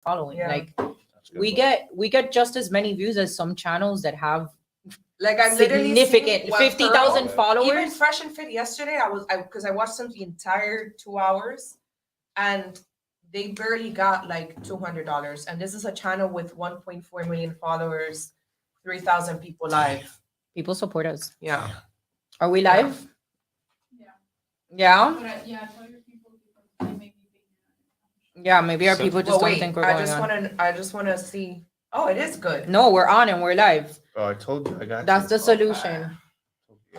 following. Yeah. Like we get just as many views as some channels that have like I literally significant 50,000 even followers. Fresh and Fit yesterday, because I watched them the entire 2 hours, and they barely got like $200. And this is a channel with 1.4 million followers, 3,000 people live. People support us. Yeah. Are we live? Yeah. Yeah. Tell your people because they make me think. Yeah, maybe our people just don't think we're going on. I just wanna see. Oh, it is good. No, we're on and we're live. Oh, I told you. I got That's you. the solution.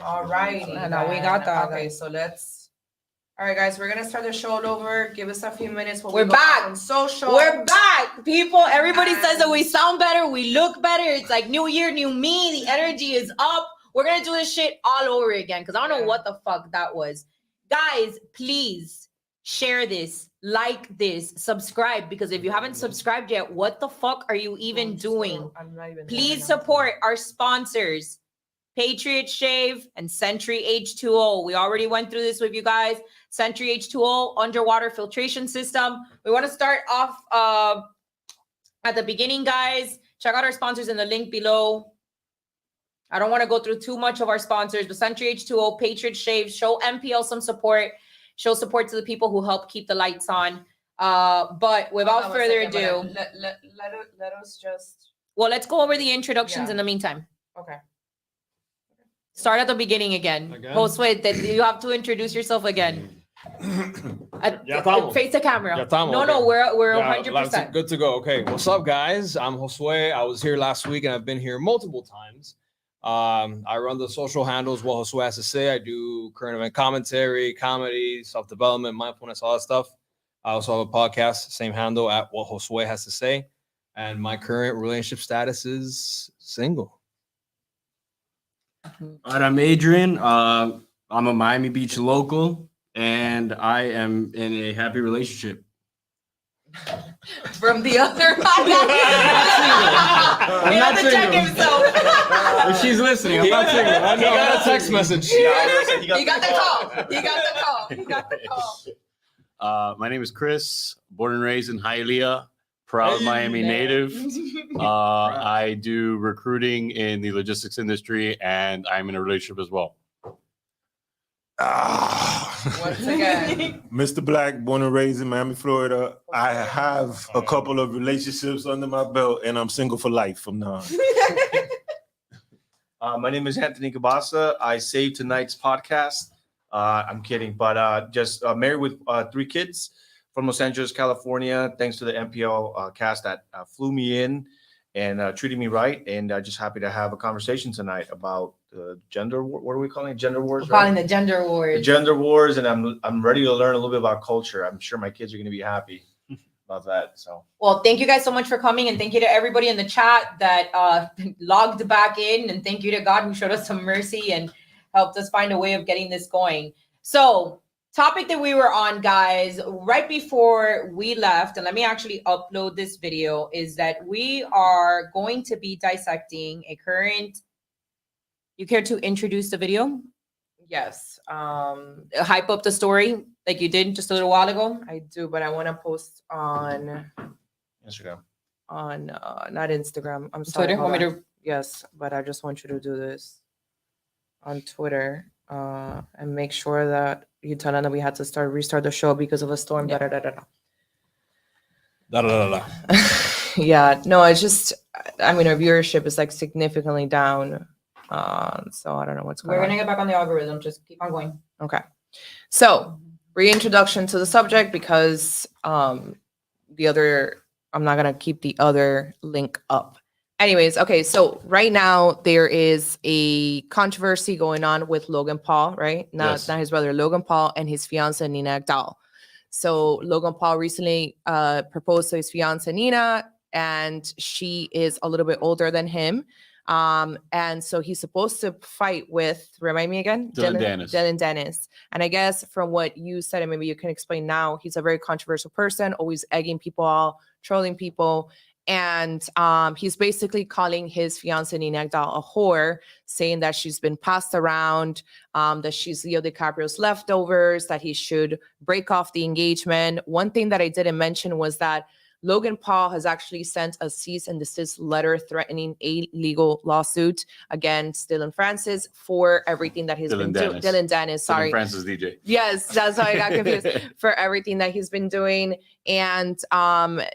All righty. No, we got that. Okay, so all right, guys, we're gonna start the show over. Give us a few minutes. We're back on social. We're back, people. Everybody says that we sound better, we look better. It's like new year, new me. The energy is up. We're gonna do this shit all over again because I don't know what the fuck that was. Guys, please share this, like this, subscribe, because if you haven't subscribed yet, what the fuck are you even doing? I'm not even Please support our sponsors, Patriot Shave and Sentry H2O. We already went through this with you guys. Sentry H2O underwater filtration system. We want to start off at the beginning, guys. Check out our sponsors in the link below. I don't want to go through too much of our sponsors, but Sentry H2O, Patriot Shave, show MPL some support. Show support to the people who help keep the lights on. But without further ado, let us just. Well, let's go over the introductions in the meantime. Okay. Start at the beginning again. Josue, you have to introduce yourself again. Face the camera. No, we're 100%. Good to go. Okay, what's up, guys? I'm Josue. I was here last week and I've been here multiple times. I run the social handles, What Josue Has to Say. I do current event commentary, comedy, self-development, mindfulness, all that stuff. I also have a podcast, same handle at What Josue Has to Say. And my current relationship status is single. All right, I'm Adrian. I'm a Miami Beach local, and I am in a happy relationship. From the other I'm not check himself. If she's listening, I'm not single. I know. He got a text message. He got the call. My name is Chris, born and raised in Hialeah, proud Miami native. I do recruiting in the logistics industry, and I'm in a relationship as well. Once again, Mr. Black, born and raised in Miami, Florida. I have a couple of relationships under my belt, and I'm single for life from now on. My name is Anthony Cabasa. I saved tonight's podcast. I'm kidding, but just married with 3 kids from Los Angeles, California. Thanks to the MPL cast that flew me in and treated me right. And just happy to have a conversation tonight about gender. What are we calling it? Gender wars? We're calling the gender wars. The gender wars, and I'm ready to learn a little bit about culture. I'm sure my kids are going to be happy about that. So, well, thank you guys so much for coming, and thank you to everybody in the chat that logged back in, and thank you to God who showed us some mercy and helped us find a way of getting this going. So, topic that we were on, guys, right before we left, and let me actually upload this video, is that we are going to be dissecting a current. You care to introduce the video? yes. Hype up the story like you did just a little while ago? I do, but I want to post on Instagram. Not Instagram. I'm sorry. Twitter? Want me to? Yes, but I just want you to do this on Twitter and make sure that you tell them that we had to restart the show because of a storm. Yeah. Yeah, no, it's just, I mean, our viewership is like significantly down. So I don't know what's going on. We're gonna get back on the algorithm. Just keep on going. Okay. So reintroduction to the subject because I'm not gonna keep the other link up. Anyways, okay, so right now there is a controversy going on with Logan Paul, right? Not his brother, Logan Paul, and his fiance Nina Agdal. So Logan Paul recently proposed to his fiance Nina, and she is a little bit older than him. And so he's supposed to fight with, remind me again? Dylan Dennis. And I guess from what you said, and maybe you can explain now, he's a very controversial person, always egging people on, trolling people. And he's basically calling his fiancée Nina Agdal a whore, saying that she's been passed around, that she's Leo DiCaprio's leftovers, that he should break off the engagement. One thing that I didn't mention was that Logan Paul has actually sent a cease and desist letter threatening a legal lawsuit against Dylan Francis for everything that he's been doing. Dylan Dennis, sorry. Dylan Francis DJ. Yes, that's why I got confused. For everything that he's been doing. And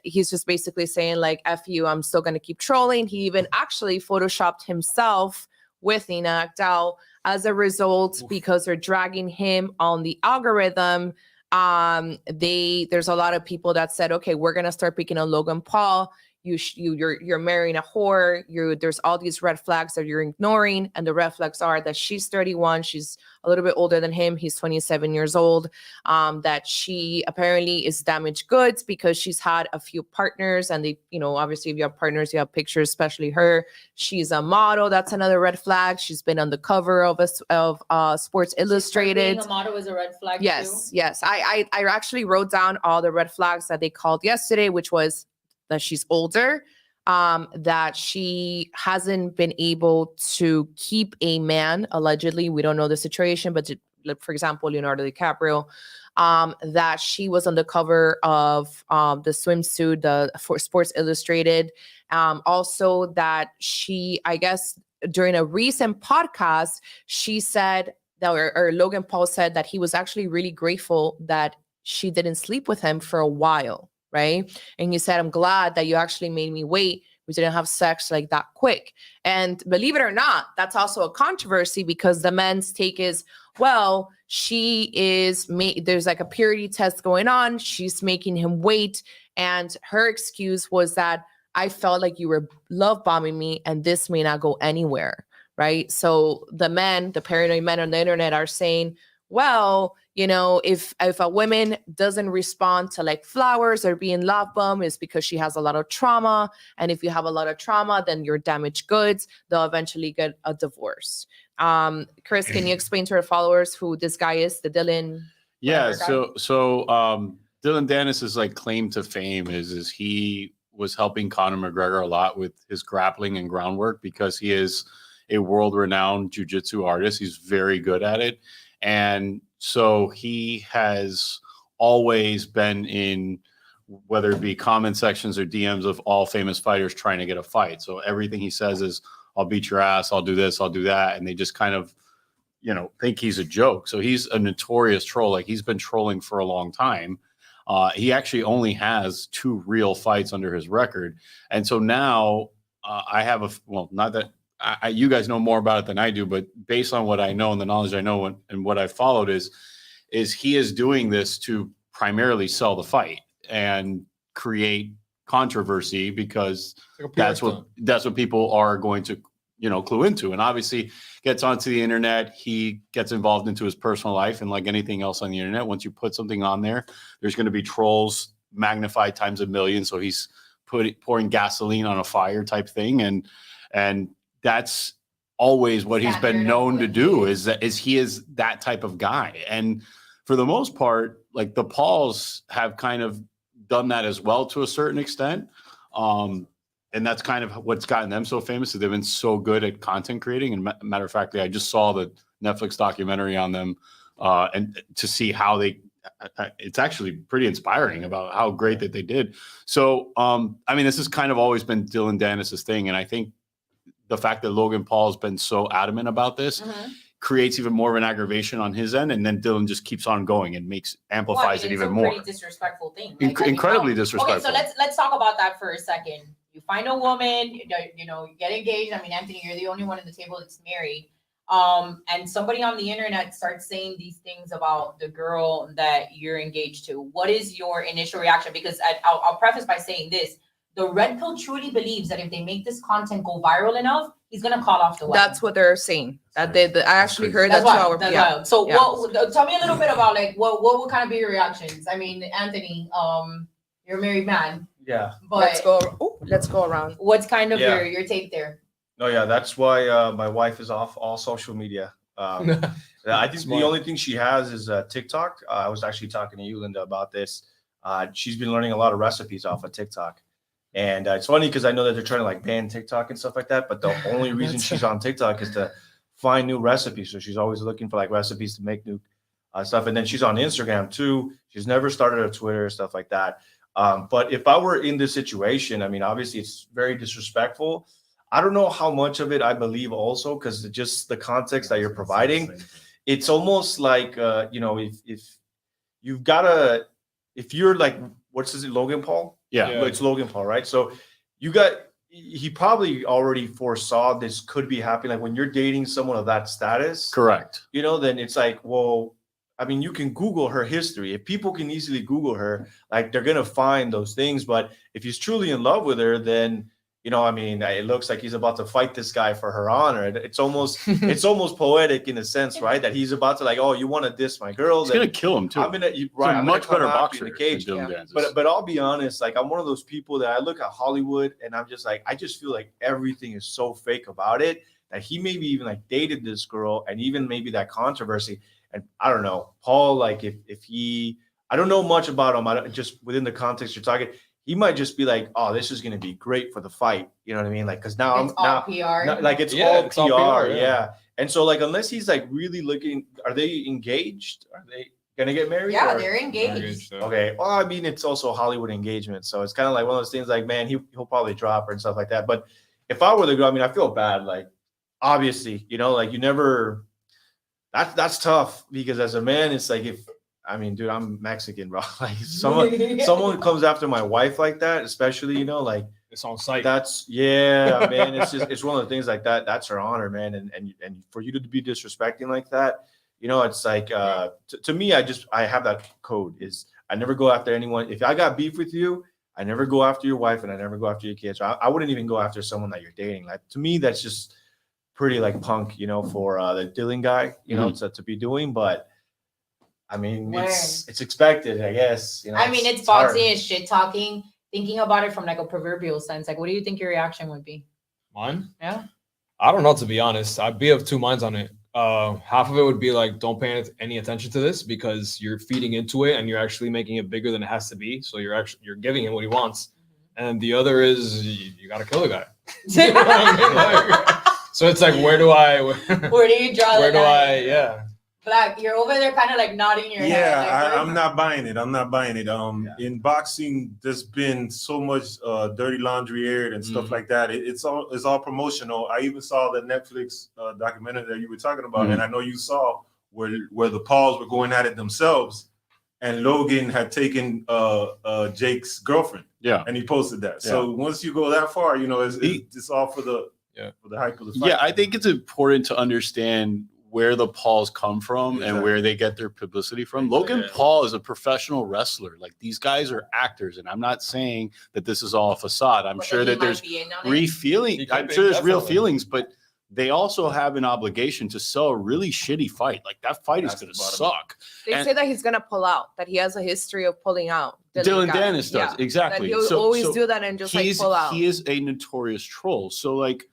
he's just basically saying like, F you, I'm still going to keep trolling. He even actually photoshopped himself with Nina Akdal as a result because they're dragging him on the algorithm. There's a lot of people that said, okay, we're going to start picking on Logan Paul. You're marrying a whore. There's all these red flags that you're ignoring. And the red flags are that she's 31. She's a little bit older than him. He's 27 years old. That she apparently is damaged goods because she's had a few partners. And they, obviously if you have partners, you have pictures, especially her. She's a model. That's another red flag. She's been on the cover of Sports Illustrated. Being a model is a red flag. Yes, too. yes. I actually wrote down all the red flags that they called yesterday, which was that she's older, that she hasn't been able to keep a man, allegedly. We don't know the situation, but for example, Leonardo DiCaprio, that she was on the cover of the swimsuit for Sports Illustrated. Also that she, I guess, during a recent podcast, she said that, or Logan Paul said that he was actually really grateful that she didn't sleep with him for a while. Right. And he said, I'm glad that you actually made me wait. We didn't have sex like that quick. And believe it or not, that's also a controversy because the men's take is, well, there's like a purity test going on. She's making him wait. And her excuse was that I felt like you were love bombing me and this may not go anywhere. Right. So the paranoid men on the internet are saying, well, if a woman doesn't respond to like flowers or being love bombed, it's because she has a lot of trauma. And if you have a lot of trauma, then you're damaged goods. They'll eventually get a divorce. Chris, can you explain to our followers who this guy is, the Dylan? Yeah. So Dylan Dennis's like claim to fame is he was helping Conor McGregor a lot with his grappling and groundwork because he is a world-renowned jiu-jitsu artist. He's very good at it. And so he has always been in, whether it be comment sections or DMs of all famous fighters trying to get a fight. So everything he says is, I'll beat your ass, I'll do this, I'll do that. And they just kind of, think he's a joke. So he's a notorious troll. Like he's been trolling for a long time. He actually only has 2 real fights under his record. And so now I have not that you guys know more about it than I do, but based on what I know and the knowledge I know and what I've followed is he is doing this to primarily sell the fight and create controversy because that's what people are going to, clue into. And obviously gets onto the internet. He gets involved into his personal life. And like anything else on the internet, once you put something on there, there's going to be trolls magnified times a million. So he's pouring gasoline on a fire type thing. And that's always what he's been known to do is he is that type of guy. And for the most part, like the Pauls have kind of done that as well to a certain extent. And that's kind of what's gotten them so famous. They've been so good at content creating. And matter of fact, I just saw the Netflix documentary on them and to see how it's actually pretty inspiring about how great that they did. So, this has kind of always been Dylan Dennis's thing. And I think the fact that Logan Paul has been so adamant about this creates even more of an aggravation on his end. And then Dylan just keeps on going and amplifies it even more. Pretty disrespectful thing. Incredibly disrespectful. Okay, so let's talk about that for a second. You find a woman, you get engaged. Anthony, you're the only one at the table that's married. And somebody on the internet starts saying these things about the girl that you're engaged to. What is your initial reaction? Because I'll preface by saying this. The Red Pill truly believes that if they make this content go viral enough, he's going to call off the wedding. That's what they're saying. That I actually heard that's that. Wild. That's wild. So tell me a little bit about what would kind of be your reactions? Anthony, you're a married man. Yeah. But let's go around. What's kind of your take there? No, yeah, that's why my wife is off all social media. I think the only thing she has is TikTok. I was actually talking to you, Linda, about this. She's been learning a lot of recipes off of TikTok. And it's funny because I know that they're trying to like ban TikTok and stuff like that. But the only reason she's on TikTok is to find new recipes. So she's always looking for like recipes to make new stuff. And then she's on Instagram too. She's never started a Twitter, stuff like that. But if I were in this situation, I mean, obviously it's very disrespectful. I don't know how much of it I believe also, because just the context that you're providing, it's almost like, you know, if you've got to, if you're like, what's his, Logan Paul? Yeah. It's Logan Paul, right? So he probably already foresaw this could be happening. Like when you're dating someone of that status, Correct. you know, then it's like, well, I mean, you can Google her history. If people can easily Google her, like they're going to find those things. But if he's truly in love with her, then, you know, I mean, it looks like he's about to fight this guy for her honor. It's almost poetic in a sense, right? That he's about to like, oh, you want to diss my girl? He's gonna kill him too. I'm gonna, He's right? a I'm much gonna better come after you boxer in the cage. than Dylan Danzis. But I'll be honest, like I'm one of those people that I look at Hollywood and I'm just like, I just feel like everything is so fake about it that he maybe even like dated this girl and even maybe that controversy. And I don't know, Paul, like if he, I don't know much about him. I don't, just within the context you're talking, he might just be like, oh, this is going to be great for the fight. You know what I mean? Like, cause now It's all PR. like it's Yeah, all it's PR. all PR, Yeah. And so like, unless he's like really looking, are they engaged? Are they going to get married? Yeah, or- they're engaged. Okay. Well, I mean, it's also Hollywood engagement. So it's kind of like one of those things like, man, he'll probably drop her and stuff like that. But if I were the girl, I mean, I feel bad. Like, obviously, you know, like you never, that's tough because as a man, it's like I mean, dude, I'm Mexican, bro. Like someone comes after my wife like that, especially, you know, like It's on site. yeah, man. It's one of the things like that. That's her honor, man. And for you to be disrespecting like that, you know, it's like to me, I have that code is I never go after anyone. If I got beef with you, I never go after your wife and I never go after your kids. I wouldn't even go after someone that you're dating. Like to me, that's just pretty like punk, you know, for the Dylan guy, you know, to be doing. But I mean, it's expected, I guess. You know, I mean, it's hard. boxing, it's shit talking. Thinking about it from like a proverbial sense, like, what do you think your reaction would be? Mine? Yeah. I don't know, to be honest. I'd be of two minds on it. Half of it would be like, don't pay any attention to this because you're feeding into it and you're actually making it bigger than it has to be. So you're giving him what he wants. And the other is you got to kill the guy. You know what I mean? Like, so it's like, where do you draw where the do line? yeah. Black, you're over there kind of like nodding your head. Yeah, Like, I'm not buying it. I'm not buying it. In boxing, there's been so much dirty laundry aired and stuff like that. It's all promotional. I even saw the Netflix documentary that you were talking about, and I know you saw where the Pauls were going at it themselves, and Logan had taken Jake's girlfriend. Yeah, and he posted that. Yeah. So once you go that far, you know, it's all for the hype of the fight. Yeah, I think it's important to understand where the Pauls come from and where they get their publicity from. Logan Paul is a professional wrestler. Like these guys are actors, and I'm not saying that this is all a facade. I'm sure that there's real feelings, but they also have an obligation to sell a really shitty fight. Like that fight is going to suck. They say that he's going to pull out, that he has a history of pulling out. Dylan Dennis does, exactly. That he'll always do that and just like pull out. He is a notorious troll. So like,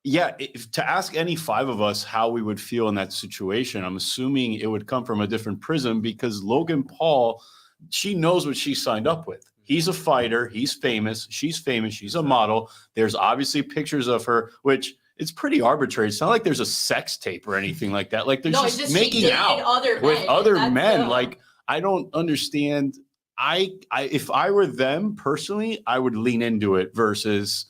yeah, to ask any five of us how we would feel in that situation, I'm assuming it would come from a different prism because Logan Paul, she knows what she signed up with. He's a fighter. He's famous. She's famous. She's a model. There's obviously pictures of her, which it's pretty arbitrary. It's not like there's a sex tape or anything like that. Like there's just making out with other men. Like I don't understand. If I were them personally, I would lean into it versus.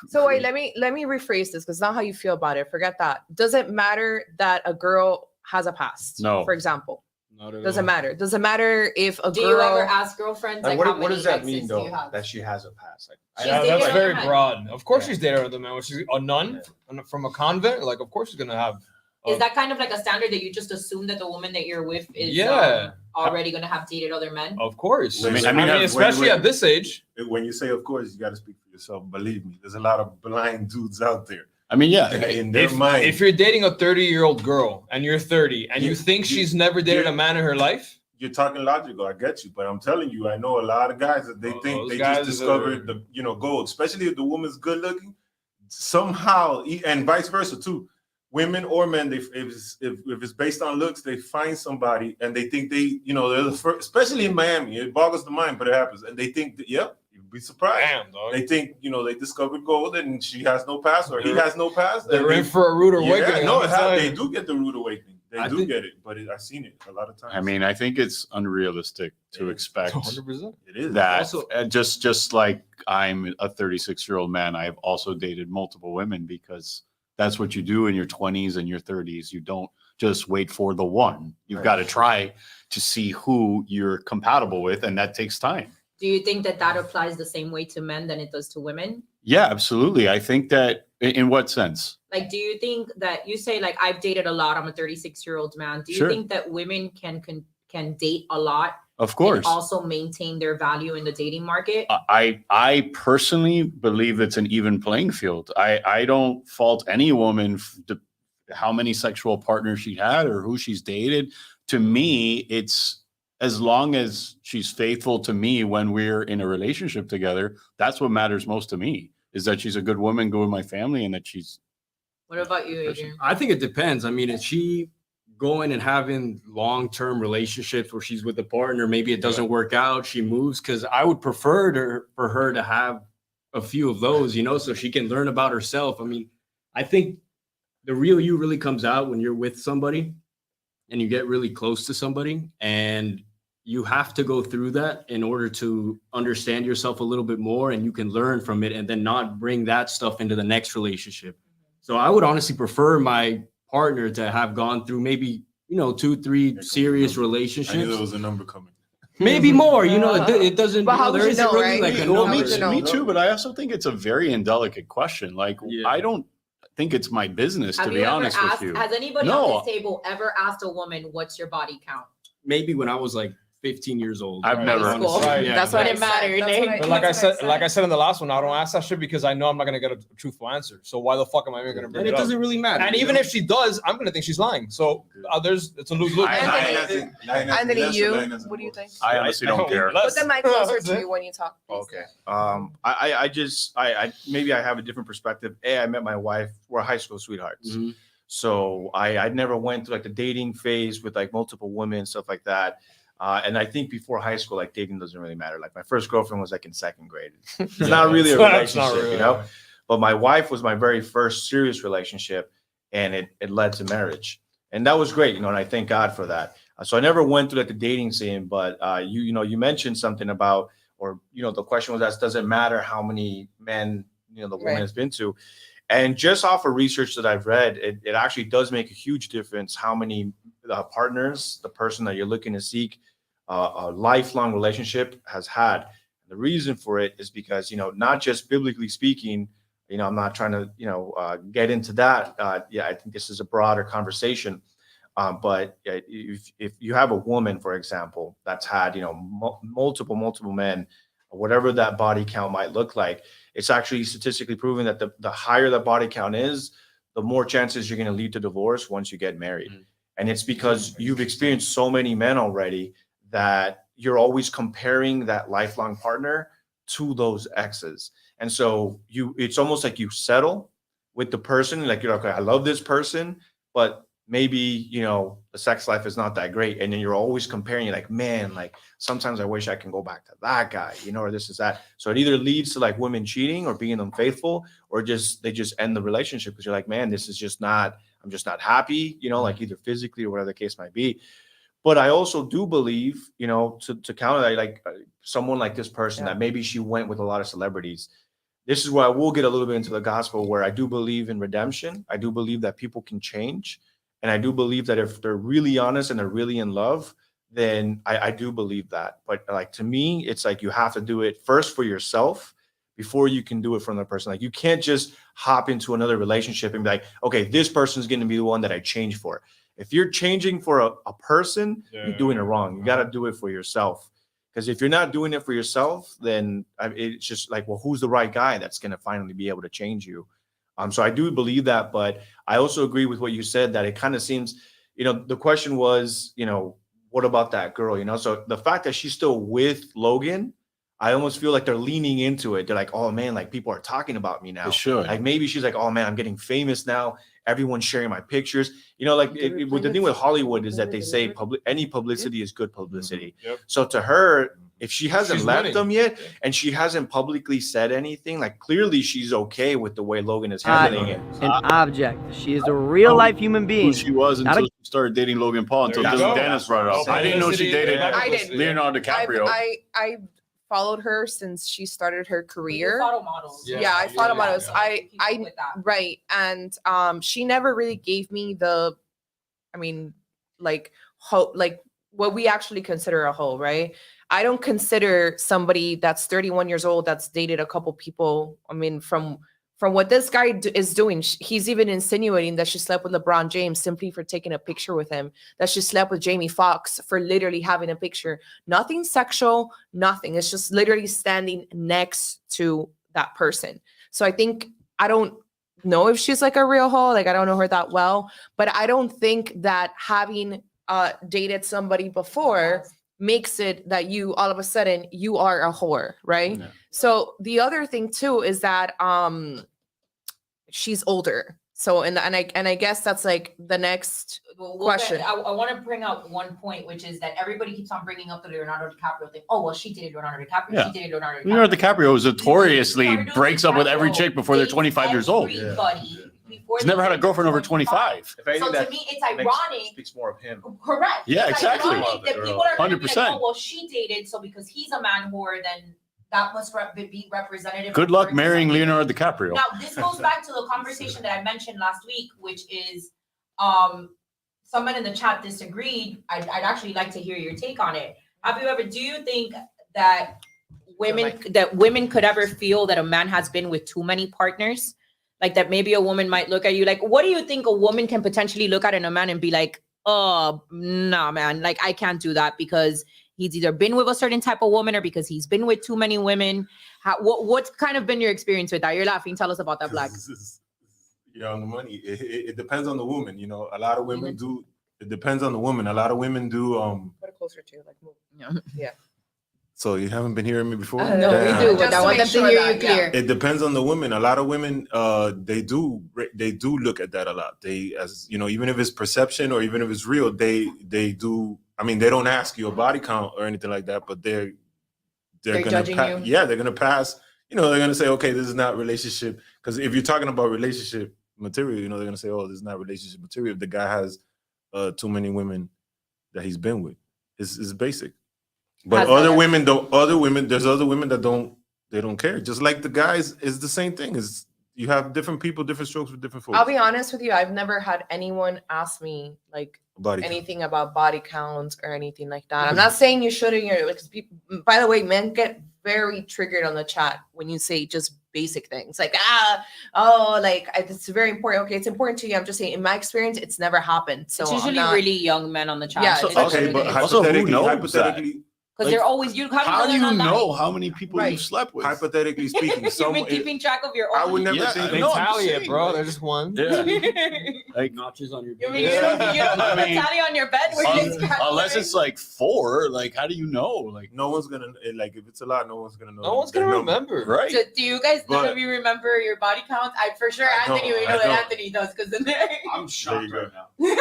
So wait, let me rephrase this because not how you feel about it. Forget that. Does it matter that a girl has a past? No. For example, doesn't matter. Does it matter if a girl? Do you ever ask girlfriends like what does that mean though? That she has a past? Like, that's very broad. Of course, she's dating other men. Which is a nun from a convent. Like, of course, she's gonna have. Is that kind of like a standard that you just assume that the woman that you're with is already going to have dated other men? Of course. I mean, especially at this age. When you say, of course, you got to speak for yourself. Believe me, there's a lot of blind dudes out there. I mean, yeah. In their mind. If you're dating a 30-year-old girl and you're 30 and you think she's never dated a man in her life, you're talking logical. I get you, but I'm telling you, I know a lot of guys that they think they just discovered the gold, especially if the woman's good looking. Somehow, and vice versa too. Women or men, if it's based on looks, they find somebody and they think they're the first, especially in Miami. It boggles the mind, but it happens. And they think that, you'd be surprised. Damn, dog. They think, they discovered gold and she has no past or he has no past. They're in for a rude awakening. Yeah, they do get the rude awakening. They do get it, but I've seen it a lot of times. I mean, I think it's unrealistic to expect 100%. it is that. Also- Just like I'm a 36-year-old man, I've also dated multiple women because that's what you do in your 20s and your 30s. You don't just wait for the one. You've Right. got to try to see who you're compatible with, and that takes time. Do you think that that applies the same way to men than it does to women? Yeah, absolutely. I think that in what sense? Like, do you think that you say like I've dated a lot? I'm a 36-year-old man. Do you Sure. think that women can date a lot Of and course. also maintain their value in the dating market? I personally believe it's an even playing field. I don't fault any woman how many sexual partners she had or who she's dated. To me, it's as long as she's faithful to me when we're in a relationship together, that's what matters most to me, is that she's a good woman, good with my family, and that she's. What about you, Adrian? I think it depends. I mean, is she going and having long-term relationships where she's with a partner, maybe it doesn't work out, she moves? Because I would prefer for her to have a few of those, so she can learn about herself. I mean, I think the real you really comes out when you're with somebody and you get really close to somebody, and you have to go through that in order to understand yourself a little bit more, and you can learn from it and then not bring that stuff into the next relationship. So I would honestly prefer my partner to have gone through maybe, 2-3 serious I knew there relationships, was a number coming. maybe more, it doesn't, But how would there you isn't know, really right? like a Well, number. you know. me too, but I also think it's a very indelicate question. Like, Yeah. I don't think it's my business, to Have be you ever honest asked? with you. Has anybody No. on this table ever asked a woman what's your body count? Maybe when I was like 15 years old. I've never- honestly. School. Right. Yeah. That's what When I it said. mattered, That's eh? what I- But like I that's what said, in the last one, I don't ask that shit because I know I'm not gonna get a truthful answer. So why the fuck am I even gonna bring And it it up? doesn't really matter. And even if she does, I'm gonna think she's lying. So it's a lose lose. Anthony, you, what do you think? I honestly don't care. Put the mic closer to you when you talk. please. Okay. I maybe I have a different perspective. I met my wife. We're high school sweethearts. Mhm. So I never went through like the dating phase with like multiple women and stuff like that. And I think before high school, like dating doesn't really matter. Like my first girlfriend was like in second grade. It's not really a That's not relationship, really- But my wife was my very first serious relationship, and it led to marriage, and that was great, and I thank God for that. So I never went through like the dating scene, but you mentioned something about, or the question was, does it matter how many men the woman Right. has been to? And just off of research that I've read, it actually does make a huge difference how many partners the person that you're looking to seek a lifelong relationship has had. And the reason for it is because, not just biblically speaking, I'm not trying to, get into that. I think this is a broader conversation. But if you have a woman, for example, that's had, multiple men, whatever that body count might look like, it's actually statistically proven that the higher the body count is, the more chances you're going to lead to divorce once you get married. Mm-hmm. And it's because you've experienced so many men already that you're always comparing that lifelong partner to those exes. And so it's almost like you settle with the person, like you're like, okay, I love this person, but maybe, the sex life is not that great. And then you're always comparing, you're like, man, like sometimes I wish I can go back to that guy, or this is that. So it either leads to like women cheating or being unfaithful, or they just end the relationship because you're like, man, this is just not, I'm just not happy, like either physically or whatever the case might be. But I also do believe, to counter that, like someone like this person that maybe she went with a lot of celebrities. This is where I will get a little bit into the gospel, where I do believe in redemption. I do believe that people can change. And I do believe that if they're really honest and they're really in love, then I do believe that. But like, to me, it's like you have to do it first for yourself before you can do it for another person. Like you can't just hop into another relationship and be like, okay, this person's going to be the one that I change for. If you're changing for a person, you're doing it wrong. You got to do it for yourself. Because if you're not doing it for yourself, then it's just like, well, who's the right guy that's going to finally be able to change you? So I do believe that, but I also agree with what you said, that it kind of seems, the question was, what about that girl, So the fact that she's still with Logan, I almost feel like they're leaning into it. They're like, oh man, like people are talking about me now. They should. Like maybe she's like, oh man, I'm getting famous now. Everyone's sharing my pictures. Like the thing with Hollywood is that they say any publicity is good publicity. Yep. So to her, if she hasn't She's left winning. them yet and she hasn't publicly said anything, like clearly she's okay with the way Logan is handling it. An object. She is a real life human Who being. she was Not until she started dating Logan Paul until There you Dylan go. Dennis brought it up. That's I didn't know she dated I didn't. Leonardo DiCaprio. I followed her since she started her career. Photo models. Yeah, I thought about it. I People with that. right, and she never really gave me the, I mean, like like what we actually consider a hoe, right? I don't consider somebody that's 31 years old that's dated a couple people. I mean, from what this guy is doing, he's even insinuating that she slept with LeBron James simply for taking a picture with him, that she slept with Jamie Foxx for literally having a picture. Nothing sexual, nothing. It's just literally standing next to that person. So I think, I don't know if she's like a real hoe, like I don't know her that well, but I don't think that having dated somebody before makes it that you all of a sudden you are a whore, right? Yeah. So the other thing too is that she's older. So and I guess that's like the next question. I want to bring up one point, which is that everybody keeps on bringing up the Leonardo DiCaprio thing. Oh, well, she dated Leonardo DiCaprio. Yeah. She dated Leonardo DiCaprio. Leonardo DiCaprio is notoriously Leonardo breaks up with every DiCaprio chick before they're dates 25 years old. everybody before He's they never had a turn girlfriend over 25. 25. If anything, So to that me, it's makes- ironic. speaks more of him. Correct. Yeah, It's exactly. ironic that people are gonna be like, 100%. oh, well, she dated, so because he's a man whore, then that must be representative. Good of luck her marrying to something. Leonardo DiCaprio. Now, this goes back to the conversation that I mentioned last week, which is someone in the chat disagreed. I'd actually like to hear your take on it. Do you think that women could ever feel that a man has been with too many partners? Like that maybe a woman might look at you like, what do you think a woman can potentially look at in a man and be like, oh, nah, man, like I can't do that because he's either been with a certain type of woman or because he's been with too many women. What's kind of been your experience with that? You're laughing. Tell us about that, Black. You're on the money. It depends on the woman. You know, a lot of women do. It depends on the woman. A lot of women do. Put it closer to you, like move. Yeah. So you haven't been hearing me before? No, Damn. we do, but Just I to want them make to sure hear that, you clear. It depends on the women. A lot of women, they do look at that a lot. They, as you know, even if it's perception or even if it's real, they do. I mean, they don't ask you a body count or anything like that, but they're gonna judging you? Yeah, they're gonna pass. You know, they're gonna say, okay, this is not relationship. Because if you're talking about relationship material, you know, they're gonna say, oh, this is not relationship material. If the guy has too many women that he's been with, it's basic. But Has other that- women don't. Other women, there's other women that don't. They don't care. Just like the guys, is the same thing. Is you have different people, different strokes with different folks. I'll be honest with you, I've never had anyone ask me like Body count. anything about body counts or anything like that. I'm not saying you shouldn't. Because people, by the way, men get very triggered on the chat when you say just basic things like it's very important. Okay, it's important to you. I'm just saying, in my experience, it's never happened. So It's I'm usually not- really young men on the chat. Yeah, So- it's Okay, really- but Also, who hypothetically, knows that? Because Like, they're always How do you they're not know lying. how many people Right. you've slept with? hypothetically speaking, You've been keeping track of your own. I would never Yeah, think. They No, I'm just tally it, saying, bro. like- They're just one. Yeah. Like, Notches on your You mean you don't I mean, tally on your bed where you just unless it's like 4, like how do you know? Like, No one's gonna like if it's a lot. No one's gonna know. No one's the gonna number. remember. right? So do you guys, none But- of you remember your body counts? For sure, I Anthony, don't, we I know that don't. Anthony does because then I'm shocked There you right now.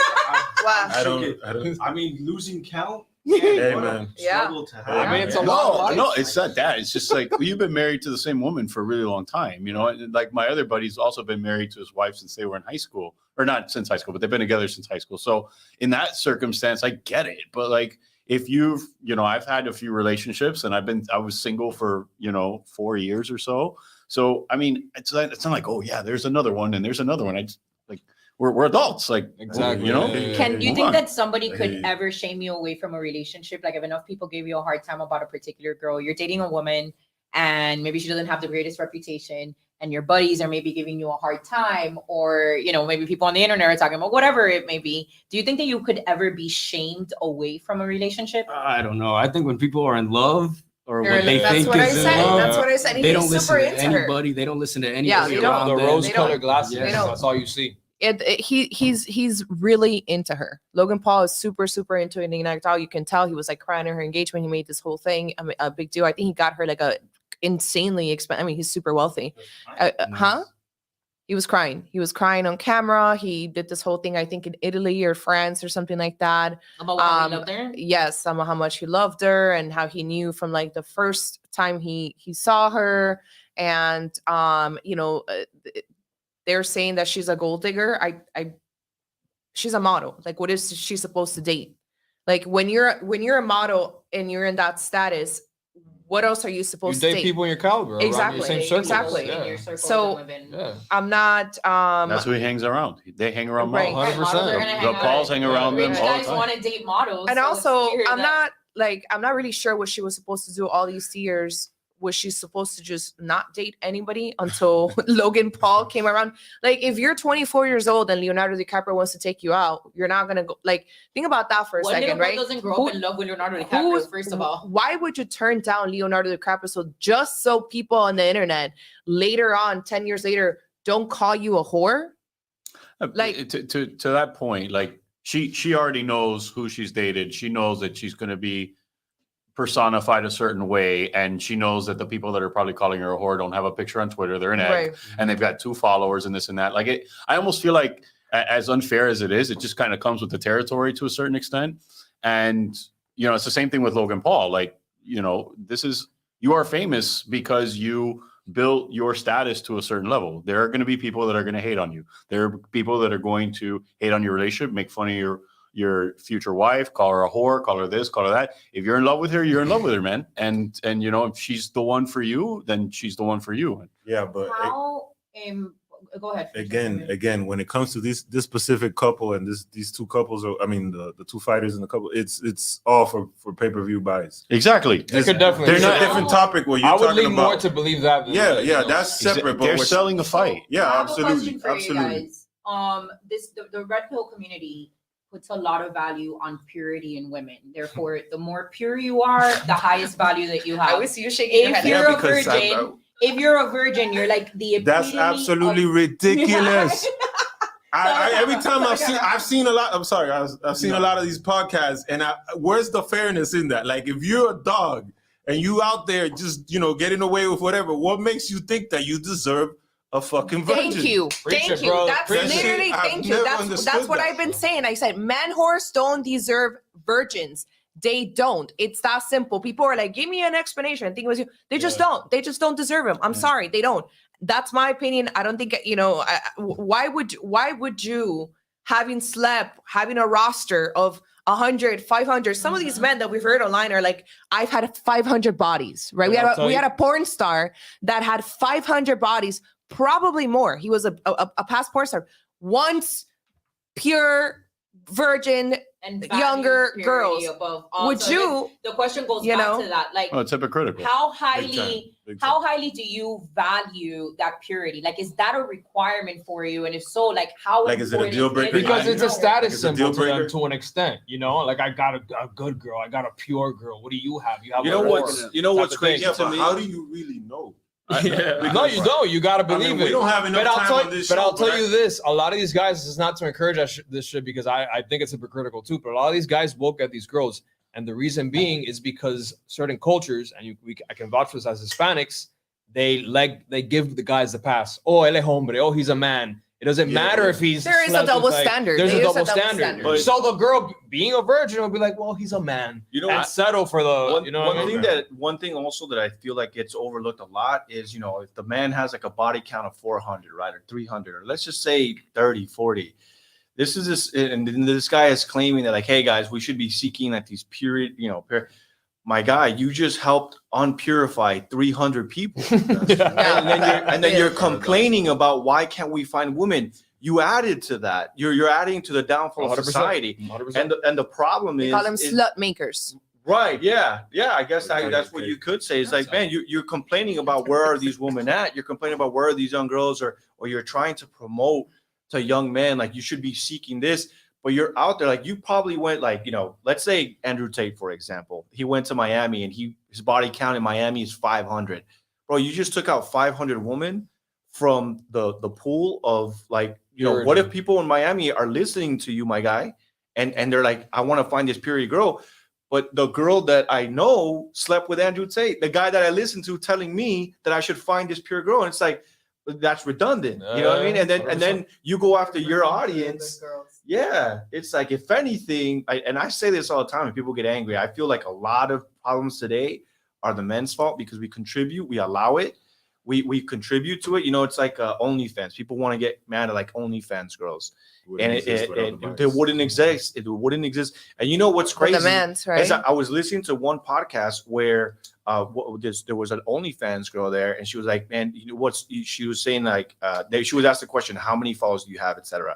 Wow. I don't. I mean, losing count. Hey, what a man. Yeah. struggle to have. I mean, it's a lot of No, life. it's not that. It's just like you've been married to the same woman for a really long time, you know. And like my other buddy's also been married to his wife since they were in high school, or not since high school, but they've been together since high school. So in that circumstance, I get it. But like if you've, you know, I've had a few relationships and I was single for, 4 years or so. So I mean, it's not like, oh yeah, there's another one and there's another one. I just like we're adults, like Exactly. you know. Yeah, yeah, yeah. Can you Move think on. that somebody could Hey. ever shame you away from a relationship? Like if enough people gave you a hard time about a particular girl, you're dating a woman and maybe she doesn't have the greatest reputation and your buddies are maybe giving you a hard time, or maybe people on the internet are talking about whatever it may be. Do you think that you could ever be shamed away from a relationship? I don't know. I think when people are in love or They're what they That's think what I is in said. love, That's what I said. they He's don't listen super to into her. anybody. They don't listen to anybody Yeah, they don't. around The them. rose-colored glasses. Yeah. That's all you see. He's really into her. Logan Paul is super into it. And like, you can tell he was like crying at her engagement. He made this whole thing a big deal. I think he got her like a insanely expensive. I mean, he's super wealthy. Huh? He was crying. He was crying on camera. He did this whole thing, I think in Italy or France or something like that. About how he loved her? Yes, how much he loved her and how he knew from like the first time he saw her. And they're saying that she's a gold digger. She's a model. Like, what is she supposed to date? Like, when you're a model and you're in that status, what else are you supposed You to date date? people in your caliber, around Exactly, your same circles. exactly. Yeah. In your circles So, of women. Yeah. I'm not That's who he hangs around. They hang around Right. models. 100%. Models are gonna hang The Pauls out. hang around them Rich all the guys time. want to date models. and so also it's weird I'm that- not really sure what she was supposed to do all these years. Was she supposed to just not date anybody until Logan Paul came around? Like, if you're 24 years old and Leonardo DiCaprio wants to take you out, you're not gonna go. Like, think about that for a One second, little right? girl doesn't grow Who- up in love with Leonardo Who's- DiCaprio, first of all. Why would you turn down Leonardo DiCaprio just so people on the internet later on, 10 years later, don't call you a whore? Like- to that point, like she already knows who she's dated. She knows that she's going to be personified a certain way, and she knows that the people that are probably calling her a whore don't have a picture on Twitter. They're an egg, Right. and they've got 2 followers and this and that. Like, I almost feel like, as unfair as it is, it just kind of comes with the territory to a certain extent. And it's the same thing with Logan Paul. Like, you are famous because you built your status to a certain level. There are going to be people that are going to hate on you. There are people that are going to hate on your relationship, make fun of your future wife, call her a whore, call her this, call her that. If you're in love with her, you're in love with her, man. And if she's the one for you, then she's the one for you. Yeah, but How go ahead. again, when it comes to this specific couple and these 2 couples, the 2 fighters in the couple, it's all for pay-per-view buys. Exactly. It could definitely. There's Yeah. a different topic where you're I would talking lean more about. to believe that. Than, Yeah, that's separate. But They're what- selling a fight. Yeah, I have a absolutely, question for you absolutely. guys. The red pill community puts a lot of value on purity in women. Therefore, the more pure you are, the highest value that you I have. always see you shaking your If head. you're a because virgin, if you're a virgin, you're like the That's epitome absolutely of- ridiculous. Every time I've seen a lot. I'm sorry, I've seen a lot of these podcasts, and where's the fairness in that? Like, if you're a dog and you out there just getting away with whatever, what makes you think that you deserve a fucking virgin? Thank you. Preach Thank it, you. bro. That's Preach it. literally, I've thank you. never That's understood what that. I've been saying. I said, man horse don't deserve virgins. They don't. It's that simple. People are like, give me an explanation. I think it was you. They just don't. They just don't deserve them. I'm sorry. They don't. That's my opinion. I don't think, why would you, having a roster of 100, 500, some of these men that we've heard online are like, I've had 500 bodies, right? Yeah, I'll tell We you- had a porn star that had 500 bodies, probably more. He was a past porn star. Once pure virgin, and younger values girls. purity above all. would So you, the question goes you back know? to that, like, Oh, it's hypocritical. how Big highly time, big how time. highly do you value that purity? Like, is that a requirement for you? And if so, like, how Like, is it a important deal breaker? it? Because it's a status Like, it's a symbol deal to them breaker? to an extent, like I got a good girl, I got a pure girl. What do you have? You have You a know whore. what's Type of thing. Yeah, to but me? how do you really know? No, you don't. You got to I believe mean, it. we don't have enough But I'll time tell on you, this but show. I'll tell you this: a lot of these guys, this is not to encourage this shit because I think it's hypocritical too. But a lot of these guys woke at these girls, and the reason being is because certain cultures, and I can vouch for this as Hispanics, they give the guys the pass. Oh, él es hombre. Oh, he's a man. It doesn't Yeah, matter yeah. if he's. There is a slept with, double like- standard. There's a There is double standard. But- So the girl being a virgin will be like, well, he's a man. You know and what? settle for the. One, you know one what I mean? thing one thing also that I feel like gets overlooked a lot is, if the man has like a body count of 400, right, or 300, or let's just say 30, 40. And then this guy is claiming that, like, hey guys, we should be seeking like these my guy, you just helped unpurify 300 people. and then you're complaining about why can't we find women? You added to that. You're adding to the downfall of 100%. society. 100%. And the problem they is, call them slut makers. right, yeah. I guess Okay, that's what you could say. It's like, man, you're complaining about where are these women at? You're complaining about where are these young girls, or you're trying to promote to young men like you should be seeking this, but you're out there like you probably went like, let's say Andrew Tate, for example. He went to Miami and his body count in Miami is 500. Bro, you just took out 500 women from the pool of like, what if people in Miami are listening to you, my guy, and they're like, I want to find this purity girl. But the girl that I know slept with Andrew Tate, the guy that I listened to telling me that I should find this pure girl. And it's like, that's redundant. You know what I mean? And then you go after your audience. Yeah, it's like, if anything, and I say this all the time and people get angry, I feel like a lot of problems today are the men's fault because we contribute, we allow it, we contribute to it. You know, it's like OnlyFans. People want to get mad at like OnlyFans girls, and it wouldn't exist. It wouldn't exist. And you know what's crazy? Demands, right? Is I was listening to one podcast where there was an OnlyFans girl there, and she was like, "Man, you know she was saying like, she was asked the question, how many followers do you have, etc."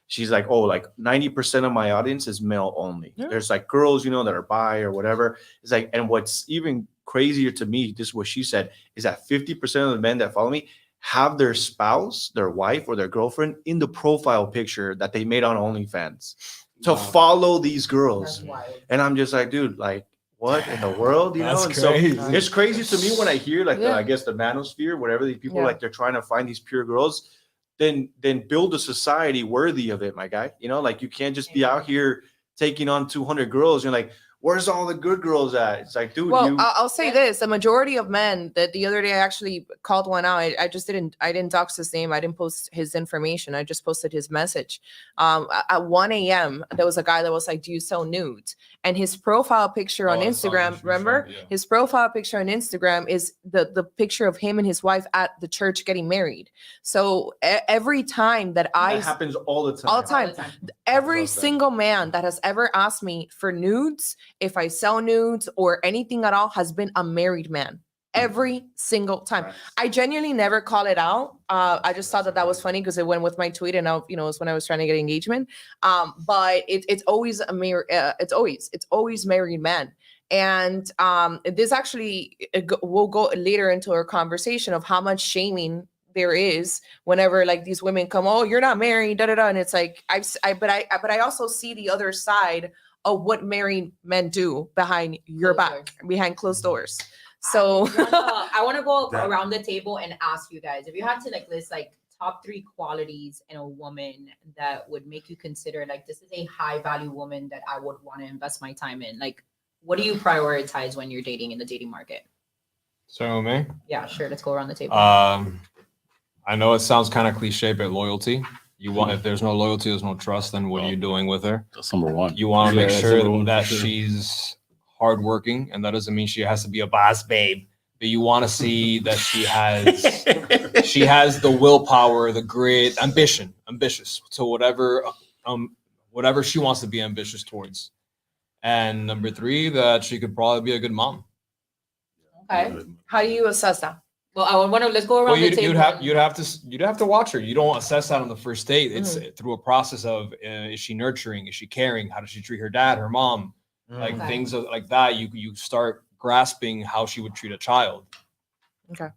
She's like, oh, like 90% of my audience is male only. Yeah. There's like girls, you know, that are bi or whatever. It's like, and what's even crazier to me, this is what she said, is that 50% of the men that follow me have their spouse, their wife, or their girlfriend in the profile picture that they made on OnlyFans to follow these girls. And I'm just like, dude, like, what in the world, you know? And crazy. So it's crazy to me when I hear like I guess the manosphere, whatever these people like, they're trying to find these pure girls. Then build a society worthy of it, my guy. You know, like you can't just be out here taking on 200 girls. You're like, where's all the good girls at? It's like, dude. Well, I'll say this: the majority of men that the other day I actually called one out. I didn't dox his name. I didn't post his information. I just posted his message. At 1 a.m., there was a guy that was like, "Do you sell nudes?" And his profile picture on Instagram, remember? Yeah. His profile picture on Instagram is the picture of him and his wife at the church getting married. So every time that happens all the time. Every single man that has ever asked me for nudes, if I sell nudes or anything at all, has been a married man. Every single time. Right. I genuinely never call it out. I just thought that was funny because it went with my tweet, and it was when I was trying to get engagement. But it's always it's always married men. And this actually we'll go later into our conversation of how much shaming there is whenever like these women come, oh, you're not married, da da da, and it's like but I also see the other side of what married men do behind your back, behind closed doors. So I want to go around the table and ask you guys, if you had to like list like top 3 qualities in a woman that would make you consider like, this is a high value woman that I would want to invest my time in. Like, what do you prioritize when you're dating in the dating market? So me? Yeah, sure. Let's go around the table. I know it sounds kind of cliche, but loyalty. You want, if there's no loyalty, there's no trust, then what are you doing with her? That's number one. You want to make sure that she's hardworking, and that doesn't mean she has to be a boss babe, but you want to see that she has the willpower, the grit, ambitious to whatever she wants to be ambitious towards. And number 3, that she could probably be a good mom. Okay. How do you assess that? Well, let's go around the table. You'd have to watch her. You don't assess that on the first date. It's through a process of is she nurturing? Is she caring? How does she treat her dad, her mom? Like things like that, you start grasping how she would treat a child. Okay.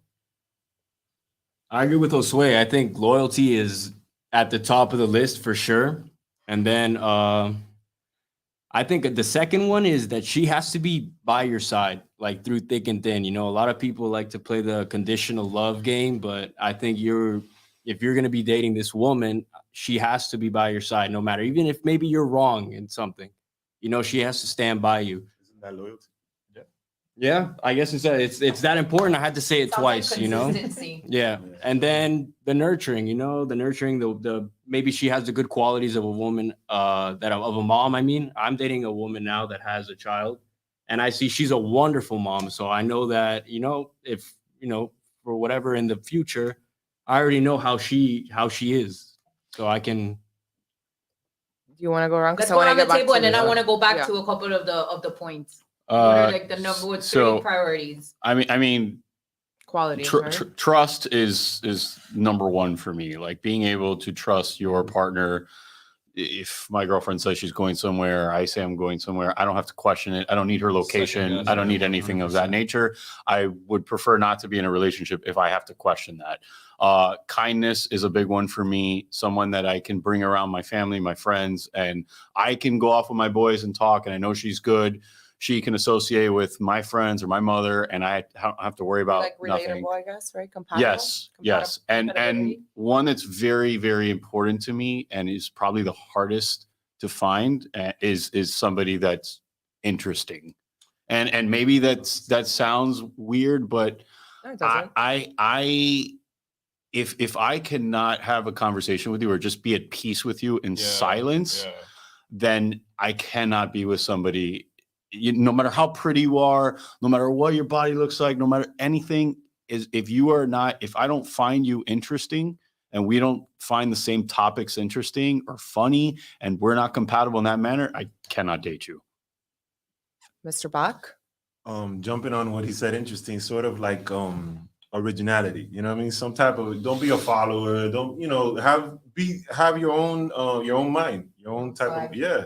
I agree with Josue. I think loyalty is at the top of the list for sure. And then I think the second one is that she has to be by your side, like through thick and thin. You know, a lot of people like to play the conditional love game, but I think if you're going to be dating this woman, she has to be by your side, no matter, even if maybe you're wrong in something. You know, she has to stand by you. Isn't that loyalty? Yeah, I guess it's that important. I had to say it twice, you know? Yeah. And then the nurturing, the maybe she has the good qualities of a woman, of a mom. I mean, I'm dating a woman now that has a child, and I see she's a wonderful mom. So I know that, if, for whatever in the future, I already know how she is. So I can. Do you want to go around? Let's go around the table, and then I want to go back to a couple of the points. What are like the number 3 priorities? I mean, quality. Trust is number 1 for me. Like being able to trust your partner. If my girlfriend says she's going somewhere, I say I'm going somewhere, I don't have to question it. I don't need her location. I don't need anything of that nature. I would prefer not to be in a relationship if I have to question that. Kindness is a big one for me. Someone that I can bring around my family, my friends, and I can go off with my boys and talk, and I know she's good. She can associate with my friends or my mother, and I don't have to worry about like nothing. Relatable, I guess, right? Compatible. Yes. And one that's very, very important to me and is probably the hardest to find is somebody that's interesting. And maybe that sounds weird, but No, it doesn't. if I cannot have a conversation with you or just be at peace with you in silence, then I cannot be with somebody. No matter how pretty you are, no matter what your body looks like, no matter anything, is if I don't find you interesting and we don't find the same topics interesting or funny and we're not compatible in that manner, I cannot date you. Mr. Bach? Jumping on what he said, interesting, sort of like originality. You know what I mean? Some type of, don't be a follower. Don't, have your own mind, your own type of, yeah.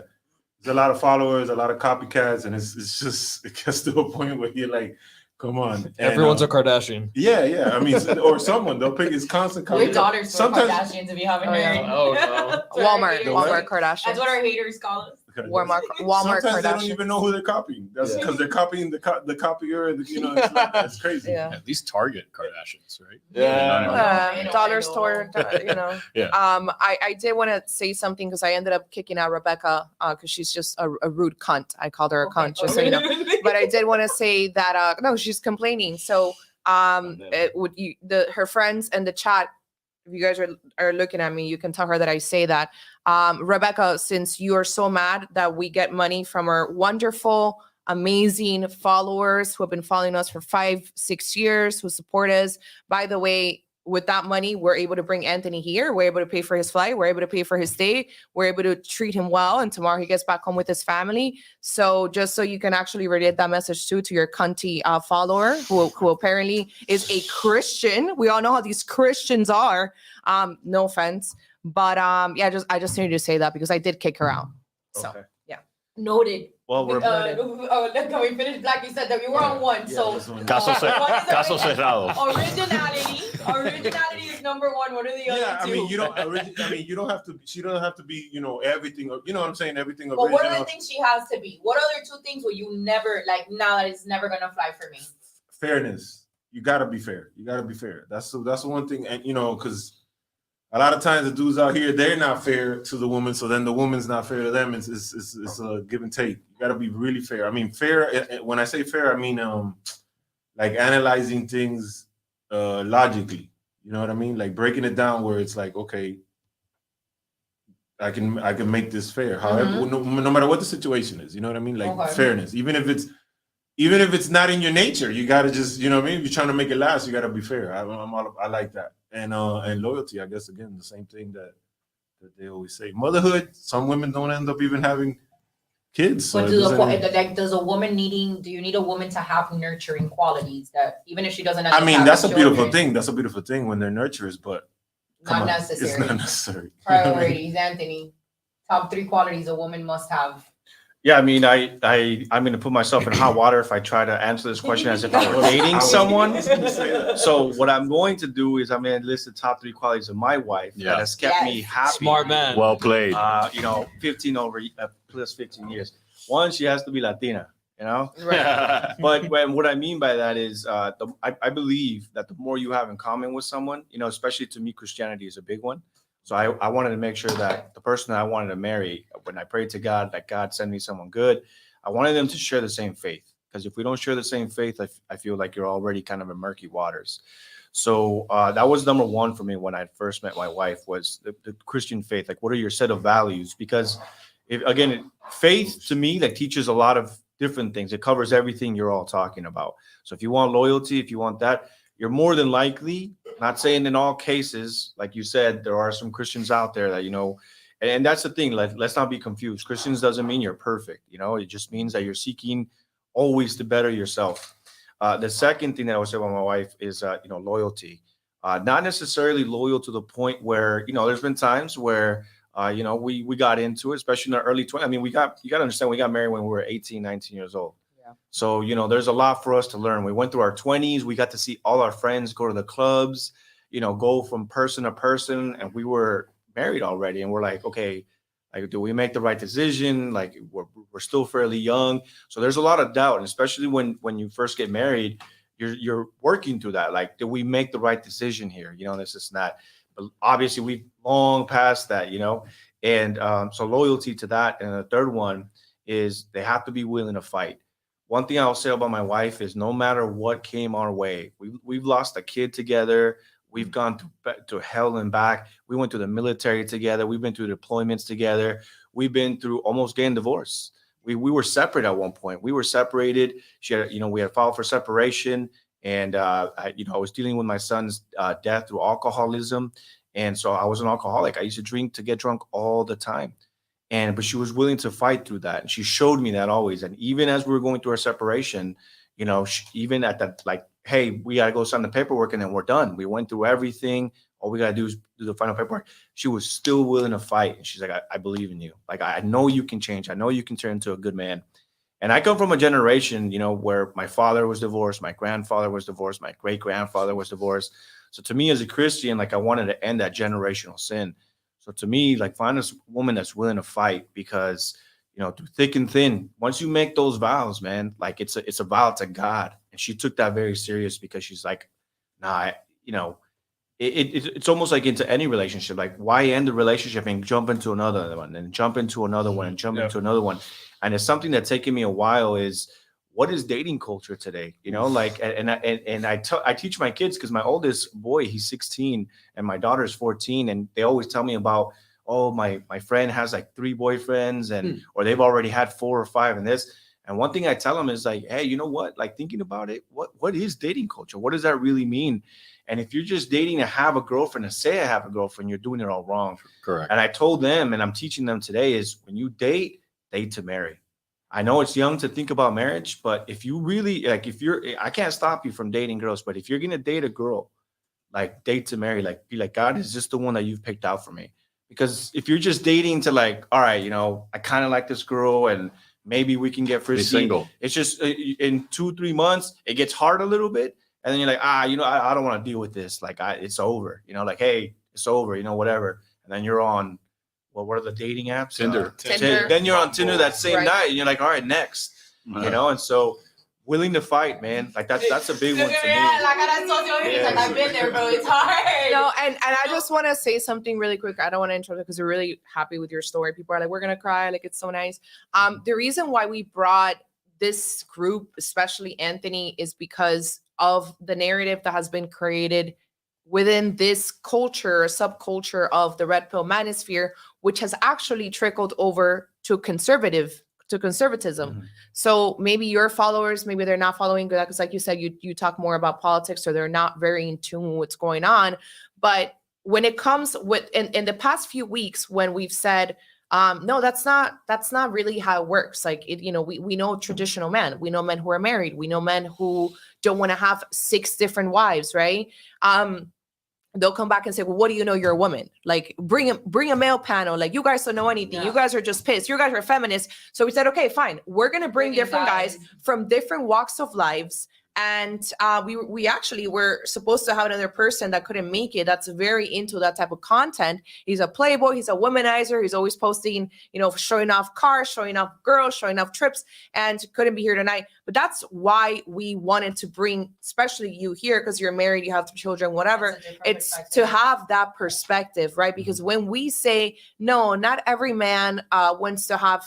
There's a lot of followers, a lot of copycats, and it's just, it gets to a point where you're like, come on. And, Everyone's a Kardashian. Yeah. I mean, or someone, they'll pick, it's constant. Your daughter's for Sometimes- Kardashians, if you haven't heard. Oh, no. That's what our Walmart haters- Kardashian. That's what our haters call us. Walmart Sometimes they don't Kardashian. even know who they're copying. That's because they're copying the copier. It's like, it's crazy. Yeah. At least Target Kardashians, right? Yeah. Dollar store, Yeah. I did want to say something because I ended up kicking out Rebecca because she's just a rude cunt. I called her a cunt, just so you know. But I did want to say that no, she's complaining. So her friends and the chat, if you guys are looking at me, you can tell her that I say that. Rebecca, since you are so mad that we get money from our wonderful, amazing followers who have been following us for 5-6 years, who support us. By the way, with that money, we're able to bring Anthony here. We're able to pay for his flight. We're able to pay for his stay. We're able to treat him well. And tomorrow he gets back home with his family. So just so you can actually relate that message to your cunty follower who apparently is a Christian. We all know how these Christians are. No offense. But I just needed to say that because I did kick her out. So Okay. yeah. Noted. Well, we're Can we finish? Like you said, that we were on one. So Caso what is cerrado. Originality is number one. What are the Yeah, other two? I mean, you don't have to. She doesn't have to be, everything. You know what I'm saying? Everything But what are the original. things she has to be? What other two things will you never like? Now that it's never gonna fly for me. Fairness. You gotta be fair. That's the one thing, and because a lot of times the dudes out here, they're not fair to the woman, so then the woman's not fair to them. It's a give and take. You gotta be really fair. I mean, fair. When I say fair, I mean like analyzing things logically. You know what I mean? Like breaking it down where it's like, okay, I can make this fair. However, no matter what the situation is, you know what I mean? Like fairness. Even if it's not in your nature, you gotta just, you know what I mean? If you're trying to make it last, you gotta be fair. I like that. And loyalty, I guess, again, the same thing that they always say. Motherhood, some women don't end up even having kids. So But does a woman do you need a woman to have nurturing qualities that even if she doesn't? I mean, that's a beautiful thing. That's a beautiful thing when they're nurturers, but Not necessary. It's not necessary. Priorities, Anthony. Top 3 qualities a woman must have. Yeah, I mean, I'm going to put myself in hot water if I try to answer this question as if I were dating someone. So what I'm going to do is I'm going to list the top 3 qualities of my wife that has kept me happy. Smart man. Well played. 15 years. One, she has to be Latina, Right. But what I mean by that is I believe that the more you have in common with someone, especially to me, Christianity is a big one. So I wanted to make sure that the person that I wanted to marry, when I prayed to God, that God send me someone good, I wanted them to share the same faith. Because if we don't share the same faith, I feel like you're already kind of in murky waters. So that was number one for me when I first met my wife, was the Christian faith. Like, what are your set of values? Because faith to me, like, teaches a lot of different things. It covers everything you're all talking about. So if you want loyalty, if you want that, you're more than likely, not saying in all cases, like you said, there are some Christians out there that, and that's the thing. Let's not be confused. Christians doesn't mean you're perfect. It just means that you're seeking always to better yourself. The second thing that I would say about my wife is, loyalty. Not necessarily loyal to the point where, there's been times where, we got into it, especially in the early 20s. I mean, you got to understand, we got married when we were 18, 19 years old. So, there's a lot for us to learn. We went through our 20s. We got to see all our friends go to the clubs, go from person to person. And we were married already. And we're like, okay, like, do we make the right decision? Like, we're still fairly young. So there's a lot of doubt. And especially when you first get married, you're working through that. Like, did we make the right decision here? This is not. But obviously, we've long passed that, And so loyalty to that. And the third one is they have to be willing to fight. One thing I'll say about my wife is no matter what came our way, we've lost a kid together. We've gone to hell and back. We went to the military together. We've been through deployments together. We've been through almost getting divorced. We were separate at one point. We were separated. She had, we had filed for separation, and I was dealing with my son's death through alcoholism, and so I was an alcoholic. I used to drink to get drunk all the time, but she was willing to fight through that, and she showed me that always. And even as we were going through our separation, even at that, like, hey, we got to go sign the paperwork and then we're done. We went through everything. All we got to do is do the final paperwork. She was still willing to fight. And she's like, I believe in you. Like, I know you can change. I know you can turn into a good man. And I come from a generation, where my father was divorced. My grandfather was divorced. My great grandfather was divorced. So to me as a Christian, like, I wanted to end that generational sin. So to me, like, find a woman that's willing to fight, because through thick and thin, once you make those vows, man, like, it's a vow to God. And she took that very serious, because she's like, nah, it's almost like into any relationship. Like, why end the relationship and jump into another one and jump into another one and jump into another one? And it's something that's taken me a while is, what is dating culture today? Like, and I teach my kids, because my oldest boy, he's 16 and my daughter's 14. And they always tell me about, oh, my friend has like 3 boyfriends or they've already had 4 or 5 and this. And one thing I tell them is like, hey, you know what? Like, thinking about it, what is dating culture? What does that really mean? And if you're just dating to have a girlfriend, to say I have a girlfriend, you're doing it all wrong. Correct. And I told them, and I'm teaching them today, is when you date to marry. I know it's young to think about marriage, but if you really, like, I can't stop you from dating girls, but if you're going to date a girl, like, date to marry, like, be like, God, is this the one that you've picked out for me? Because if you're just dating to, like, all right, I kind of like this girl and maybe we can get first single. It's just in 2-3 months, it gets hard a little bit. And then you're like, I don't want to deal with this. Like, it's over, like, hey, it's over, whatever. And then you're on, what are the dating apps? Tinder. Tinder. Then you're on Tinder that same Right. night and you're like, all right, next, and so willing to fight, man. Like, that's a big one for me. Like, I've been there, bro. It's hard. No, and I just want to say something really quick. I don't want to interrupt because we're really happy with your story. People are like, we're gonna cry. Like, it's so nice. The reason why we brought this group, especially Anthony, is because of the narrative that has been created within this culture or subculture of the red pill manosphere, which has actually trickled over to conservatism. Mm-hmm. So maybe your followers, maybe they're not following, because like you said, you talk more about politics, or they're not very in tune with what's going on. But when it comes with in the past few weeks, when we've said, no, that's not really how it works. Like, we know traditional men, we know men who are married, we know men who don't want to have 6 different wives, right? They'll come back and say, well, what do you know? You're a woman. Like, bring a male panel. Like, you guys don't know anything. Yeah. You guys are just pissed. You guys are feminists. So we said, okay, fine. We're going to bring different guys from different walks of lives. And we actually were supposed to have another person that couldn't make it. That's very into that type of content. He's a playboy. He's a womanizer. He's always posting, showing off cars, showing off girls, showing off trips, and couldn't be here tonight. But that's why we wanted to bring, especially you here, because you're married, you have children, whatever. It's to have that perspective, right? Because when we say, no, not every man wants to have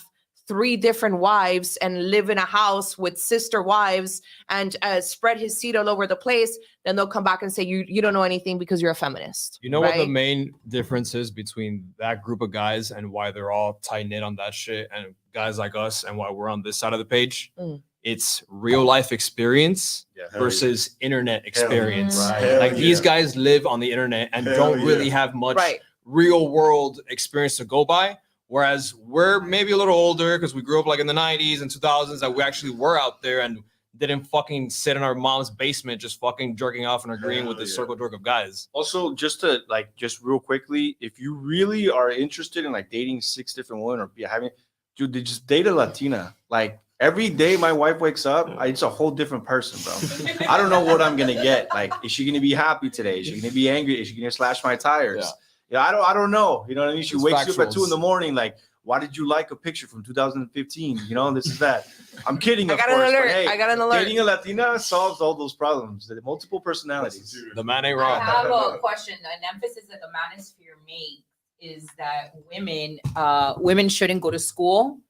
3 different wives and live in a house with sister wives and spread his seed all over the place, then they'll come back and say, you don't know anything because you're a feminist. You know what the main difference is between that group of guys and why they're all tight knit on that shit, and guys like us and why we're on this side of the page? It's real life experience versus internet experience. Like, these guys live on the internet and don't really have much real world experience to go by. Whereas we're maybe a little older because we grew up like in the 90s and 2000s, that we actually were out there and didn't fucking sit in our mom's basement just fucking jerking off and agreeing with this circle jerk of guys. Also, just real quickly, if you really are interested in like dating 6 different women or dude, just date a Latina. Like, every day my wife wakes up, it's a whole different person, bro. I don't know what I'm gonna get. Like, is she gonna be happy today? Is she gonna be angry? Is she gonna slash my tires? Yeah, I don't know. You know what I mean? She wakes up at 2 a.m. like, why did you like a picture from 2015? This is that. I'm kidding, of course. I got an alert. Dating a Latina solves all those problems. The multiple personalities. The man ain't wrong. I have a question. An emphasis that the manosphere made is that women shouldn't go to school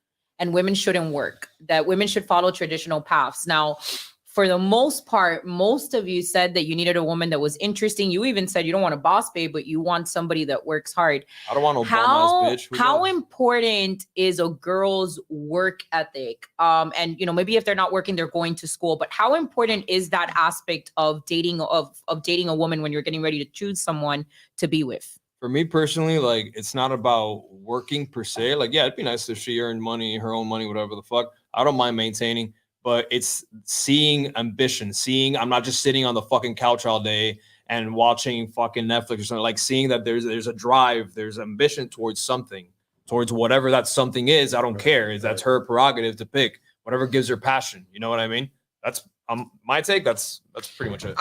and women shouldn't work, that women should follow traditional paths. Now, for the most part, most of you said that you needed a woman that was interesting. You even said you don't want a boss babe, but you want somebody that works hard. I don't want no How bum ass bitch. Who how does? important is a girl's work ethic? And maybe if they're not working, they're going to school. But how important is that aspect of dating of dating a woman when you're getting ready to choose someone to be with? For me personally, like, it's not about working per se. Like, yeah, it'd be nice if she earned money, her own money, whatever the fuck. I don't mind maintaining, but it's seeing ambition, I'm not just sitting on the fucking couch all day and watching fucking Netflix or something, like seeing that there's a drive, there's ambition towards something, towards whatever that something is. I don't care. That's her prerogative to pick whatever gives her passion. You know what I mean? That's my take. That's pretty much it.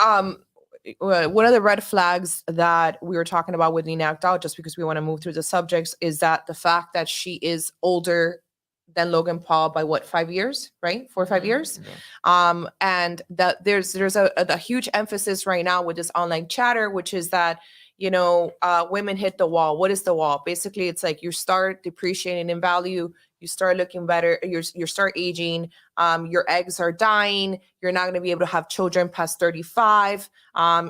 One of the red flags that we were talking about with Nina Act Out, just because we want to move through the subjects, is that the fact that she is older than Logan Paul by 5 years, right? 4 or 5 years. Yeah. And that there's a huge emphasis right now with this online chatter, which is that, women hit the wall. What is the wall? Basically, it's like you start depreciating in value, you start looking better, you start aging, your eggs are dying, you're not going to be able to have children past 35,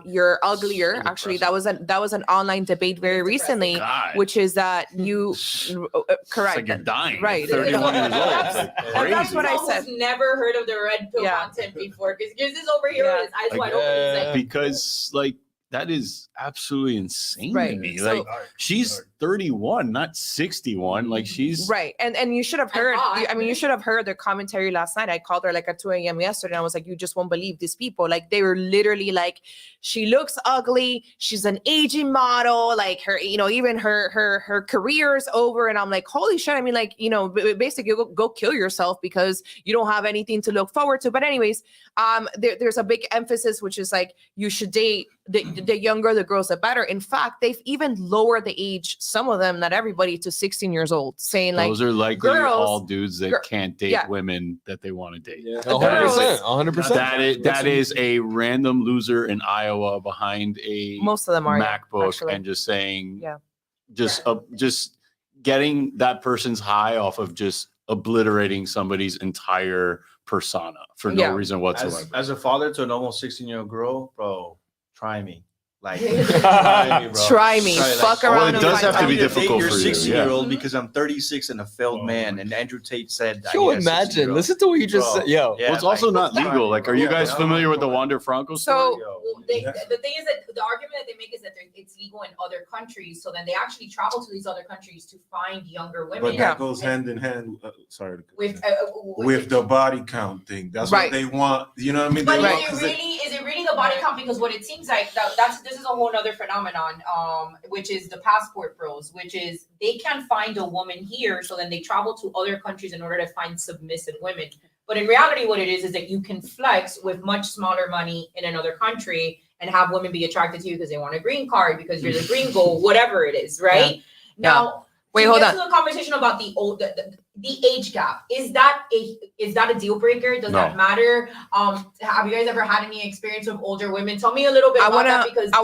you're uglier. So Actually, that was an online debate very recently, God. which is that you correct. It's like you're dying. Right. 31 years old. It's like And that's crazy. what I Someone said. who's never heard of the red pill Yeah. content before, because this is over here Yeah. with his eyes Like, wide open. He's like, Because that is absolutely insane to Right. me. So- Like she's 31, not 61. Like she's Right. And you should have heard, hot. you should have heard their commentary last night. I called her like at 2 a.m. yesterday. And I was like, you just won't believe these people. Like they were literally like, she looks ugly. She's an aging model. Like her, even her career is over. And I'm like, holy shit. I mean, like, basically go kill yourself because you don't have anything to look forward to. But anyways, there's a big emphasis, which is like, you should date the younger the girls, the better. In fact, they've even lowered the age, some of them, not everybody, to 16 years old, saying like, those are likely girls- all dudes that can't date yeah. women that they want to date. Yeah, The girls- 100%. That is a random loser in Iowa behind a most of them are, yeah, MacBook actually. and just saying, Yeah. just getting that person's high off of just obliterating somebody's entire persona for no Yeah. reason whatsoever. As a father to an almost 16-year-old girl, bro, try me. Like, try me, bro. Try me. Fuck Well, around it and does find have to out. be You need date difficult your for you, 16-year-old because I'm 36 and a failed man. And Andrew Tate said, I Yo, need a imagine. 16-year-old. Listen to what you just Bro. said. Yo. Yeah, Well, it's also not try legal. me, Like, bro. are you Yeah, guys no, familiar with the bro. Wander Franco So- story? well, the thing is that the argument that they make is that it's legal in other countries. So then they actually travel to these other countries to find younger women. But Yeah. that goes hand in hand. Sorry. with The body count thing. That's Right. what they want. You know what I mean? But They want- is it really the body count? Because what it seems like this is a whole other phenomenon, which is the passport bros, which is they can't find a woman here, so then they travel to other countries in order to find submissive women. But in reality, what it is that you can flex with much smaller money in another country and have women be attracted to you because they want a green card, because you're the gringo, whatever it is, right? Now, Wait, to hold get on. to the conversation about the age gap, is that a deal breaker? Does that No. matter? Have you guys ever had any experience with older women? Tell me a little bit I about wanna- that, because I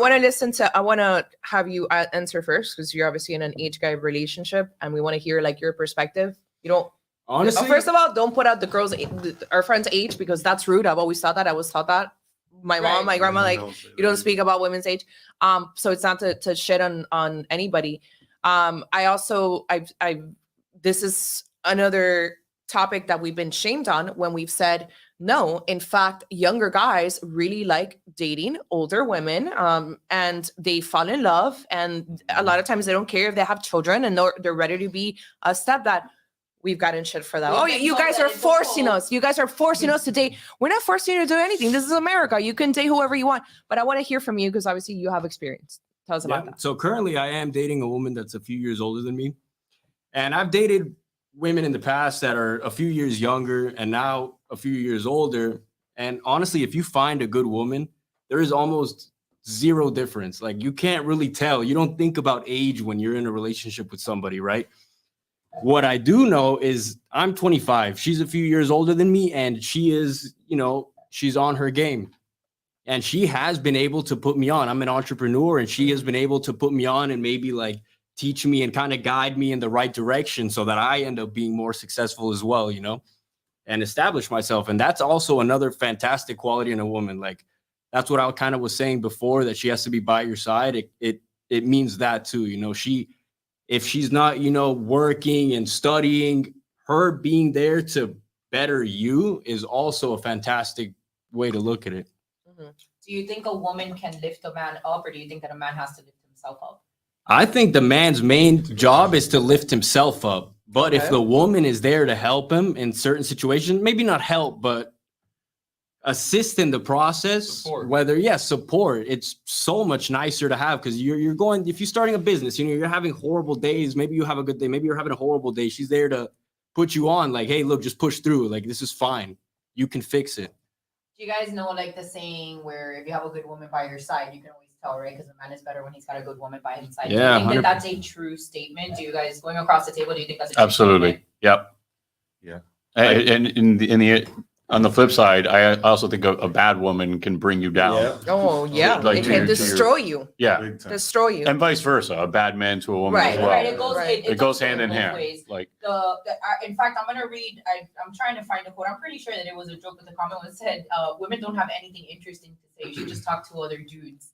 want to have you answer first because you're obviously in an age guy relationship and we want to hear like your perspective. You don't, Honestly, first of all, don't put out the girls, our friend's age, because that's rude. I've always thought that. I was taught that. My mom, Right. my grandma, like, Don't say you don't that. speak about women's age. So it's not to shit on anybody. This is another topic that we've been shamed on when we've said, no, in fact, younger guys really like dating older women, and they fall in love. And a lot of times they don't care if they have children and they're ready to be a stepdad. We've gotten shit for that. We've Oh, been you told guys that are it's a forcing cult. us. You guys are forcing us to date. We're not forcing you to do anything. This is America. You can date whoever you want. But I want to hear from you because obviously you have experience. Tell us about Yeah. that. So currently, I am dating a woman that's a few years older than me, and I've dated women in the past that are a few years younger and now a few years older. And honestly, if you find a good woman, there is almost zero difference. Like you can't really tell. You don't think about age when you're in a relationship with somebody, right? What I do know is I'm 25. She's a few years older than me, and she is, she's on her game. And she has been able to put me on. I'm an entrepreneur, and she has been able to put me on and maybe like teach me and kind of guide me in the right direction so that I end up being more successful as well, and establish myself. And that's also another fantastic quality in a woman. Like that's what I kind of was saying before, that she has to be by your side. It means that too, you know, if she's not, you know, working and studying, her being there to better you is also a fantastic way to look at it. Do you think a woman can lift a man up, or do you think that a man has to lift himself up? I think the man's main job is to lift himself up. But if the woman is there to help him in certain situations, maybe not help, but assist in the process, support. It's so much nicer to have, because you're going, if you're starting a business, you know, you're having horrible days. Maybe you have a good day. Maybe you're having a horrible day. She's there to put you on, like, hey, look, just push through. Like, this is fine. You can fix it. Do you guys know like the saying where if you have a good woman by your side, you can always tell, right? Because a man is better when he's got a good woman by his side. Yeah, do you think that that's a true statement? Do you guys, going across the table, do you think that's a true Absolutely. statement? Yep. Yeah. And on the flip side, I also think a bad woman can bring you down. Oh yeah, Like it to can your- destroy you. Yeah. Big time. Destroy you. And vice versa, a bad man to a woman Right, as well. Right. It goes, Right. it It goes does hand in both hand. ways. Like, In fact, I'm gonna read. I'm trying to find a quote. I'm pretty sure that it was a joke, but the comment was said, "Women don't have anything interesting to say. You should just talk to other dudes."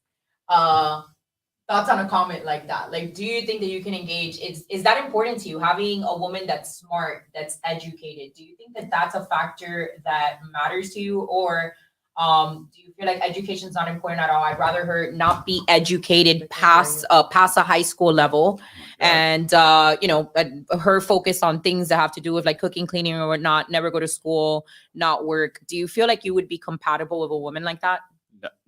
Thoughts on a comment like that? Like, do you think that you can engage? Is that important to you, having a woman that's smart, that's educated? Do you think that that's a factor that matters to you, or do you feel like education's not important at all? I'd rather her not be educated past a high school level, and her focus on things that have to do with like cooking, cleaning, or whatnot. Never go to school, not work. Do you feel like you would be compatible with a woman like that?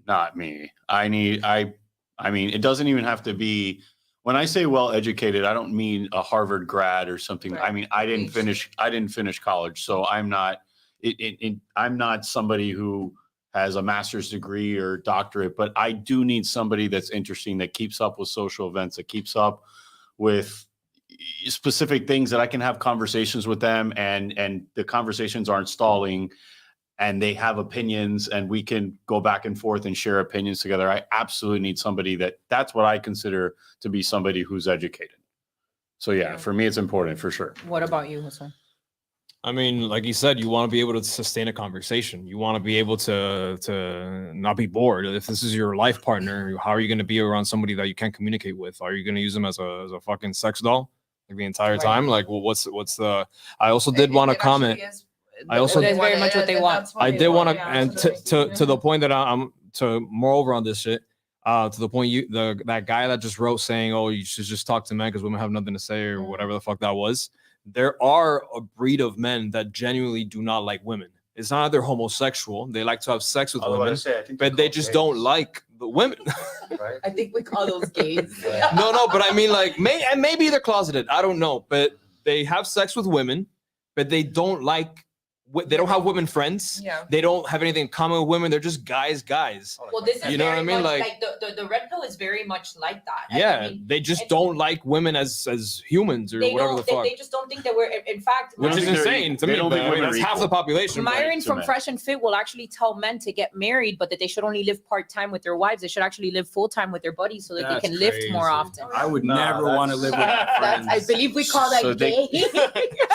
not me. I mean, it doesn't even have to be, when I say well educated, I don't mean a Harvard grad or something. Right. I mean, I didn't finish college, so I'm not I'm not somebody who has a master's degree or doctorate, but I do need somebody that's interesting, that keeps up with social events, that keeps up with specific things, that I can have conversations with them, and the conversations aren't stalling, and they have opinions, and we can go back and forth and share opinions together. I absolutely need somebody that's what I consider to be somebody who's educated. So yeah, for me, it's important for sure. What about you, Hassan? I mean, like you said, you want to be able to sustain a conversation. You want to be able to not be bored. If this is your life partner, how are you going to be around somebody that you can't communicate with? Are you going to use them as a fucking sex doll like the entire time? Like, well, what's the? I also did want to comment. I also That's very much what they want. I did want to, and to the point that I'm to moreover on this shit. To the point that guy that just wrote saying, "Oh, you should just talk to men because women have nothing to say," or whatever the fuck that was. There are a breed of men that genuinely do not like women. It's not that they're homosexual; they like to have sex with women, but they just don't like the women. Right? I think we call those gays. No, but I mean, like, maybe they're closeted. I don't know, but they have sex with women, but they don't like. They don't have women friends. Yeah. They don't have anything in common with women. They're just guys. Well, this is You know what I very mean? much Like- the red pill is very much like that. Yeah, I mean, they just it's- don't like women as humans or they whatever don't. the fuck. They just don't think that we're. In fact, Which is think they're insane to they me. don't But think I mean, women that's are half the equal. population. but- Myron to from men. Fresh and Fit will actually tell men to get married, but that they should only live part-time with their wives. They should actually live full-time with their buddies so that That's they can lift more crazy. often. I would Nah, never want to live with my That's, I friends. believe we call that So they- gay.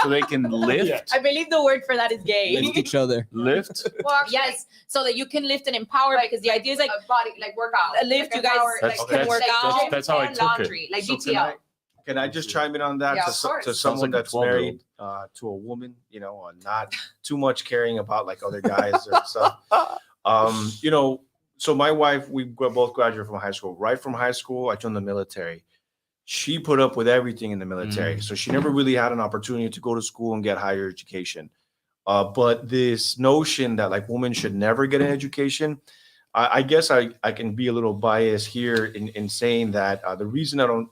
So they can lift, I believe the word for that is gay. Lift each other. lift. Yes, so that you can lift and empower, because the idea is like a body, like workout. a lift. You guys That's- can that's- work out. that's how I and took it. laundry, like So DTL. Can I just chime in on that Yeah, to, of course. to Sounds someone like a that's 12-year-old. married to a woman, you know, not too much caring about like other guys or stuff. You know, so my wife, we both graduated from high school. Right from high school, I joined the military. She put up with everything in the military, so she never really had an opportunity to go to school and get higher education. But this notion that like women should never get an education, I guess I can be a little biased here in saying that the reason I don't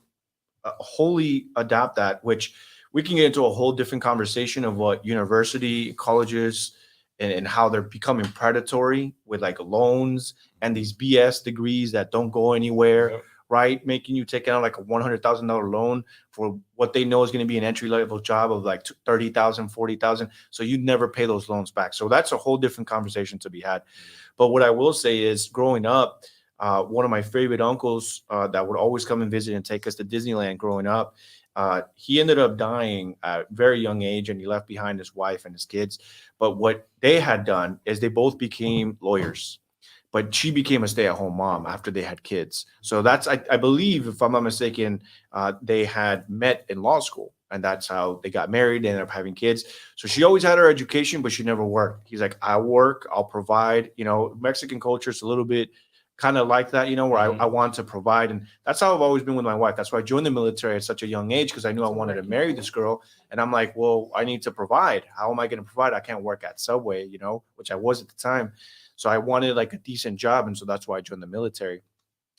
wholly adopt that, which we can get into a whole different conversation of what university, colleges, and how they're becoming predatory with like loans and these BS degrees that don't go anywhere. Yep. Right? Making you take out like a $100,000 loan for what they know is going to be an entry level job of like 30,000, 40,000. So you never pay those loans back. So that's a whole different conversation to be had. But what I will say is growing up, one of my favorite uncles that would always come and visit and take us to Disneyland growing up. He ended up dying at a very young age, and he left behind his wife and his kids. But what they had done is they both became lawyers. But she became a stay-at-home mom after they had kids. So that's, I believe, if I'm not mistaken, they had met in law school, and that's how they got married. They ended up having kids. So she always had her education, but she never worked. He's like, I work, I'll provide. You know, Mexican culture is a little bit kind of like that, you know, where I want to provide. And that's how I've always been with my wife. That's why I joined the military at such a young age, because I knew I wanted to marry this girl. And I'm like, well, I need to provide. How am I going to provide? I can't work at Subway, you know, which I was at the time. So I wanted like a decent job. And so that's why I joined the military.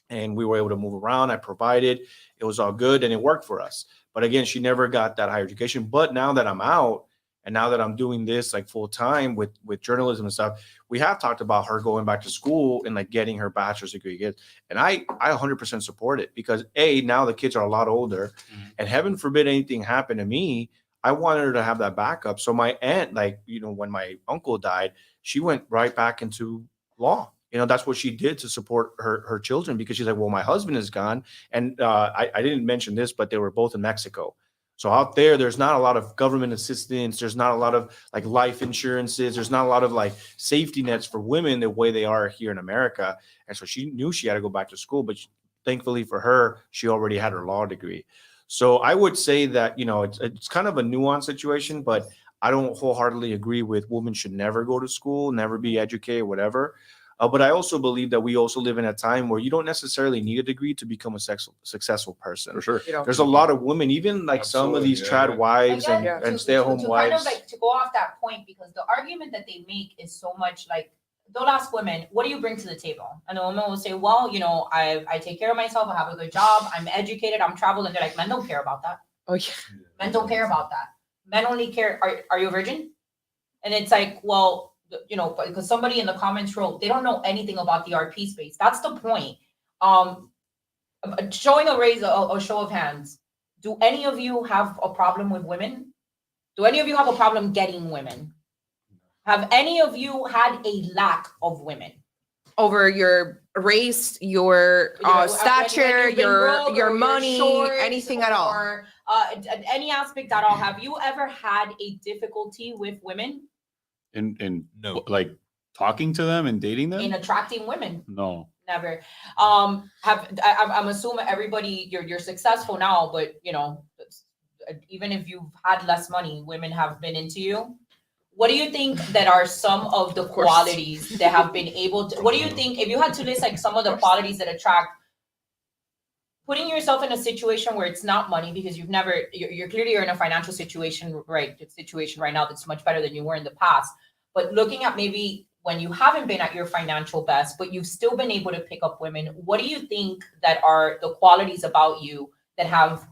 And we were able to move around. I provided. It was all good, and it worked for us. But again, she never got that higher education. But now that I'm out, and now that I'm doing this like full time with journalism and stuff, we have talked about her going back to school and like getting her bachelor's degree. And I 100% support it, because now the kids are a lot older, and heaven forbid anything happened to me, I wanted her to have that backup. So my aunt, like, you know, when my uncle died, she went right back into law. You know, that's what she did to support her children, because she's like, well, my husband is gone. And I didn't mention this, but they were both in Mexico. So out there, there's not a lot of government assistance. There's not a lot of like life insurances. There's not a lot of like safety nets for women the way they are here in America. And so she knew she had to go back to school, but thankfully for her, she already had her law degree. So I would say that, you know, it's kind of a nuanced situation, but I don't wholeheartedly agree with women should never go to school, never be educated, whatever. But I also believe that we also live in a time where you don't necessarily need a degree to become a successful person. For sure. There's a lot of women, even like some of these trad wives Again, and stay-at-home to wives. kind of like to go off that point, because the argument that they make is so much like, they'll ask women, what do you bring to the table? And the woman will say, well, you know, I take care of myself, I have a good job, I'm educated, I'm traveled. And they're like, men don't care about that. Oh yeah. Men don't care about that. Men only care, are you a virgin? And it's like, well, you know, because somebody in the comments wrote, they don't know anything about the RP space. That's the point. Showing a show of hands. Do any of you have a problem with women? Do any of you have a problem getting women? Have any of you had a lack of women? Over your race, your stature, your money, anything at all. Or any aspect at all. Have you ever had a difficulty with women? In No. like talking to them and dating them? In attracting women? No. Never. I'm assuming everybody, you're successful now, but you know, even if you've had less money, women have been into you. What do you think that are some of the qualities that have been able to, what do you think, if you had to list like some of the qualities that attract, putting yourself in a situation where it's not money, because you're clearly in a financial situation, right? Situation right now that's much better than you were in the past. But looking at maybe when you haven't been at your financial best, but you've still been able to pick up women, what do you think that are the qualities about you that have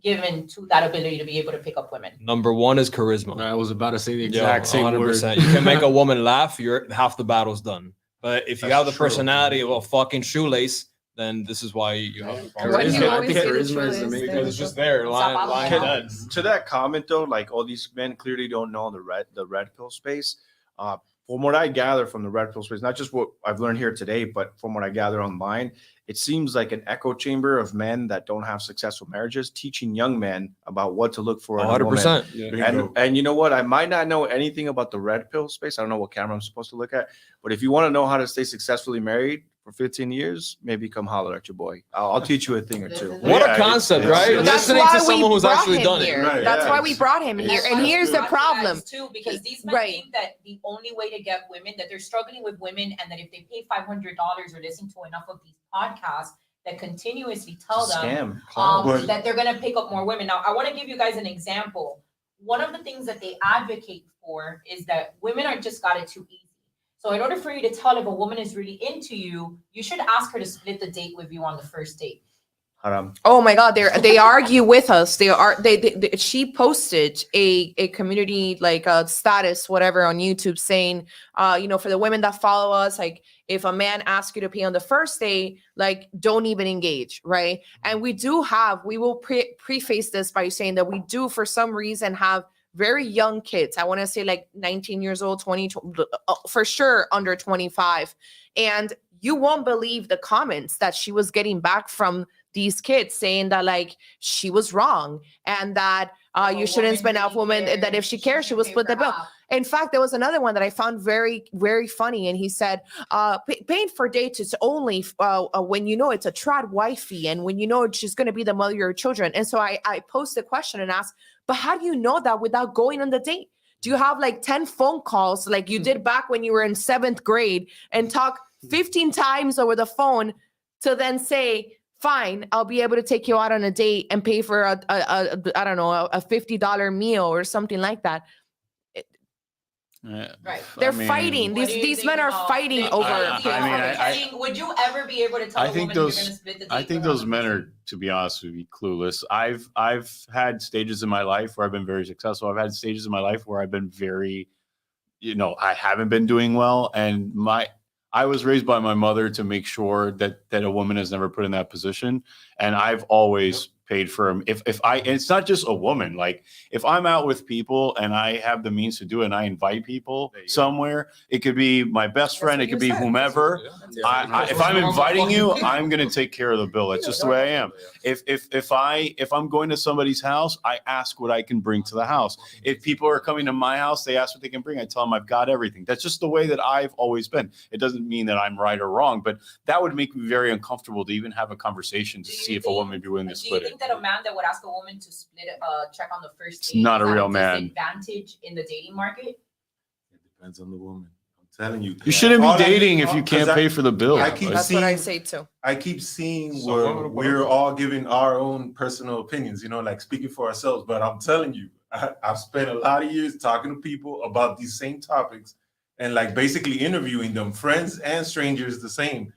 given to that ability to be able to pick up women? Number one is charisma. I was about to say the exact same 100%. word. You can make a woman laugh, half the battle's done. But if you That's have the true. personality of a fucking shoelace, then this is why you have the Why do you Charisma, I always think say the charisma is the truest main because it's just there, lying dead. To that comment though, like all these men clearly don't know the red pill space. From what I gather from the red pill space, not just what I've learned here today, but from what I gather online, it seems like an echo chamber of men that don't have successful marriages, teaching young men about what to look for in a woman. 100%. And you know what? I might not know anything about the red pill space. I don't know what camera I'm supposed to look at. But if you want to know how to stay successfully married for 15 years, maybe come holler at your boy. I'll teach you a thing or two. What a concept, right? But that's Listening why to someone we who's brought actually him done here. it. Right, That's yeah. why we brought him here. And here's the problem. Too, because these men Right. think that the only way to get women, that they're struggling with women, and that if they pay $500 or listen to enough of these podcasts that continuously tell them Scam. But- that they're going to pick up more women. Now, I want to give you guys an example. One of the things that they advocate for is that women are just got it too easy. So in order for you to tell if a woman is really into you, you should ask her to split the date with you on the first date. Haram. Oh my God, they argue with us. She posted a community like status, whatever, on YouTube saying, for the women that follow us, like if a man asks you to pay on the first day, like don't even engage, right? And we will preface this by saying that we do for some reason have very young kids. I want to say like 19 years old, 20, for sure under 25. And you won't believe the comments that she was getting back from these kids saying that like she was wrong and that you shouldn't spend off women, that if she cares, she will split the bill. In fact, there was another one that I found very, very funny. And he said, paying for dates is only when you know it's a trad wifey and when you know she's going to be the mother of your children. And so I posed the question and asked, but how do you know that without going on the date? Do you have like 10 phone calls like you did back when you were in 7th grade and talk 15 times over the phone to then say, fine, I'll be able to take you out on a date and pay for a I don't know, a $50 meal or something like that. Right. They're fighting. These men are fighting over. Would you ever be able to tell a woman you're going to split the date? I think those men are, to be honest with you, clueless. I've had stages in my life where I've been very successful. I've had stages in my life where I've been very, I haven't been doing well. And I was raised by my mother to make sure that a woman is never put in that position. And I've always paid for him. It's not just a woman. Like if I'm out with people and I have the means to do it and I invite people somewhere, it could be my best friend. It could be whomever. If I'm inviting you, I'm going to take care of the bill. That's just the way I am. If I'm going to somebody's house, I ask what I can bring to the house. If people are coming to my house, they ask what they can bring. I tell them I've got everything. That's just the way that I've always been. It doesn't mean that I'm right or wrong, but that would make me very uncomfortable to even have a conversation to see if a woman would be willing to split it. That a man that would ask a woman to split a check on the first date, it's not a real man. Advantage in the dating market? It depends on the woman. I'm telling you. You shouldn't be dating if you can't pay for the bill. That's what I say too. I keep seeing where we're all giving our own personal opinions, like speaking for ourselves. But I'm telling you, I've spent a lot of years talking to people about these same topics and like basically interviewing them, friends and strangers the same.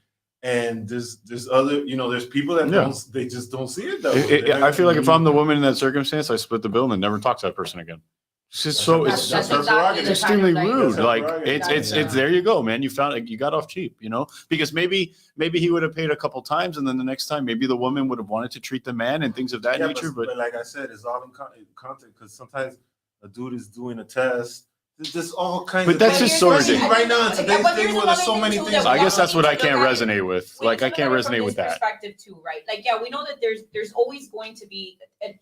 And there's other, there's people that they just don't see it that way. I feel like if I'm the woman in that circumstance, I split the bill and then never talk to that person again. It's just it's extremely rude. Like it's there you go, man. You found it, you got off cheap, because maybe he would have paid a couple times and then the next time maybe the woman would have wanted to treat the man and things of that nature. But like I said, it's all in context because sometimes a dude is doing a test. There's all kinds of that's just sort of right now in today's thing where there's so many things. I guess that's what I can't resonate with. Like I can't resonate with that. Perspective too, right? Like we know that there's always going to be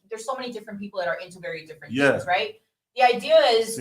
there's so many different people that are into very different things, right? The idea is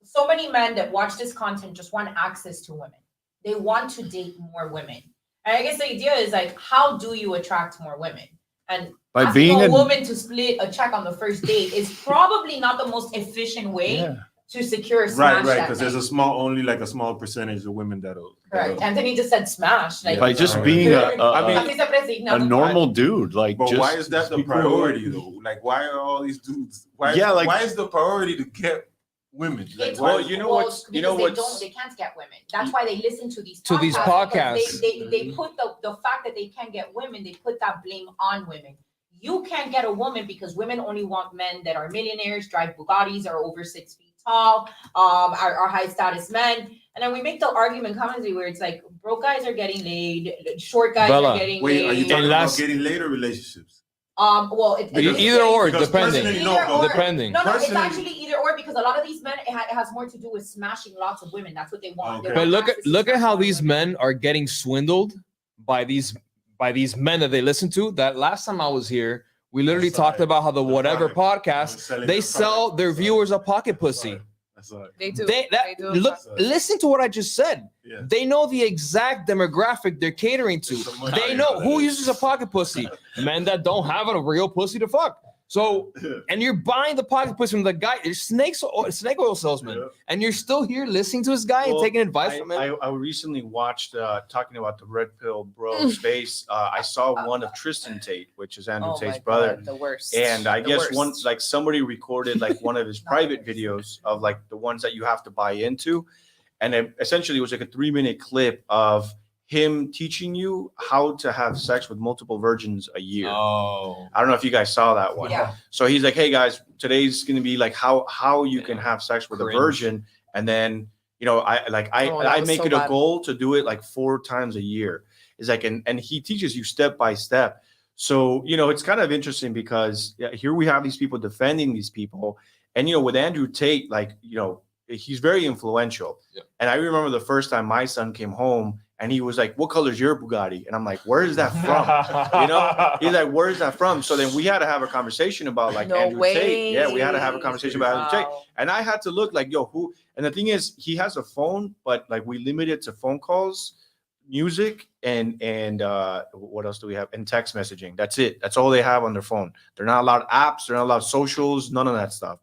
so many men that watch this content just want access to women. They want to date more women. And I guess the idea is like, how do you attract more women? And by being a woman to split a check on the first date is probably not the most efficient way to secure a smash. Right, because there's a small percentage of women that'll. Correct. Anthony just said smash. Like, by just being a normal dude. Like, but why is that the priority though? Like, why are all these dudes? Why is the priority to get women? Like, they can't get women. That's why they listen to these podcasts. They put the fact that they can't get women, they put that blame on women. You can't get a woman because women only want men that are millionaires, drive Bugattis, are over 6 feet tall, are high status men. And then we make the argument commonly where it's like broke guys are getting laid, short guys are getting laid. Are you talking about getting later relationships? Either or, depending. Depending. No, it's actually either or because a lot of these men, it has more to do with smashing lots of women. That's what they want. Okay. But look at how these men are getting swindled by these men that they listen to. That last time I was here, we literally talked about how the whatever podcast, they sell their viewers a pocket pussy. They do. Listen to what I just said. Yeah. They know the exact demographic they're catering to. They know who uses a pocket pussy. Men that don't have a real pussy to fuck. So, and you're buying the pocket pussy from the guy, snake oil salesman, and you're still here listening to this guy and taking advice from him. I recently watched, talking about the Red Pill Bro space. I saw one of Tristan Tate, which is Andrew Tate's brother. God, the worst. And I guess somebody recorded like one of his private videos of like the ones that you have to buy into. And it essentially was like a 3-minute clip of him teaching you how to have sex with multiple virgins a year. Oh, I don't know if you guys saw that one. Yeah. So he's like, hey guys, today's going to be like how you can have sex with a virgin. And then, I make it a goal to do it like 4 times a year. It's like, and he teaches you step by step. So, it's kind of interesting because here we have these people defending these people. And, with Andrew Tate, he's very influential. Yeah. And I remember the first time my son came home and he was like, "What color is your Bugatti?" And I'm like, "Where is that from?" You know, he's like, "Where is that from?" So then we had to have a conversation about like No Andrew Tate. Yeah, we had to have a way. conversation about Andrew Tate. Wow. And I had to look like, yo, who? And the thing is, he has a phone, but like we limit it to phone calls, music, and what else do we have? And text messaging. That's it. That's all they have on their phone. They're not allowed apps. They're not allowed socials. None of that stuff.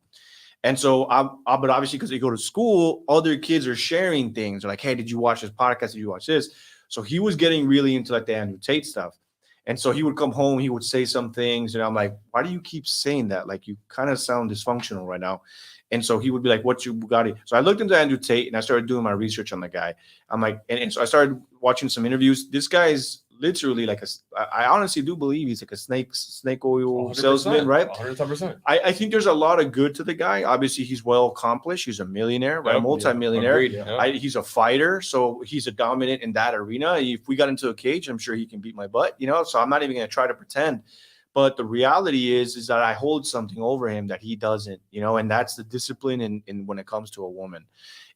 And so, but obviously, because they go to school, other kids are sharing things. They're like, "Hey, did you watch this podcast? Did you watch this?" So he was getting really into like the Andrew Tate stuff. And so he would come home, he would say some things, and I'm like, "Why do you keep saying that? Like, you kind of sound dysfunctional right now." And so he would be like, "What's your Bugatti?" So I looked into Andrew Tate and I started doing my research on the guy. I'm like, and so I started watching some interviews. This guy's literally like I honestly do believe he's like a snake oil 100%, salesman, right? 110%. I think there's a lot of good to the guy. Obviously, he's well accomplished. He's a millionaire, right? Yep. Multi-millionaire. Agreed, yeah. He's a fighter, so he's a dominant in that arena. If we got into a cage, I'm sure he can beat my butt, you know. So I'm not even going to try to pretend. But the reality is that I hold something over him that he doesn't, you know, and that's the discipline in when it comes to a woman.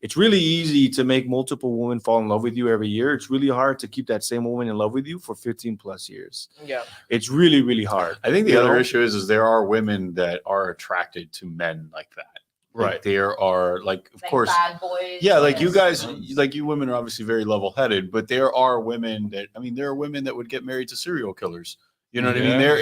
It's really easy to make multiple women fall in love with you every year. It's really hard to keep that same woman in love with you for 15 plus years. Yeah. It's really, really hard. I think the You other know? issue is there are women that are attracted to men like that. Right. Like there are like, of Like course, bad boys. yeah, like you yes. guys, like you women are obviously very level-headed, but there are women that, I mean, there are women that would get married to serial killers. You know what I mean? There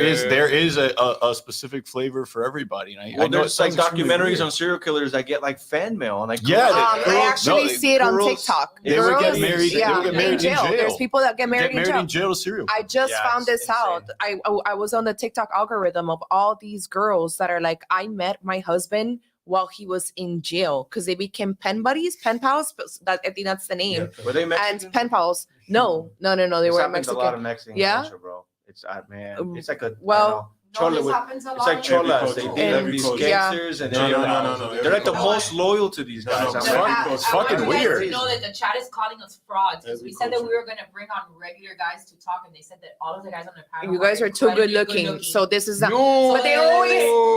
is a specific flavor for everybody. And I Well, know it there's like sounds extremely documentaries weird. on serial killers that get like fan mail and like Yeah, I actually see it on girls- TikTok. they would get Girls, married- they would get married in jail. There's people that get married, in jail to serial I just Yeah, found it's this out. I was on the TikTok algorithm of all these girls that are like, I met my husband while he was in jail because they became pen buddies, pen pals. That I think that's the name. Were they Mexican? And pen pals. No. They This were happens a lot Mexican. of Mexican Yeah? culture, bro. It's man. It's like a Well, No, this Chola happens a it's lot like in cholas. culture. They And- be these yeah. gangsters and No, they're, no. they're like the Every most loyal to these guys. No, I'm no. like, It's I want fucking you guys weird. to know that the chat is calling us frauds because Every we said that we culture. were going to bring on regular guys to talk, and they said that all of the guys on the panel. you guys are too good looking. So this is not. No. But they always,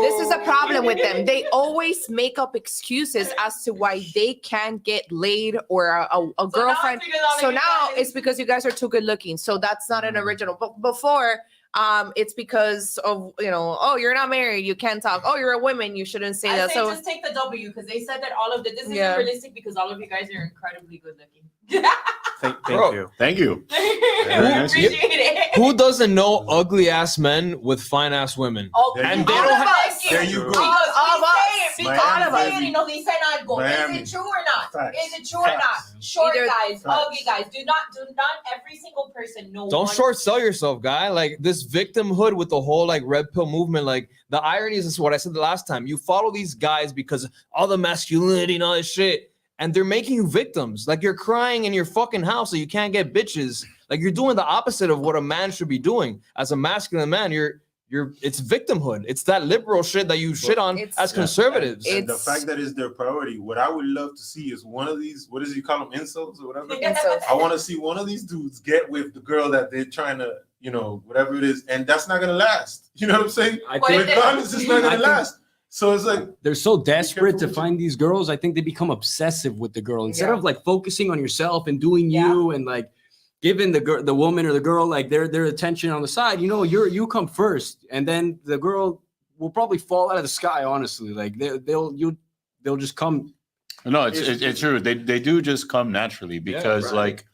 this is a problem with them. They always make up excuses as to why they can't get laid or a girlfriend. So now it's because you guys are too good looking. So that's not an original. But before, it's because of, you know, oh, you're not married, you can't talk. Oh, you're a woman, you shouldn't say I that. say So just take the W because they said that all of this isn't Yeah. realistic because all of you guys are incredibly good looking. thank Bro. you. Thank you. We nice. appreciate it. Who doesn't know ugly ass men with fine ass women? Oh, There And you they go. don't have- There you go. Because All of we us. say it, Miami, because we say baby. it, you know, they say algo. Miami. Is it true or not? Facts. Is it true or not? Facts. Short Either- guys, Facts. ugly guys. Do not every single person know. Don't one- short sell yourself, guy. Like this victimhood with the whole like red pill movement. Like the irony is what I said the last time. You follow these guys because all the masculinity and all this shit, and they're making you victims. Like you're crying in your fucking house so you can't get bitches. Like you're doing the opposite of what a man should be doing. As a masculine man, it's victimhood. It's that liberal shit that you shit on It's- as conservatives. And the It's- fact that it's their priority. What I would love to see is one of these, what does he call them, incels or whatever? Incels. I want to see one of these dudes get with the girl that they're trying to, you know, whatever it is, and that's not gonna last. You know what I'm saying? I What think if they- Regardless, it's not I gonna think- last. So it's like, they're so desperate to careful. find these girls. I think they become obsessive with the girl instead Yeah. of like focusing on yourself and doing Yeah. you and like giving the woman or the girl like their attention on the side. You know, you come first, and then the girl will probably fall out of the sky. Honestly, like they'll just come. No, it's true. They do just come naturally because right. like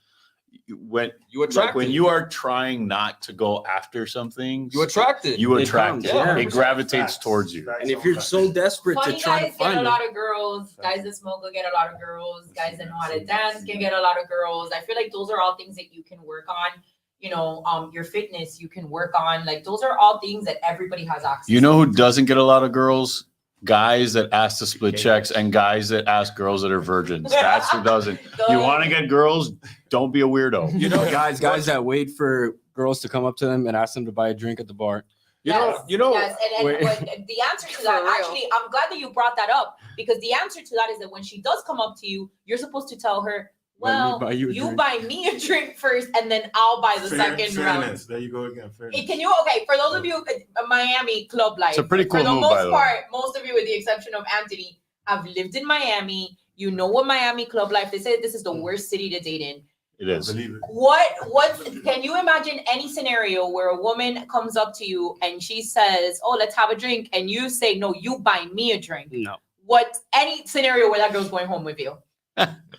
You attract when it. you are trying not to go after something, You attract it. you It attract comes, it. yeah. It gravitates facts, towards you. facts And if on you're facts. so desperate to Funny try guys to get find a her, lot of girls. Guys that smoke will get a lot of girls. Guys that know how to dance can get a lot of girls. I feel like those are all things that you can work on. You know, your fitness you can work on. Like those are all things that everybody has access. You know who doesn't get a lot of girls? Guys that ask to split checks and guys that ask girls that are virgins. That's who doesn't. You want to get girls? Don't be a weirdo. you know, guys that wait for girls to come up to them and ask them to buy a drink at the bar. You know, Yes, and Wait. the answer to that, For real. actually, I'm glad that you brought that up because the answer to that is that when she does come up to you, you're supposed to tell her, Let me well, buy you a you drink." buy me a drink first and then I'll buy the second round. fairness. There you go again. Fairness. Can you, okay, for those of you, Miami club life. It's a pretty cool for the move, most by the way. part, most of you, with the exception of Anthony, have lived in Miami. You know what Miami club life, they say this is the worst city to date in. It is. Believe it. What can you imagine any scenario where a woman comes up to you and she says, "Oh, let's have a drink," and you say, "No, you buy me a drink"? No. What any scenario where that girl's going home with you?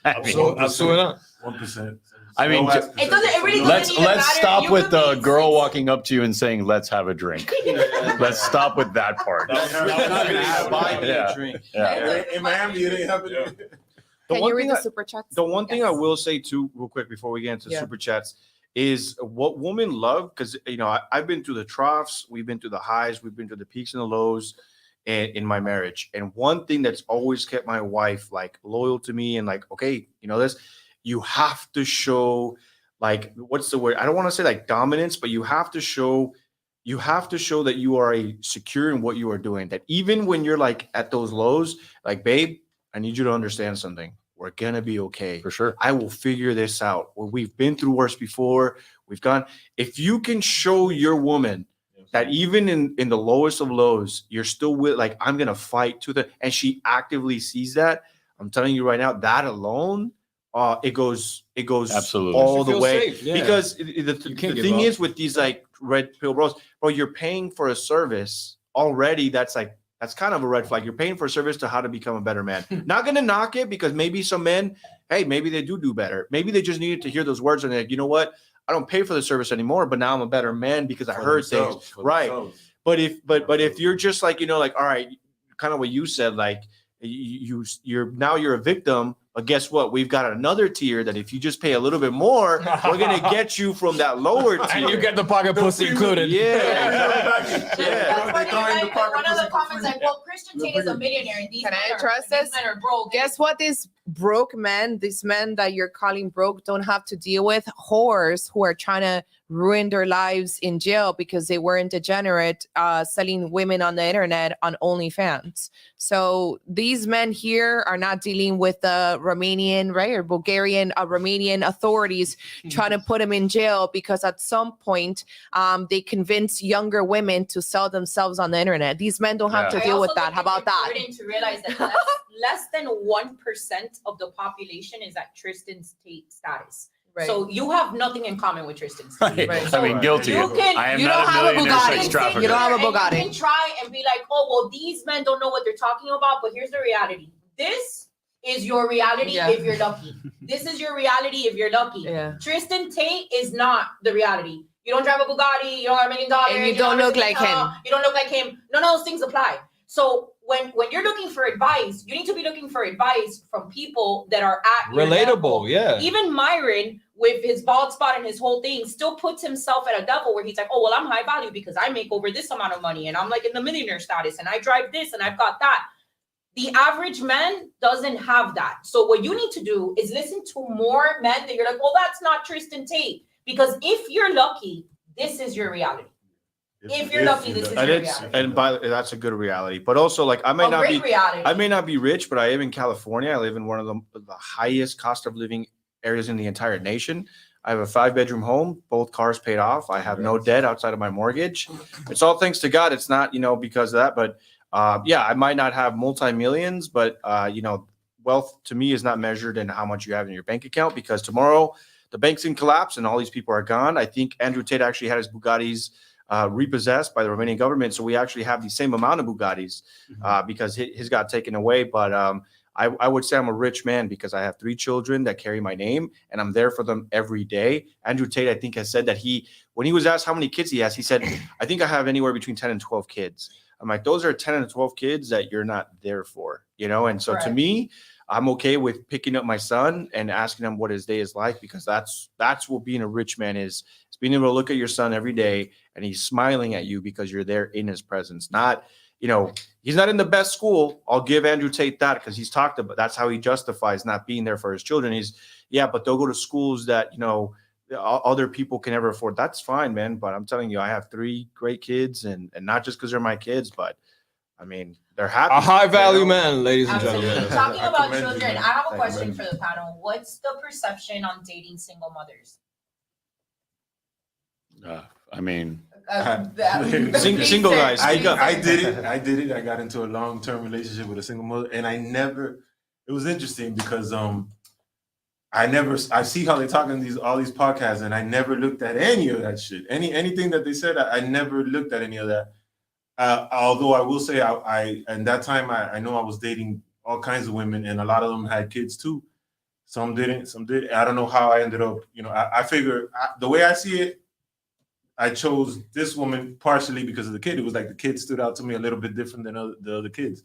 Absolutely not. 1%. I mean, It doesn't. It really doesn't let's even matter. stop You with could the be girl six- walking up to you and saying, "Let's have a drink." Let's stop with that part. Buy me a Yeah. drink. Yeah. In Miami, it ain't happening. The Can one you read thing the I- super chats? The one thing I Yes. will say too, real quick, before we get into Yeah. super chats, is what women love, because I've been through the troughs, we've been through the highs, we've been through the peaks and the lows in my marriage. And one thing that's always kept my wife like loyal to me and like, okay, this, you have to show like, what's the word? I don't want to say like dominance, but you have to show that you are secure in what you are doing. That even when you're like at those lows, like, babe, I need you to understand something. We're gonna be okay. For sure. I will figure this out. Well, we've been through worse before. We've gone. If you can show your woman that even in the lowest of lows, you're still with like, I'm gonna fight to and she actively sees that. I'm telling you right now, that alone, it goes Absolutely. all You the feel way. safe, yeah. Because the You can't give thing up. is with these like red pill bros, bro, you're paying for a service already. That's kind of a red flag. You're paying for a service to how to become a better man. Not gonna knock it because maybe some men, hey, maybe they do better. Maybe they just needed to hear those words and they're like, you know what? I don't pay for the service anymore, but now I'm a better man because I heard things. Right. But if you're just like, like, all right, kind of what you said, like you're a victim, but guess what? We've got another tier that if you just pay a little bit more, we're gonna get you from that lower tier. And you get the pocket pussy included. Yeah. That's Yeah. funny, right? One of the comments like, "Well, Christian Tate is a millionaire, and these Can men I are trust these this? men are broke." Guess what? These broke men that you're calling broke don't have to deal with whores who are trying to ruin their lives in jail because they weren't degenerate selling women on the internet on OnlyFans. So these men here are not dealing with the Romanian, right, or Bulgarian, Romanian authorities trying to put them in jail because at some point they convince younger women to sell themselves on the internet. These men don't have Yeah. to deal with that. How about that? It's important to realize that less than 1% of the population is at Tristan's Tate status. Right. So you have nothing in common with Tristan's Tate. Right. I mean, guilty. You can- I am you not don't a have a millionaire Bugatti. sex trafficker. You don't have a And Bugatti. You can try and be like, "Oh, well, these men don't know what they're talking about," but here's the reality. This is your reality Yeah. if you're lucky. This is your reality if you're lucky. Yeah. Tristan Tate is not the reality. You don't drive a Bugatti, you don't have $1 million, And you don't look like him. You don't look like him. None of those things apply. So when you're looking for advice, you need to be looking for advice from people that are at your level. Relatable, yeah. Even Myron, with his bald spot and his whole thing, still puts himself at a level where he's like, "Oh, well, I'm high value because I make over this amount of money and I'm like in the millionaire status and I drive this and I've got that." The average man doesn't have that. So what you need to do is listen to more men that you're like, "Well, that's not Tristan Tate." Because if you're lucky, this is your reality. If you're lucky, this is And your it's reality. that's a good reality. But also, like, I may A not great be reality. I may not be rich, but I live in California. I live in one of the highest cost of living areas in the entire nation. I have a 5-bedroom home, both cars paid off. I have no debt outside of my mortgage. It's all thanks to God. It's not, because of that. But yeah, I might not have multi-millions, but wealth to me is not measured in how much you have in your bank account, because tomorrow the bank's in collapse and all these people are gone. I think Andrew Tate actually had his Bugattis repossessed by the Romanian government. So we actually have the same amount of Bugattis because his got taken away. But I would say I'm a rich man because I have 3 children that carry my name and I'm there for them every day. Andrew Tate, I think, has said that when he was asked how many kids he has, he said, "I think I have anywhere between 10 and 12 kids." I'm like, those are 10 and 12 kids that you're not there for, And so to me, I'm okay with picking up my son and asking him what his day is like, because that's what being a rich man is. It's being able to look at your son every day and he's smiling at you because you're there in his presence. Not, he's not in the best school. I'll give Andrew Tate that because he's talked about, that's how he justifies not being there for his children. But they'll go to schools that, other people can never afford. That's fine, man. But I'm telling you, I have 3 great kids and not just because they're my kids, but I mean, they're happy. A high value man, ladies and Absolutely. gentlemen. Talking I about commend you, children, man. I have a I question commend for the panel. What's the perception on dating single mothers? I mean, Single guys, I speak up. did it. I got into a long-term relationship with a single mother, and I never. it was interesting because I see how they talk in all these podcasts, and I never looked at any of that shit. Anything that they said, I never looked at any of that. Although I will say, I and that time I know I was dating all kinds of women, and a lot of them had kids too. Some didn't, some did. I don't know how I ended up. I figure the way I see it, I chose this woman partially because of the kid. It was like the kid stood out to me a little bit different than the other kids.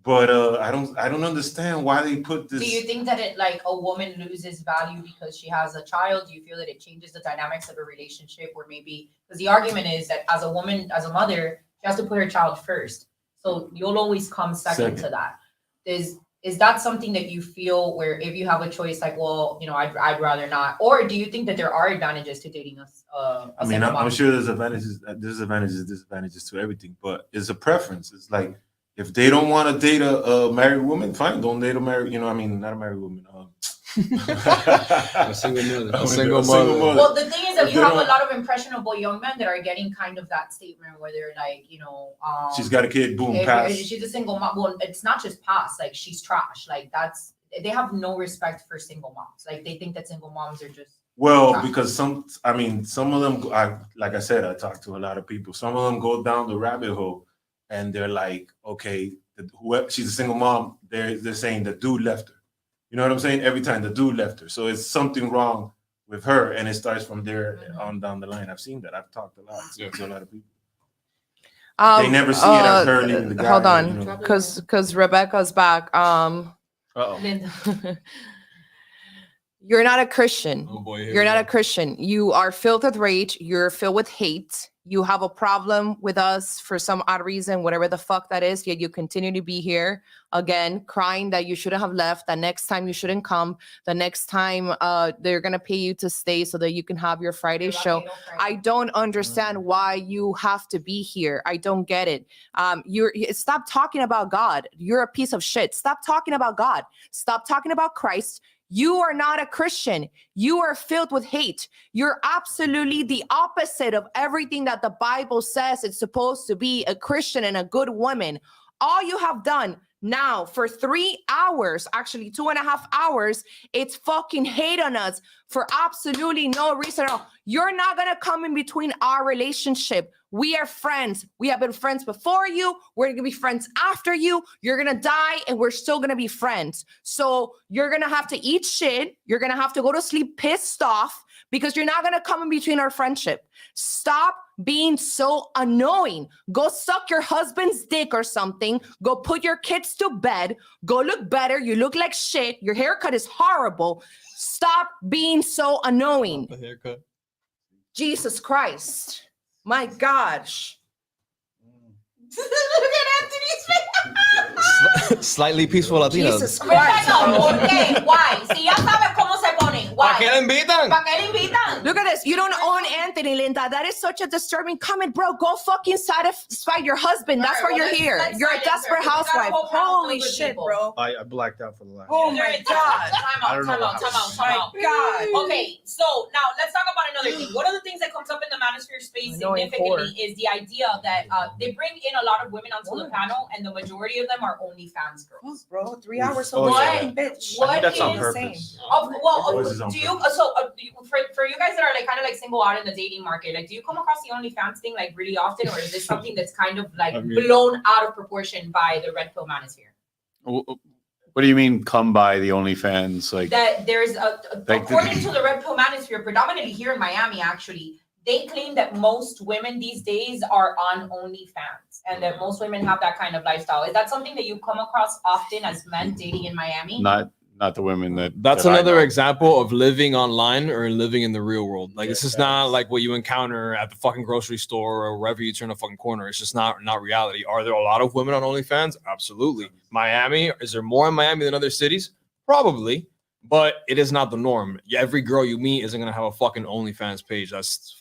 But I don't understand why they put this. Do you think that a woman loses value because she has a child? Do you feel that it changes the dynamics of a relationship, or maybe because the argument is that as a woman, as a mother, she has to put her child first, so you'll always come second to that. Is that something that you feel where if you have a choice, like, well, I'd rather not, or do you think that there are advantages to dating us? I mean, I'm sure there's disadvantages to everything, but it's a preference. It's like, if they don't want to date a married woman, fine, don't date a married, not a married woman. A single mother. Well, the thing is that you have a lot of impressionable young men that are getting kind of that statement where they're like, she's got a kid, boom, pass. She's a single mom. Well, it's not just pass, like she's trash. Like they have no respect for single moms. Like they think that single moms are just. Well, trash. because some of them, like I said, I talked to a lot of people. Some of them go down the rabbit hole. And they're like, okay, she's a single mom. They're saying the dude left her. You know what I'm saying? Every time the dude left her. So it's something wrong with her. And it starts from there on down the line. I've seen that. I've talked a lot to a lot of people. They never see it as her leaving the guy. Hold on, because Rebecca's back. Linda. You're not a Christian. Oh boy, You're not a Christian. You are filled with rage. You're filled with hate. You have a problem with us for some odd reason, whatever the fuck that is, yet you continue to be here again, crying that you shouldn't have left, that next time you shouldn't come, the next time they're going to pay you to stay so that you can have your Friday show. I don't understand why you have to be here. I don't get it. Stop talking about God. You're a piece of shit. Stop talking about God. Stop talking about Christ. You are not a Christian. You are filled with hate. You're absolutely the opposite of everything that the Bible says it's supposed to be, a Christian and a good woman. All you have done now for 3 hours, actually 2.5 hours, it's fucking hate on us for absolutely no reason at all. You're not going to come in between our relationship. We are friends. We have been friends before you. We're going to be friends after you. You're going to die and we're still going to be friends. So you're going to have to eat shit. You're going to have to go to sleep pissed off because you're not going to come in between our friendship. Stop being so annoying. Go suck your husband's dick or something. Go put your kids to bed. Go look better. You look like shit. Your haircut is horrible. Stop being so annoying. The haircut. Jesus Christ. My gosh. Look at Anthony's face. Slightly peaceful Latinos. Jesus Christ. Okay, why? Si ya sabe cómo se ponen. Why? ¿Para qué le invitan? ¿Para qué le invitan? Look at this. You don't own Anthony, Linda. That is such a disturbing comment, bro. Go fucking satisfy your husband. That's why you're here. You're a desperate housewife. Holy shit, bro. I blacked out for the last. Oh my God. Time out. God. Okay, so now let's talk about another thing. One of the things that comes up in the manosphere space Annoying significantly whore. is the idea that they bring in a lot of women onto the panel, and the majority of them are OnlyFans girls. Bro, 3 hours Oh, so yeah. bitch. What I think that's on is- purpose. Voice is on do you for you guys that are like kind of like single out in the dating market, like do you come across the OnlyFans thing like really often, or is this something that's kind of like I mean- blown out of proportion by the red pill manosphere? What do you mean come by the OnlyFans? Like That there's Like according to the red pill manosphere, predominantly here in Miami, actually, they claim that most women these days are on OnlyFans and that most women have that kind of lifestyle. Is that something that you come across often as men dating in Miami? not the women that. That's that I another know. example of living online or living in the real world. Like this is Yes. not like what you encounter at the fucking grocery store or wherever you turn a fucking corner. It's just not reality. Are there a lot of women on OnlyFans? Absolutely. Miami, is there more in Miami than other cities? Probably, but it is not the norm. Every girl you meet isn't gonna have a fucking OnlyFans page. That's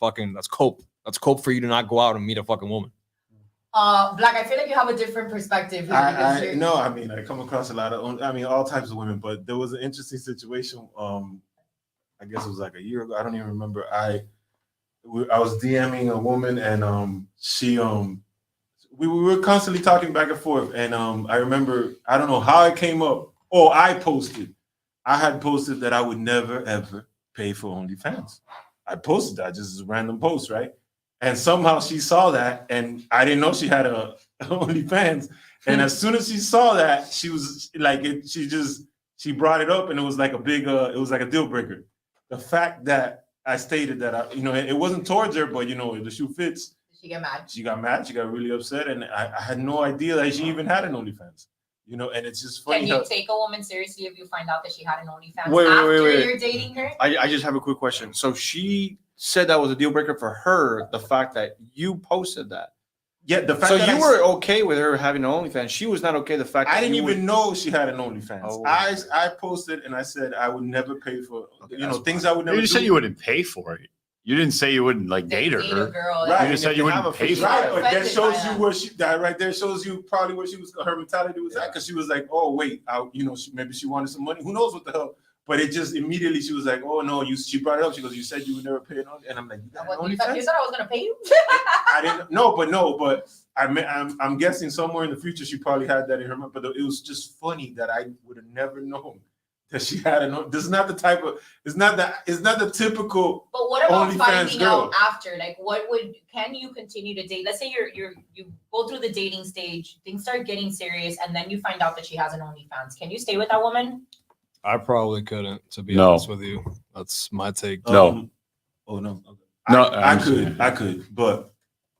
cope. That's cope for you to not go out and meet a fucking woman. Black, I feel like you have a different perspective here because you're- I come across a lot of, all types of women, but there was an interesting situation. I guess it was like a year ago. I don't even remember. I was DMing a woman, and she we were constantly talking back and forth, and I remember, I don't know how it came up, Oh, I had posted that I would never ever pay for OnlyFans. I posted that just as a random post, right? And somehow she saw that, and I didn't know she had a OnlyFans. And as soon as she saw that, she was like, she brought it up, and it was like a big, it was like a deal breaker. The fact that I stated that, it wasn't towards her, but the shoe fits. She get mad. She got mad. She got really upset, and I had no idea that she even had an OnlyFans. And it's just funny. Can you take a woman seriously if you find out that she had an OnlyFans Wait, after wait. you're dating her? I just have a quick question. So she said that was a deal breaker for her, the fact that you posted that. Yeah, the fact So that you were okay with her having an OnlyFans. She was not okay the fact that I didn't you even know she had an OnlyFans. Oh. I posted and I said I would never pay for that's things I would never You do. just said you wouldn't pay for it. You didn't say you wouldn't like date her. Girl. Right. You just said you wouldn't pay for Right, it. but that Offended shows by you that. where that right there shows you probably where her mentality was at, because she was like, oh wait, maybe she wanted some money. Who knows what the hell? But it just immediately she was like, oh no, she brought it up. She goes, you said you would never pay it on, and I'm like, you got an You thought I OnlyFans? was gonna pay you? I didn't. No, but I'm guessing somewhere in the future she probably had that in her mind. But it was just funny that I would have never known that she had an. This is not the type of. It's not the typical. But what about OnlyFans finding girl. out after? Like, can you continue to date? Let's say you go through the dating stage, things start getting serious, and then you find out that she has an OnlyFans. Can you stay with that woman? I probably couldn't, to be No. honest with you. That's my take. No. Oh no. No, I could, but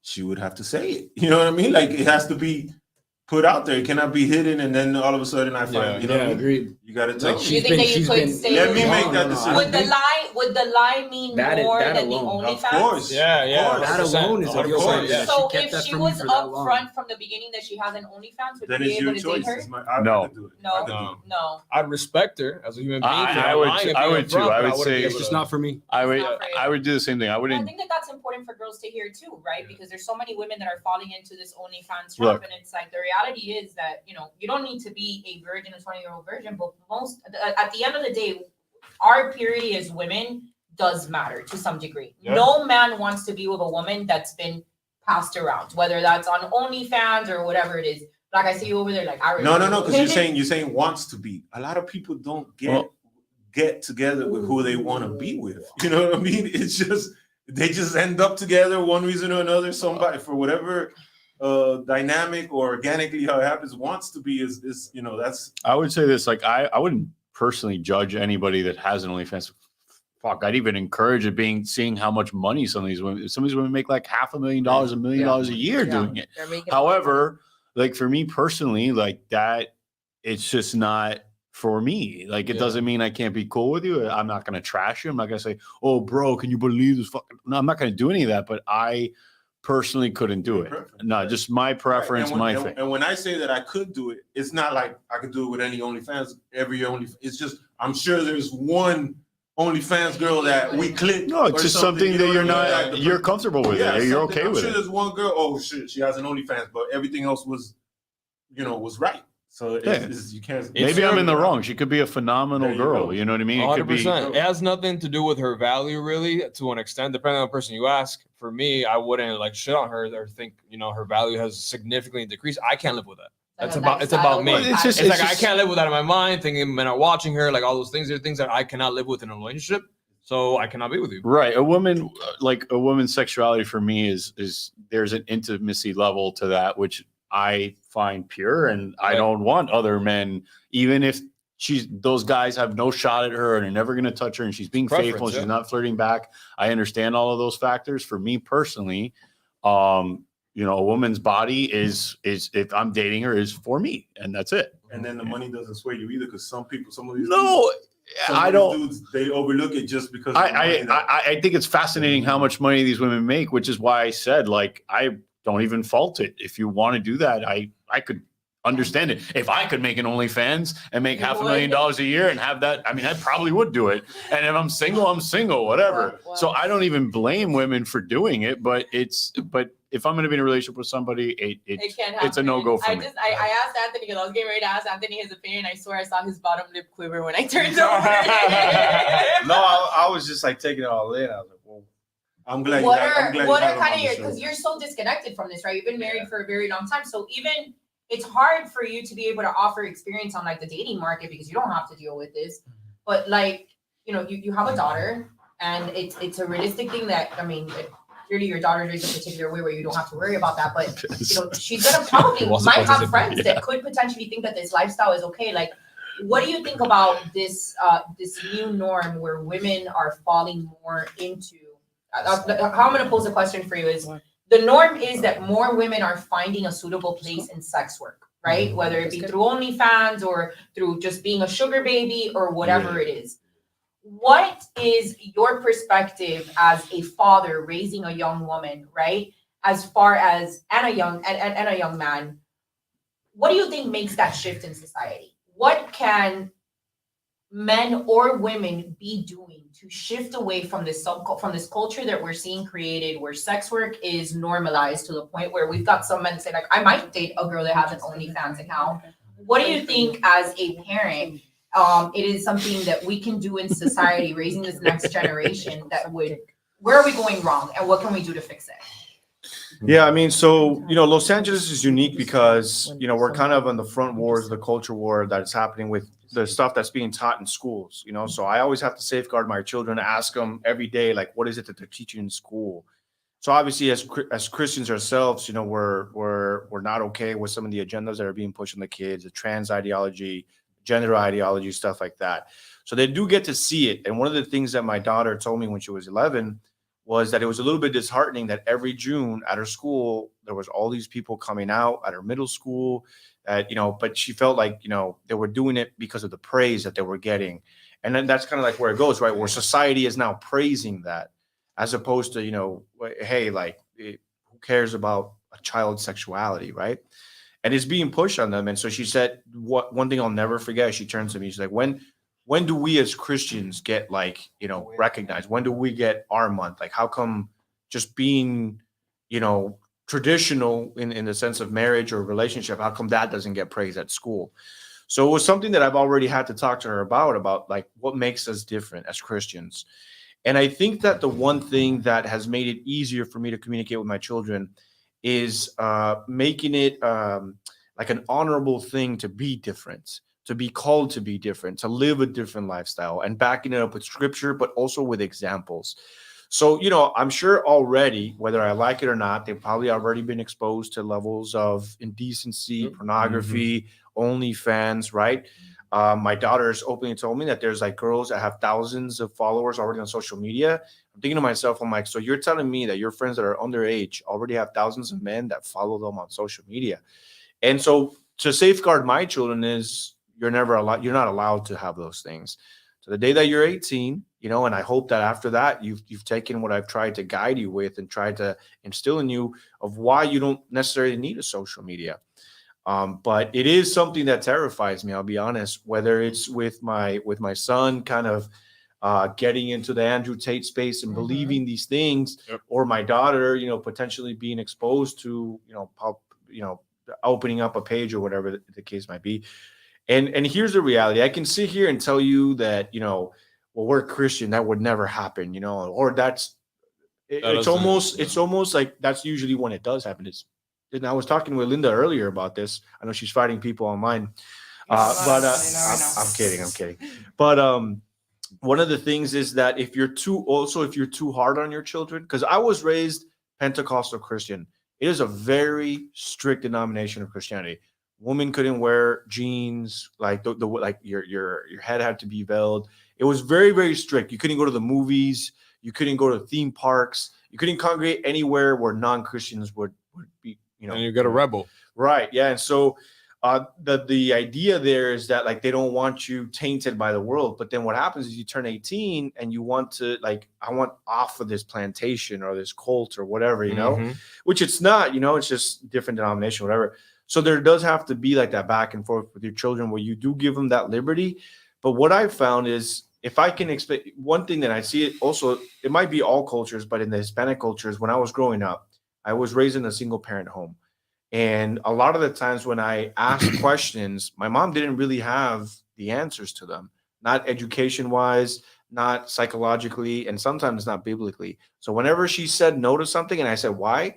she would have to say it. You know what I mean? Like it has to be put out there. It cannot be hidden, and then all of a sudden I find. You know what I mean? agreed. You got to tell Like, me. Do you think that you could stay? Let me with make her? that decision. Would the lie mean That is- more that than alone. the Of OnlyFans? course. Yeah. Of course. That alone is a Of deal course. breaker. She So kept if that she from you was for that long. upfront from the beginning that she has an OnlyFans, would Then you be it's able your to choice. date her? It's I No. could do it. No. I could do No. it. No. I'd respect her as a human being. I for not would- lying and I being would too. upfront, I but would wouldn't say- be It's able just to- not for me. I would Not for you. I would do the same thing. I I wouldn't. think that that's important for girls to hear too, right? Because there's so many women that are falling into this OnlyFans trap, Look. and it's like the reality is that you don't need to be a virgin, a 20-year-old virgin, but at the end of the day, our purity as women does matter to some degree. Yeah. No man wants to be with a woman that's been passed around, whether that's on OnlyFans or whatever it is. Like I see you over there, like I No, because you're saying wants to be. A lot of people don't get together with who they want to be with. You know what I mean? It's just they just end up together one reason or another. Somebody for whatever dynamic or organically how it happens wants to be is that's I would say this, like I wouldn't personally judge anybody that has an OnlyFans. Fuck, I'd even encourage it seeing how much money some of these women make, like $500,000, $1 million a year doing it. They're making- However, like for me personally, like that, it's just not for me. Like it Yeah. doesn't mean I can't be cool with you. I'm not gonna trash you. I'm not gonna say, "Oh, bro, can you believe this?" Fucking no, I'm not gonna do any of that. But I personally couldn't do it. Perfect. No, just my preference, And when, my and, thing. and when I say that I could do it, it's not like I could do it with any OnlyFans. It's just I'm sure there's one OnlyFans girl that we click. No, it's or just something you that know you're what I mean? not. Like the- You're comfortable with Yeah, it. You're something- okay I'm with sure it. there's one girl. Oh shit, she has an OnlyFans, but everything else was right. So you can't. Maybe I'm in the wrong. She could be a phenomenal There you girl. go. You know what I mean? It could be. 100%. It has nothing to do with her value, really, to an extent, depending on the person you ask. For me, I wouldn't like shit on her or think, her value has significantly decreased. I can't live with that. It's about me. It's just- It's like I can't live with that in my mind, thinking men are watching her, like all those things are things that I cannot live with in a relationship. So I cannot be with you. Right. A woman's sexuality for me is there's an intimacy level to that, which I find pure, and I Right. don't want other men, even if those guys have no shot at her and are never going to touch her and she's being Preference, faithful, yeah. she's not flirting back. I understand all of those factors. For me personally, a woman's body is if I'm dating her is for me, and that's it. And then the money doesn't sway you either, because some of these No, some I of these don't. dudes, they overlook it just because of the money that- I think it's fascinating how much money these women make, which is why I said, like, I don't even fault it. If you want to do that, I could understand it. If I could make an OnlyFans and make You $500,000 a year and have that, I mean, I probably would do it. And if I'm single, I'm single, whatever. Wow. So I don't even blame women for doing it, but if I'm going to be in a relationship with somebody, It can't happen. it's a no-go for me. I asked Anthony, because I was getting ready to ask Anthony his opinion. I swear I saw his bottom lip quiver when I turned over. No, I was just like taking it all in. I was like, whoa. I'm glad. What I'm are glad what you are have kind him of on the because show. you're so disconnected from this, right? You've been married for a very long time, so even it's hard for you to be able to offer experience on like the dating market because you don't have to deal with this. But like, you know, you have a daughter, and it's a realistic thing that, I mean, clearly your daughter is a particular way where you don't have to worry about that. But you know, she's gonna probably might have friends that could potentially think that this lifestyle is okay. Like, what do you think about this this new norm where women are falling more into? How I'm gonna pose a question for you is, the norm is that more women are finding a suitable place in sex work, right? Whether it be through OnlyFans or through just being a sugar baby or whatever it is. What is your perspective as a father raising a young woman, right? As far as and a young man, what do you think makes that shift in society? What can men or women be doing to shift away from this culture that we're seeing created, where sex work is normalized to the point where we've got some men say, like, I might date a girl that has an OnlyFans account. What do you think as a parent? It is something that we can do in society, raising this next generation that would, where are we going wrong and what can we do to fix it? Yeah, I mean, so, you know, Los Angeles is unique because, you know, we're kind of on the front wars of the culture war that's happening with the stuff that's being taught in schools, you know. So I always have to safeguard my children, ask them every day, like, what is it that they're teaching in school? So obviously, as Christians ourselves, you know, we're not okay with some of the agendas that are being pushed on the kids, the trans ideology, gender ideology, stuff like that. So they do get to see it. And one of the things that my daughter told me when she was 11 was that it was a little bit disheartening that every June at her school, there was all these people coming out at her middle school, you know, but she felt like, you know, they were doing it because of the praise that they were getting. And then that's kind of like where it goes, right? Where society is now praising that, as opposed to, you know, hey, like, who cares about a child's sexuality, right? And it's being pushed on them. And so she said, one thing I'll never forget, she turns to me, she's like, when do we as Christians get, like, you know, recognized? When do we get our month? Like, how come just being, you know, traditional in the sense of marriage or relationship, how come that doesn't get praised at school? So it was something that I've already had to talk to her about like what makes us different as Christians. And I think that the one thing that has made it easier for me to communicate with my children is making it like an honorable thing to be different, to be called to be different, to live a different lifestyle, and backing it up with scripture, but also with examples. So, you know, I'm sure already, whether I like it or not, they've probably already been exposed to levels of indecency, pornography, OnlyFans, right? My daughter's openly told me that there's like girls that have thousands of followers already on social media. I'm thinking to myself, I'm like, so you're telling me that your friends that are underage already have thousands of men that follow them on social media? And so to safeguard my children is, you're not allowed to have those things. So the day that you're 18, you know, and I hope that after that, you've taken what I've tried to guide you with and tried to instill in you of why you don't necessarily need a social media. But it is something that terrifies me, I'll be honest, whether it's with my son kind of getting into the Andrew Tate space and believing these things, or my daughter, you know, potentially being exposed to, you know, opening up a page or whatever the case might be. And here's the reality. I can sit here and tell you that, you know, well, we're Christian, that would never happen, you know, or it's almost like that's usually when it does happen. And I was talking with Linda earlier about this. I know she's fighting people online, but I'm kidding. But one of the things is that if you're too hard on your children, because I was raised Pentecostal Christian, it is a very strict denomination of Christianity. Women couldn't wear jeans, like like your head had to be veiled. It was very, very strict. You couldn't go to the movies. You couldn't go to theme parks. You couldn't congregate anywhere where non-Christians would be. You know, and you get a rebel, right? Yeah, and so the idea there is that, like, they don't want you tainted by the world. But then what happens is you turn 18 and you want to, like, I want off of this plantation or this cult or whatever, you know, which it's not. You know, it's just different denomination, whatever. So there does have to be like that back and forth with your children where you do give them that liberty. But what I've found is, if I can expect one thing that I see it also, it might be all cultures, but in the Hispanic cultures, when I was growing up, I was raised in a single parent home. And a lot of the times when I asked questions, my mom didn't really have the answers to them, not education wise, not psychologically, and sometimes not biblically. So whenever she said no to something and I said, why?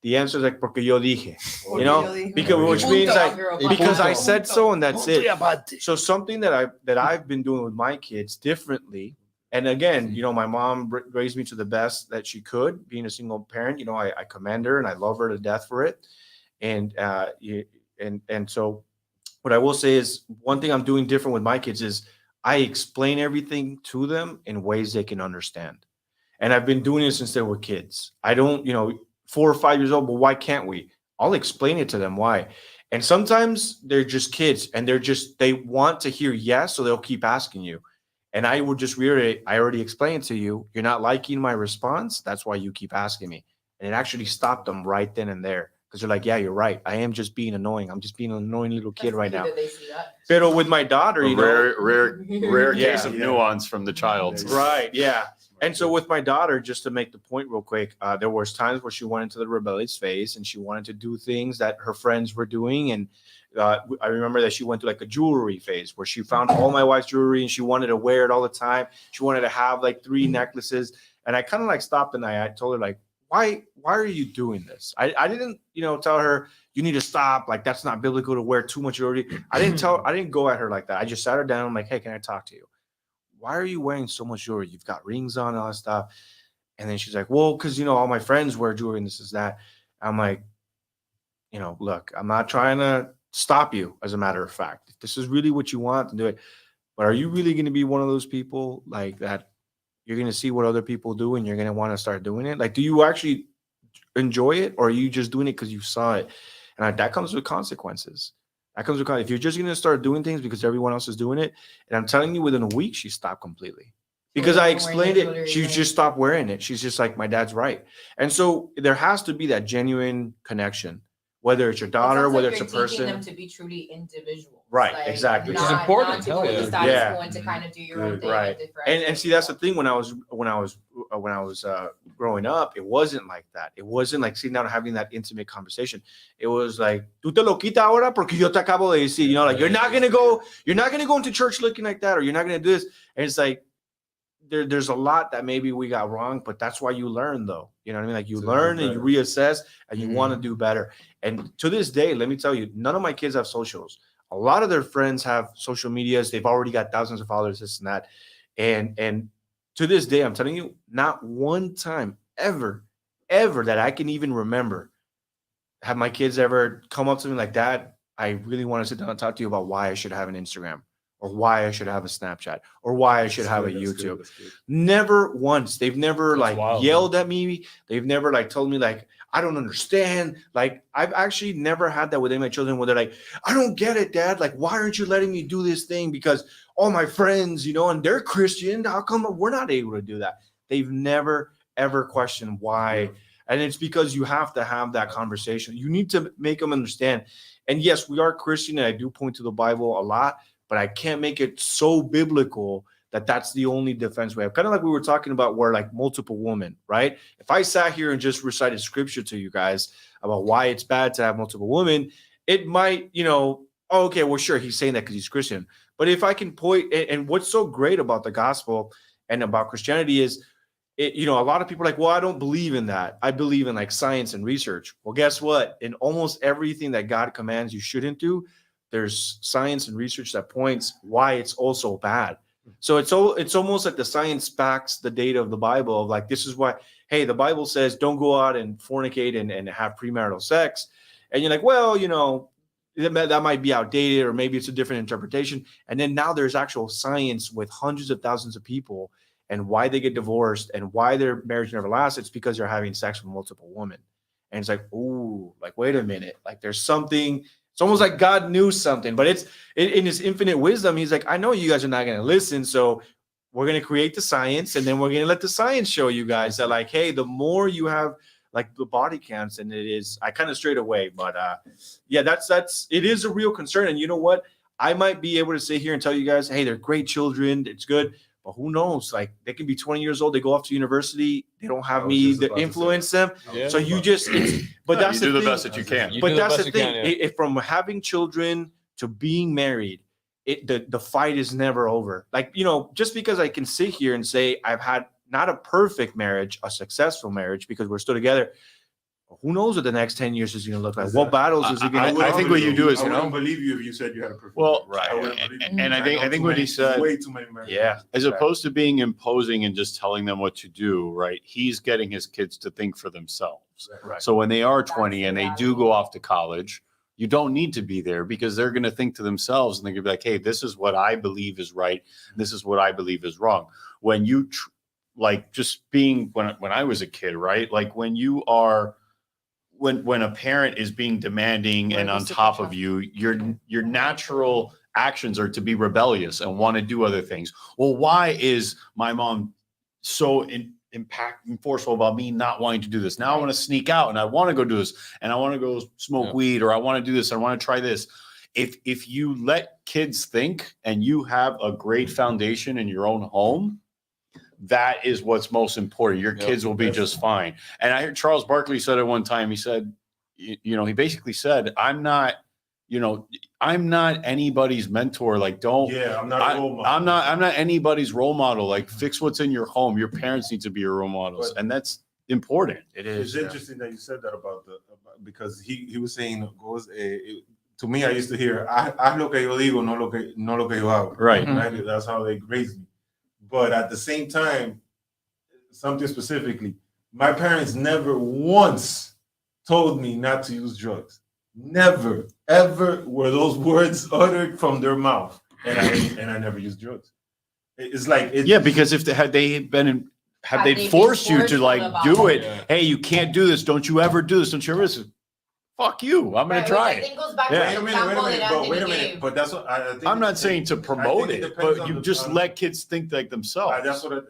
The answer is like, porque yo dije, you know, because which means like, because I said so and that's it. So something that I've been doing with my kids differently. And again, you know, my mom raised me to the best that she could, being a single parent. You know, I commend her and I love her to death for it. And so what I will say is one thing I'm doing different with my kids is I explain everything to them in ways they can understand. And I've been doing it since they were kids. I don't, you know, 4 or 5 years old, but why can't we? I'll explain it to them why. And sometimes they're just kids and they want to hear yes, so they'll keep asking you. And I would just reiterate, I already explained to you, you're not liking my response. That's why you keep asking me. And it actually stopped them right then and there. Because they're like, yeah, you're right. I am just being annoying. I'm just being an annoying little kid right now. But with my daughter, you know, rare case of nuance from the child. Right. Yeah. And so with my daughter, just to make the point real quick, there was times where she went into the rebellious phase and she wanted to do things that her friends were doing. And I remember that she went to like a jewelry phase where she found all my wife's jewelry and she wanted to wear it all the time. She wanted to have like 3 necklaces. And I kind of like stopped and I told her like, why are you doing this? I didn't, you know, tell her you need to stop. Like, that's not biblical to wear too much jewelry. I didn't go at her like that. I just sat her down. I'm like, hey, can I talk to you? Why are you wearing so much jewelry? You've got rings on and all that stuff. And then she's like, well, because, you know, all my friends wear jewelry and this is that. I'm like, you know, look, I'm not trying to stop you, as a matter of fact. If this is really what you want, to do it. But are you really going to be one of those people like that? You're going to see what other people do and you're going to want to start doing it. Like, do you actually enjoy it, or are you just doing it because you saw it? And that comes with consequences. If you're just going to start doing things because everyone else is doing it, and I'm telling you, within a week, she stopped completely. Because I explained it, she just stopped wearing it. She's just like, my dad's right. And so there has to be that genuine connection, whether it's your daughter, whether it's a person. Them to be truly individuals. Right, exactly. Which is important. Not to go to status Yeah. quo and to kind of do your own thing. Right. And see, that's the thing. When I was growing up, it wasn't like that. It wasn't like sitting down and having that intimate conversation. It was like, tú te lo quita ahora porque yo te acabo de decir, you know, like, you're not gonna go into church looking like that, or you're not gonna do this. And it's like, there's a lot that maybe we got wrong, but that's why you learn, though. You know what I mean? Like, you learn and you reassess and you want to do better. And to this day, let me tell you, none of my kids have socials. A lot of their friends have social medias. They've already got thousands of followers, this and that. And to this day, I'm telling you, not one time ever that I can even remember have my kids ever come up to me like, Dad, I really want to sit down and talk to you about why I should have an Instagram, or why I should have a Snapchat, or why I should have a YouTube. Never once. They've never yelled at me. They've never told me I don't understand. Like, I've actually never had that with any of my children where they're like, I don't get it, Dad. Like, why aren't you letting me do this thing? Because all my friends, you know, and they're Christian. How come we're not able to do that? They've never, ever questioned why. And it's because you have to have that conversation. You need to make them understand. And yes, we are Christian, and I do point to the Bible a lot, but I can't make it so biblical that that's the only defense we have. Kind of like we were talking about where multiple women, right? If I sat here and just recited scripture to you guys about why it's bad to have multiple women, it might, you know, oh, okay, well, sure, he's saying that because he's Christian. But if I can point, and what's so great about the gospel and about Christianity is, you know, a lot of people are like, well, I don't believe in that. I believe in science and research. Well, guess what? In almost everything that God commands you shouldn't do, there's science and research that points why it's also bad. So it's almost like the science backs the data of the Bible of this is why, hey, the Bible says don't go out and fornicate and have premarital sex. And you're like, well, you know, that might be outdated, or maybe it's a different interpretation. And then now there's actual science with hundreds of thousands of people and why they get divorced and why their marriage never lasts. It's because they're having sex with multiple women. And it's like, ooh, wait a minute. There's something. It's almost like God knew something, but it's in his infinite wisdom. He's like, I know you guys are not going to listen. So we're going to create the science, and then we're going to let the science show you guys that hey, the more you have the body counts, and it is, I kind of strayed away, but yeah, it is a real concern. And you know what? I might be able to sit here and tell you guys, hey, they're great children. It's good. But who knows? They can be 20 years old. They go off to university. They don't have me to influence them. Yeah. So you just, but that's you do the best that you can. But that's the thing. From having children to being married, the fight is never over. You know, just because I can sit here and say I've had not a perfect marriage, a successful marriage, because we're still together. who knows what the next 10 years is going to look like? What battles is he going to? I think what you do is, I you know, wouldn't believe you if you said you had a perfect. well, marriage. I wouldn't right. believe you. And I know think too what he many- said, way too many marriages. Yeah. as opposed to being imposing and just telling them what to do, right? He's getting his kids to think for themselves. Right. So when they are 20 and they do go off to college, you don't need to be there because they're going to think to themselves and they're going to be like, hey, this is what I believe is right. This is what I believe is wrong. When you like just being when I was a kid, right? Like when you are when a parent is being demanding and on top of you, your natural actions are to be rebellious and want to do other things. Well, why is my mom so forceful about me not wanting to do this? Now I want to sneak out and I want to go do this and I want to go smoke weed or I want to do this. I want to try this. If you let kids think and you have a great foundation in your own home, that is what's most important. Your kids will be just fine. And I heard Charles Barkley said it one time. He said, you know, he basically said, I'm not anybody's mentor. Like, don't. Yeah, I'm not a role model. I'm not anybody's role model. Like, fix what's in your home. Your parents need to be your role models, and that's important. It It's is. interesting that you said that because he was saying to me, I used to hear, haz lo que yo digo, no lo que yo hago. Right. Right? That's how they raised me. But at the same time, something specifically, my parents never once told me not to use drugs. Never, ever were those words uttered from their mouth, and I never used drugs. It's like Because if had they forced you to like do it, hey, you can't do this. Don't you ever do this? Don't you ever? Fuck you. I'm going to try I it. think goes back Yeah. to Wait the a example minute, that but Anthony wait a minute. gave. But that's what I think. I'm not saying to promote it, depends but on you the- just let kids think like themselves. That's what.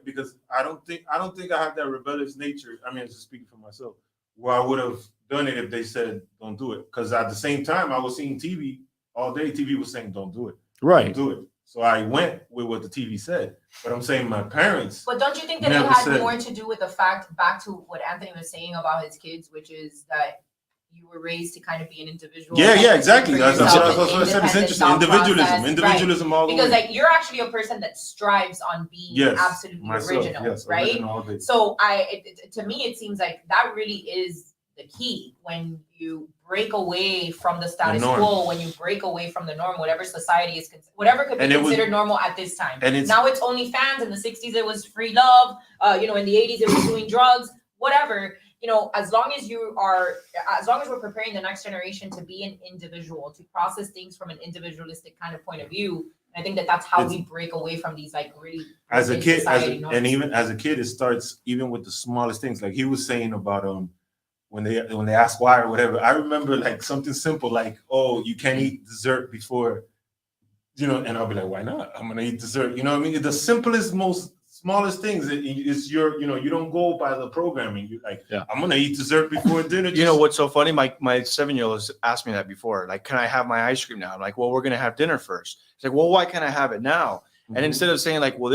Because I don't think I have that rebellious nature. I mean, I'm just speaking for myself. Where I would have done it if they said don't do it. Because at the same time, I was seeing TV all day. TV was saying don't do it. Right. Don't do it. So I went with what the TV said. But I'm saying my parents. But don't you think that it Never had said- more to do with the fact, back to what Anthony was saying about his kids, which is that you were raised to kind of be an individual? Yeah, exactly. For That's yourself, what I said. It's independent interesting. thought process. Individualism all the Because way. like you're actually a person that strives on being Yes, absolutely myself, original, yes, right? original all day. So to me, it seems like that really is the key when you break away from the status norm. quo, when you break away from the norm, whatever society is, whatever could be And it was- considered normal at this time. and it's- Now it's OnlyFans. In the 60s, it was free love. In the 80s, it was doing drugs, whatever. As long as we're preparing the next generation to be an individual, to process things from an individualistic kind of point of view, I think that's how we break away from these like really As a rigid kid, society norms. and even as a kid, it starts even with the smallest things. Like he was saying about when they ask why or whatever. I remember like something simple like, oh, you can't eat dessert before, and I'll be like, why not? I'm gonna eat dessert. You know what I mean? The simplest, most smallest things. It's you don't go by the programming. You're like, I'm gonna eat dessert before dinner. You know what's so funny? My 7-year-old has asked me that before. Like, can I have my ice cream now? I'm like, well, we're gonna have dinner first. It's like, well, why can't I have it now? And instead of saying like, well,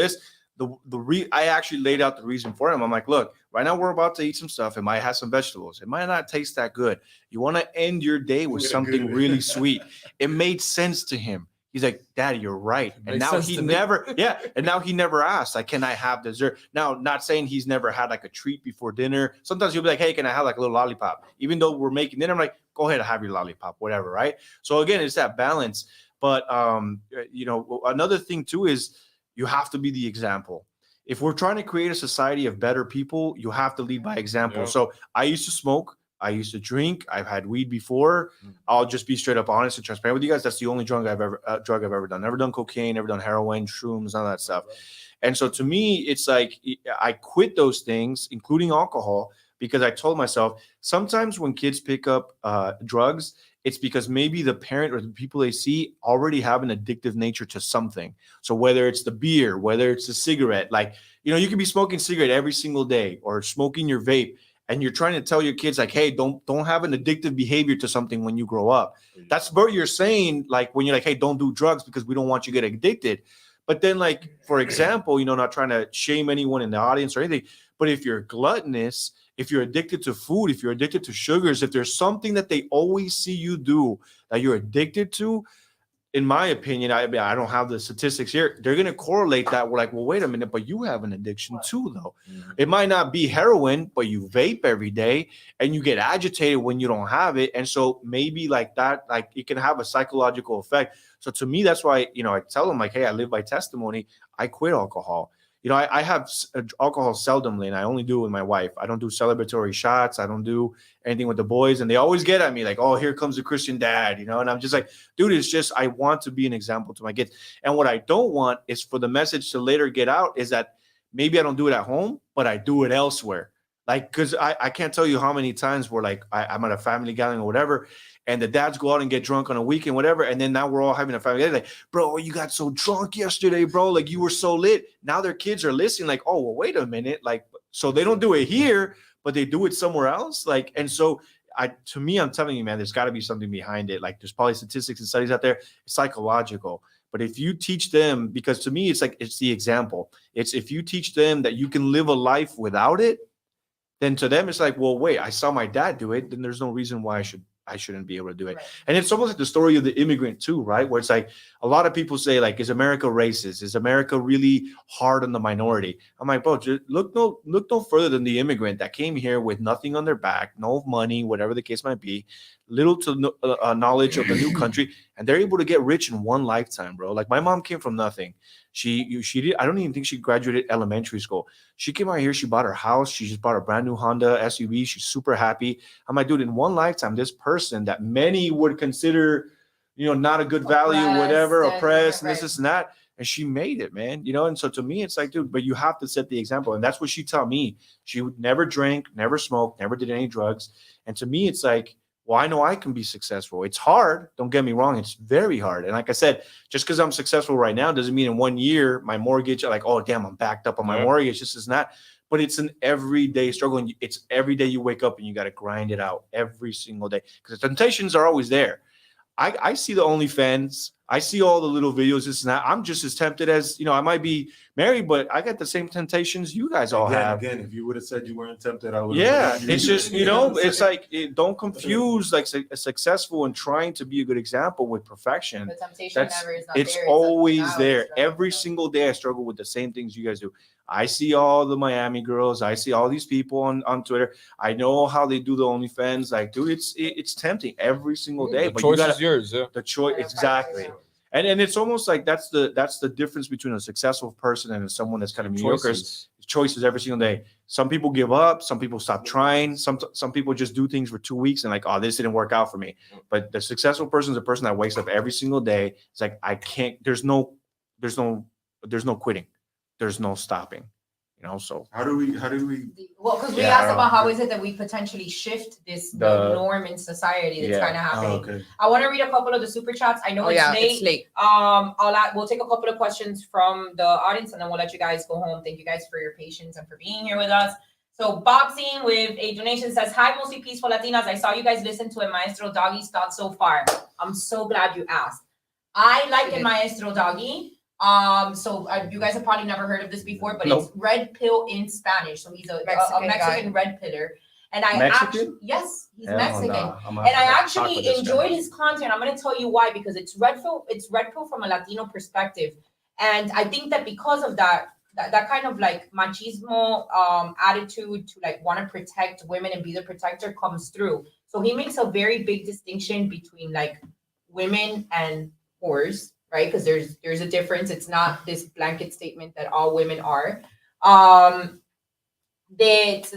I actually laid out the reason for him. I'm like, look, right now we're about to eat some stuff. It might have some vegetables. It might not taste that good. You want to end your day with something really sweet. It made sense to him. He's like, Daddy, you're right. And now he never asked, like, can I have dessert? Now, not saying he's never had like a treat before dinner. Sometimes he'll be like, hey, can I have like a little lollipop? Even though we're making dinner, I'm like, go ahead and have your lollipop, whatever, right? So again, it's that balance. But another thing too is you have to be the example. If we're trying to create a society of better people, you have to lead by example. So I used to smoke. I used to drink. I've had weed before. I'll just be straight up honest and transparent with you guys. That's the only drug I've ever done. Never done cocaine, never done heroin, shrooms, none of that stuff. And so to me, it's like I quit those things, including alcohol, because I told myself sometimes when kids pick up drugs, it's because maybe the parent or the people they see already have an addictive nature to something. So whether it's the beer, whether it's the cigarette, like, you can be smoking cigarette every single day or smoking your vape. And you're trying to tell your kids like, hey, don't have an addictive behavior to something when you grow up. That's what you're saying, like when you're like, hey, don't do drugs because we don't want you to get addicted. But then, like, for example, not trying to shame anyone in the audience or anything, but if you're gluttonous, if you're addicted to food, if you're addicted to sugars, if there's something that they always see you do that you're addicted to, in my opinion, I mean, I don't have the statistics here. They're going to correlate that. We're like, well, wait a minute, but you have an addiction too, though. It might not be heroin, but you vape every day and you get agitated when you don't have it. And so maybe like that, like it can have a psychological effect. So to me, that's why, you know, I tell them like, hey, I live by testimony. I quit alcohol. You know, I have alcohol seldomly, and I only do it with my wife. I don't do celebratory shots. I don't do anything with the boys. And they always get at me like, oh, here comes the Christian dad, you know? And I'm just like, dude, it's just, I want to be an example to my kids. And what I don't want is for the message to later get out is that maybe I don't do it at home, but I do it elsewhere. Like, because I can't tell you how many times we're like, I'm at a family gathering or whatever, and the dads go out and get drunk on a weekend, whatever. And then now we're all having a family gathering. Like, bro, you got so drunk yesterday, bro. Like, you were so lit. Now their kids are listening like, oh, well, wait a minute. Like, so they don't do it here, but they do it somewhere else. Like, and so to me, I'm telling you, man, there's got to be something behind it. Like, there's probably statistics and studies out there. It's psychological. But if you teach them, because to me, it's like, it's the example. It's if you teach them that you can live a life without it, then to them, it's like, well, wait, I saw my dad do it. Then there's no reason why I shouldn't be able to do it. Right. And it's almost like the story of the immigrant too, right? Where it's like a lot of people say, like, is America racist? Is America really hard on the minority? I'm like, bro, just look no further than the immigrant that came here with nothing on their back, no money, whatever the case might be, little to no knowledge of the new country, and they're able to get rich in one lifetime, bro. Like, my mom came from nothing. She did. I don't even think she graduated elementary school. She came out here. She bought her house. She just bought a brand new Honda SUV. She's super happy. I'm like, dude, in one lifetime, this person that many would consider, you know, not a good value, whatever, oppressed, and this and that, and she made it, man. You know, and so to me, it's like, dude, but you have to set the example, and that's what she taught me. She would never drink, never smoked, never did any drugs, and to me, it's like, well, I know I can be successful. It's hard. Don't get me wrong. It's very hard. And like I said, just because I'm successful right now doesn't mean in 1 year, my mortgage, like, oh, damn, I'm backed up on my mortgage. This is not. But it's an everyday struggle. And it's every day you wake up and you got to grind it out every single day because the temptations are always there. I see the OnlyFans. I see all the little videos, this and that. I'm just as tempted as, you know, I might be married, but I got the same temptations you guys all have. Again, if you would have said you weren't tempted, I would. Yeah, it's just, you know, it's like, don't confuse like successful and trying to be a good example with perfection. The temptation never is not it's there. always there. Every single day I struggle with the same things you guys do. I see all the Miami girls. I see all these people on Twitter. I know how they do the OnlyFans. Like, dude, it's tempting every single day. The but choice you gotta, is yours. Yeah. The choice, exactly. And it's almost like that's the difference between a successful person and someone that's kind of mediocre. Choices every single day. Some people give up. Some people stop trying. Some people just do things for 2 weeks and like, oh, this didn't work out for me. But the successful person is a person that wakes up every single day. It's like, I can't. There's no quitting. There's no stopping. You know, so how do we well, because we asked about how is it that we potentially shift this norm in society that's kind of happening. Okay. I want to read a couple of the super chats. I know it's late. We'll take a couple of questions from the audience and then we'll let you guys go home. Thank you guys for your patience and for being here with us. So Boxing with a donation says, hi, mostly peaceful Latinas. I saw you guys listen to a Maestro Doggy's thoughts so far. I'm so glad you asked. I like a Maestro Doggy. So you guys have probably never heard of this before, but it's red pill in Spanish. So he's a Mexican red piller. And I actually, yes, he's Mexican. And I actually enjoyed his content. I'm going to tell you why, because it's red pill from a Latino perspective. And I think that because of that kind of like machismo attitude to like want to protect women and be the protector comes through. So he makes a very big distinction between like women and whores. Right, because there's a difference. It's not this blanket statement that all women are. He makes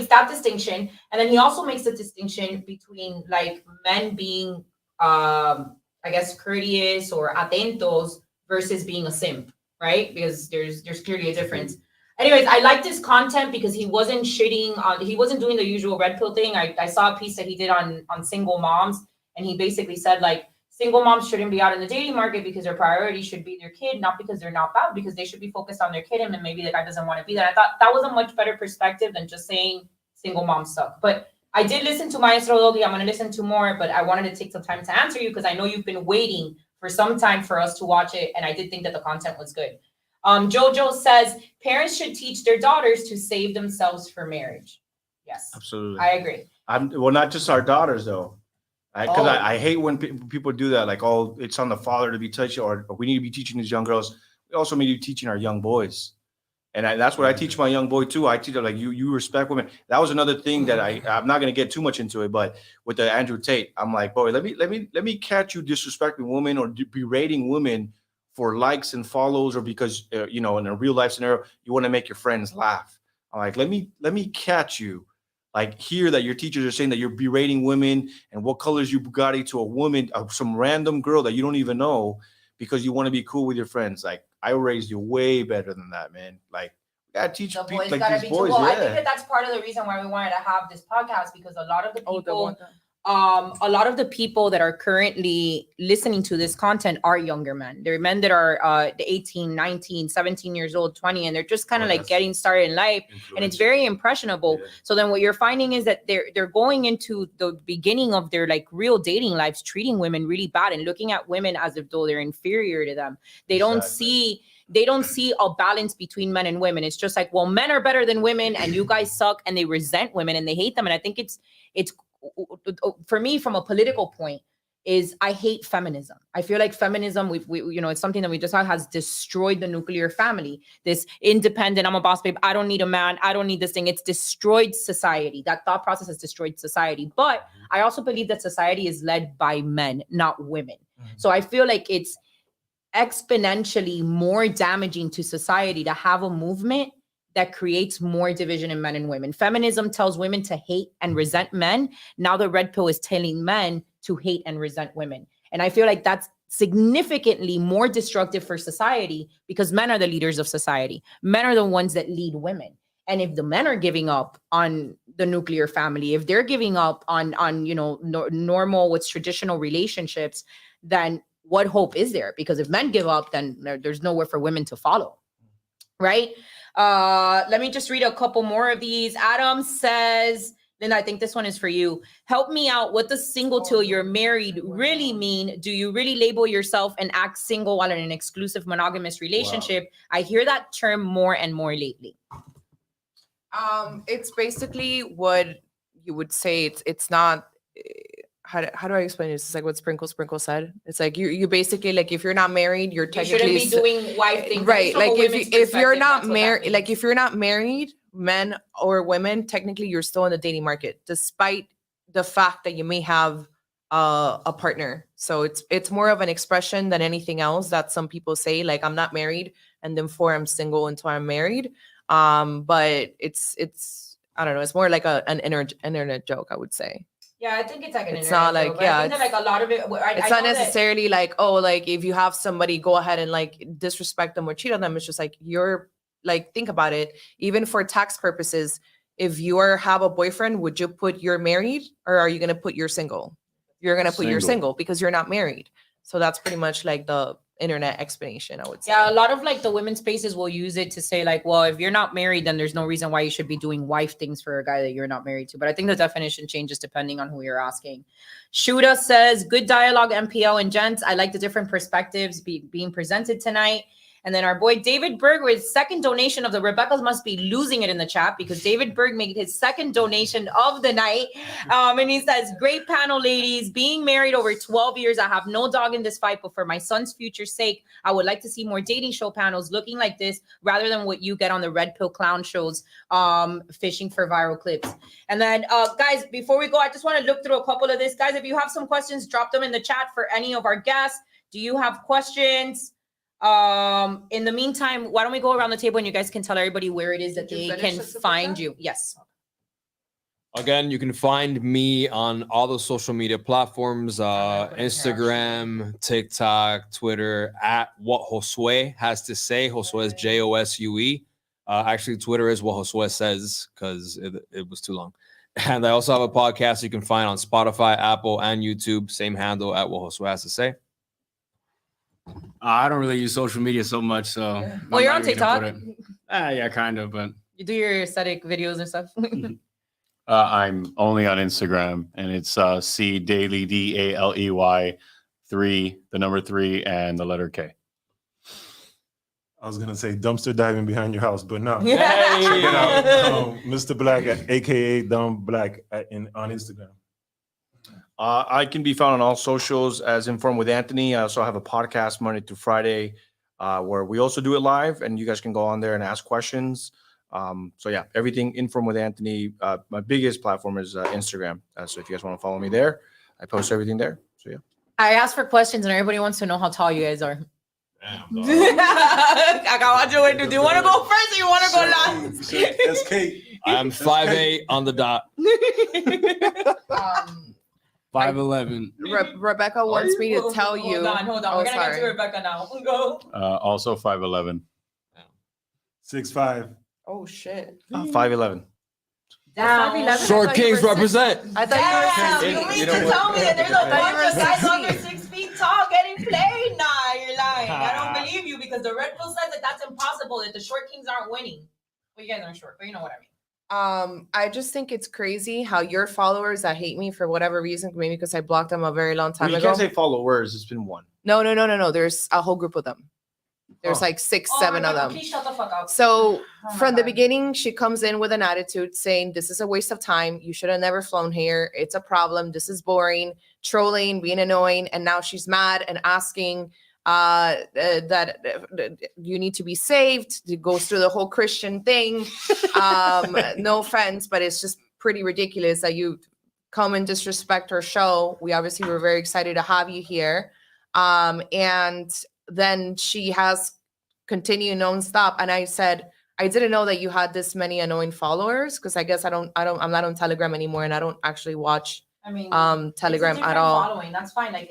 that distinction, and then he also makes the distinction between like men being, I guess, courteous or atentos versus being a simp, right? Because there's clearly a difference. Anyways, I like this content because he wasn't doing the usual red pill thing. I saw a piece that he did on single moms, and he basically said like, single moms shouldn't be out in the dating market because their priority should be their kid, not because they're not bad, because they should be focused on their kid and maybe the guy doesn't want to be there. I thought that was a much better perspective than just saying single moms suck. But I did listen to Maestro Doggy. I'm going to listen to more, but I wanted to take some time to answer you because I know you've been waiting for some time for us to watch it, and I did think that the content was good. Jojo says, parents should teach their daughters to save themselves for marriage. Yes. Absolutely. I agree. Well, not just our daughters, though. Because I hate when people do that. Like, oh, it's on the father to be touching, or we need to be teaching these young girls. We also need to be teaching our young boys. And that's what I teach my young boy too. I teach them like you respect women. That was another thing that I'm not gonna get too much into it, but with the Andrew Tate, I'm like, boy, let me catch you disrespecting women or berating women for likes and follows, or because in a real life scenario you want to make your friends laugh. I'm like, let me catch you. Like here that your teachers are saying that you're berating women and what color is your Bugatti to a woman, some random girl that you don't even know because you want to be cool with your friends. Like I raised you way better than that, man. Like we gotta teach The people boys like gotta these be boys. too. Well, I Yeah. think that's part of the reason why we wanted to have this podcast, because a lot of the people that are currently listening to this content are younger men. They're men that are 18, 19, 17 years old, 20, and they're just kind of like getting started in life, and it's very impressionable. Yeah. So then what you're finding is that they're going into the beginning of their like real dating lives treating women really bad and looking at women as if though they're inferior to them. They don't see a balance between men and women. It's just like, well, men are better than women and you guys suck, and they resent women and they hate them. And I think it's for me, from a political point, is I hate feminism. I feel like feminism, we it's something that we just has destroyed the nuclear family. This independent, I'm a boss babe, I don't need a man, I don't need this thing. It's destroyed society. That thought process has destroyed society. But I also believe that society is led by men, not women. So I feel like it's exponentially more damaging to society to have a movement that creates more division in men and women. Feminism tells women to hate and resent men. Now the red pill is telling men to hate and resent women. And I feel like that's significantly more destructive for society, because men are the leaders of society. Men are the ones that lead women. And if the men are giving up on the nuclear family, if they're giving up on normal, what's traditional relationships, then what hope is there? Because if men give up, then there's nowhere for women to follow, right? Let me just read a couple more of these. Adam says, Linda, I think this one is for you. Help me out. What does single till you're married really mean? Do you really label yourself and act single while in an exclusive monogamous relationship? Wow. I hear that term more and more lately. It's basically what you would say. It's not. How do I explain this? It's like what Sprinkle said. It's like you basically, like, if you're not married, you're technically shouldn't be doing wife things, right? Like if you're not married, like if you're not married, men or women, technically you're still in the dating market, despite the fact that you may have a partner. So it's more of an expression than anything else that some people say, like, I'm not married, and then I'm single until I'm married. But it's I don't know. It's more like an internet joke, I would say. Yeah, I think it's like an it's not like, joke. yeah, I think that like a lot of it, it's not necessarily like, oh, like if you have somebody, go ahead and like disrespect them or cheat on them. It's just like, you're like, think about it. Even for tax purposes, if you have a boyfriend, would you put you're married, or are you going to put you're single? You're going to put you're single because you're not married. So that's pretty much like the internet explanation, I would say. Yeah, a lot of like the women's spaces will use it to say like, well, if you're not married, then there's no reason why you should be doing wife things for a guy that you're not married to. But I think the definition changes depending on who you're asking. Shuda says, good dialogue, MPL and gents. I like the different perspectives being presented tonight. And then our boy David Berg with second donation of the Rebecca's must be losing it in the chat, because David Berg made his second donation of the night. And he says, great panel, ladies. Being married over 12 years, I have no dog in this fight, but for my son's future's sake, I would like to see more dating show panels looking like this rather than what you get on the red pill clown shows, fishing for viral clips. And then, guys, before we go, I just want to look through a couple of this. Guys, if you have some questions, drop them in the chat for any of our guests. Do you have questions? In the meantime, why don't we go around the table and you guys can tell everybody where it is that they can find you. Yes. Again, you can find me on all the social media platforms, Instagram, TikTok, Twitter, at what Josue has to say. Josue is Josue. Actually, Twitter is what Josue says, because it was too long. And I also have a podcast you can find on Spotify, Apple, and YouTube. Same handle, at what Josue has to say. I don't really use social media so much, so. Well, you're on TikTok. Yeah, kind of, but. You do your aesthetic videos and stuff. I'm only on Instagram, and it's C Daily DALEY 3, the number 3, and the letter K. I was gonna say dumpster diving behind your house, but no. Hey. Check it out, Mr. Black, aka Dumb Black, on Instagram. I can be found on all socials as Inform with Anthony. I also have a podcast Monday through Friday where we also do it live, and you guys can go on there and ask questions. So yeah, everything Inform with Anthony. My biggest platform is Instagram. So if you guys want to follow me there, I post everything there. So yeah. I asked for questions and everybody wants to know how tall you guys are. Damn, dog. I got you. Do you want to go first or you want to go last? SK. I'm 5'8" on the dot. 5'11". Rebecca wants me to tell you. Hold on. Oh, We're gonna get sorry. to Rebecca now. Go. Also 5'11". 6'5". Oh shit. 5'11". Down. 5'11". Short kings represent. I thought Damn, you you were mean You to know what? tell me that there's a I thought you bunch were of guys 16. under 6 feet tall getting played? Nah, you're lying. I don't believe you because the Red Bull says that that's impossible, that the short kings aren't winning. Well, you guys aren't short, but you know what I mean. I just think it's crazy how your followers that hate me for whatever reason, maybe because I blocked them a very long Well, time you ago. can't say followers. It's been one. No. There's a whole group of them. There's Oh. like 6, 7 of Rebecca, them. Please shut the fuck up. So Oh my from the God. beginning, she comes in with an attitude saying, this is a waste of time. You should have never flown here. It's a problem. This is boring, trolling, being annoying. And now she's mad and asking that you need to be saved. It goes through the whole Christian thing. No offense, but it's just pretty ridiculous that you come and disrespect our show. We obviously were very excited to have you here. And then she has continued nonstop. And I said, I didn't know that you had this many annoying followers because I guess I'm not on Telegram anymore and I don't actually watch I mean, Telegram it's a at different all. Following, that's fine. Like,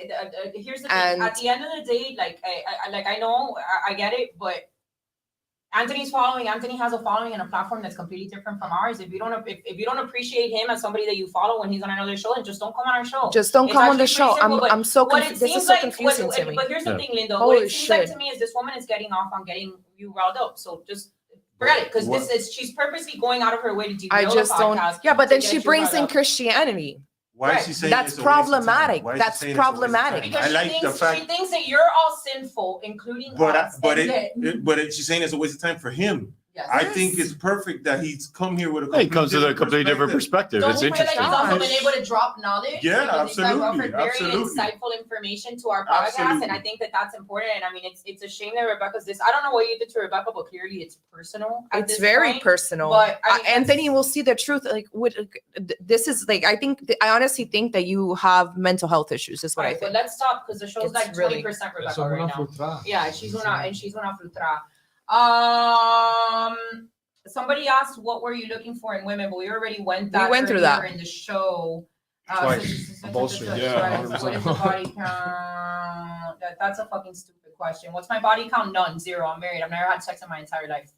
here's the thing. And- At the end of the day, I know I get it, but Anthony has a following and a platform that's completely different from ours. If you don't appreciate him as somebody that you follow when he's on another show, then just don't come on our show. Just don't It's come on the actually show. pretty simple, but I'm so what it confused. This is seems so like, confusing to me. But here's the Yeah. thing, Linda. Holy What it seems like shit. to me is this woman is getting off on getting you riled up. So just forget it, because she's purposely going out of her way to derail I just the don't. podcast. Yeah, but to then get she you brings riled in up. Christianity. Why Right. is she saying That's it's a waste of time? problematic. Why is she That's saying it's a waste of problematic. time? Because I she like the thinks, fact, she thinks that you're all sinful, including us. she's saying it's a waste of time for him. Yes. I think it's perfect that he's come here with a He comes with a completely different perspective. Don't It's you feel like interesting. he's also been Gosh. able to drop knowledge? Yeah, Because these guys absolutely, offered very absolutely. insightful information to our podcast, and I Absolutely. think that that's important. And I mean, it's a shame that Rebecca's this. I don't know what you did to Rebecca, but clearly it's personal. At It's this very point. personal. But I mean, Anthony will see the truth. Like, this is like, I honestly think that you have mental health issues. Is what I Alright, but think. let's stop because the show's It's like really- 20% Rebecca right now. Yeah, she's una frustrada. Somebody asked what were you looking for in women, but we already went that. We went through earlier that. in the show. Twice. Bullshit. Yeah, What is the body count? That's a fucking stupid question. What's my body count? None. 0. I'm married. I've never had sex in my entire life.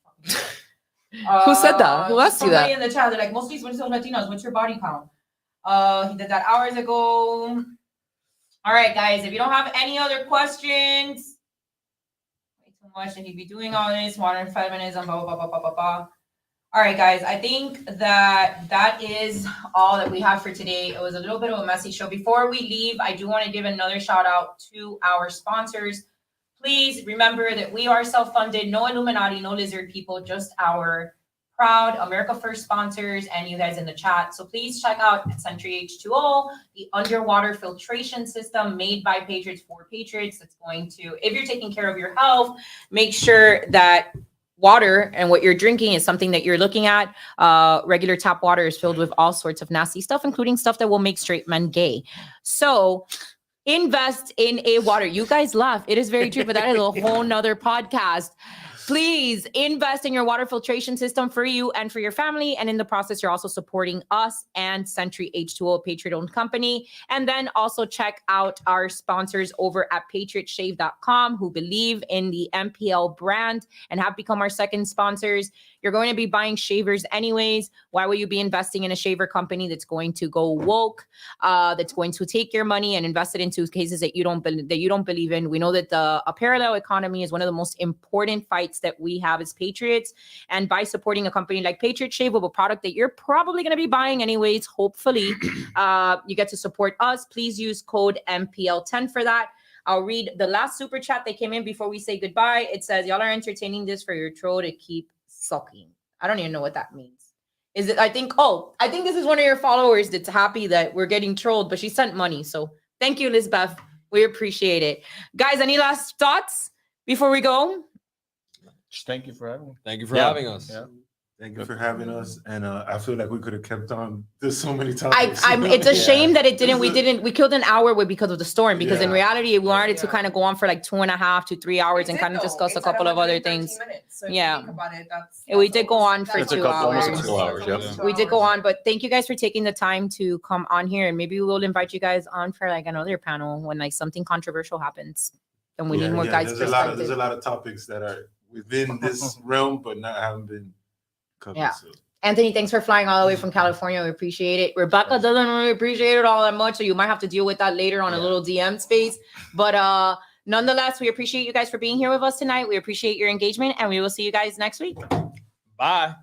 Who said that? Who asked you that? Somebody in the chat. They're like, most of these women Latinos. What's your body count? He did that hours ago. All right, guys. If you don't have any other questions, way too much, and he'd be doing all this modern feminism, blah blah blah blah blah blah. All right, guys. I think that is all that we have for today. It was a little bit of a messy show. Before we leave, I do want to give another shout out to our sponsors. Please remember that we are self-funded, no Illuminati, no lizard people, just our proud America First sponsors and you guys in the chat. So please check out Century H2O, the underwater filtration system made by Patriots for Patriots. That's going to, if you're taking care of your health, make sure that water and what you're drinking is something that you're looking at. Regular tap water is filled with all sorts of nasty stuff, including stuff that will make straight men gay. So invest in a water. You guys laugh. It is very true, but that is a whole nother podcast. Please invest in your water filtration system for you and for your family. And in the process, you're also supporting us and Century H2O, a Patriot-owned company. And then also check out our sponsors over at patriotshave.com who believe in the MPL brand and have become our second sponsors. You're going to be buying shavers anyways. Why would you be investing in a shaver company that's going to go woke, that's going to take your money and invest it into cases that you don't believe in? We know that a parallel economy is one of the most important fights that we have as patriots. And by supporting a company like Patriot Shave with a product that you're probably going to be buying anyways, hopefully, you get to support us. Please use code MPL10 for that. I'll read the last super chat that came in before we say goodbye. It says, y'all are entertaining this for your troll to keep sucking. I don't even know what that means. Is it? I think this is one of your followers that's happy that we're getting trolled, but she sent money. So thank you, Lisbeth. We appreciate it. Guys, any last thoughts before we go? Thank you for having me. Thank you for having us. Yeah. Thank you for having us. And I feel like we could have kept on. There's so many I, topics. I'm. It's a shame that it didn't. We killed an hour because of the storm. Because in Yeah. reality, we wanted to kind of go on for like 2.5 to 3 hours and kind of discuss a couple of other things. Yeah. We did go on for It's a 2 couple, almost hours. 2 hours. Yep. We did go on, but thank you guys for taking the time to come on here, and maybe we'll invite you guys on for like another panel when like something controversial happens, and we need more guys' There's perspective. a lot of topics that are within this realm, but haven't been covered. Yeah. So. Anthony, thanks for flying all the way from California. We appreciate it. Rebecca doesn't really appreciate it all that much, so you might have to deal with that later on a little DM space. But nonetheless, we appreciate you guys for being here with us tonight. We appreciate your engagement, and we will see you guys next week. Bye.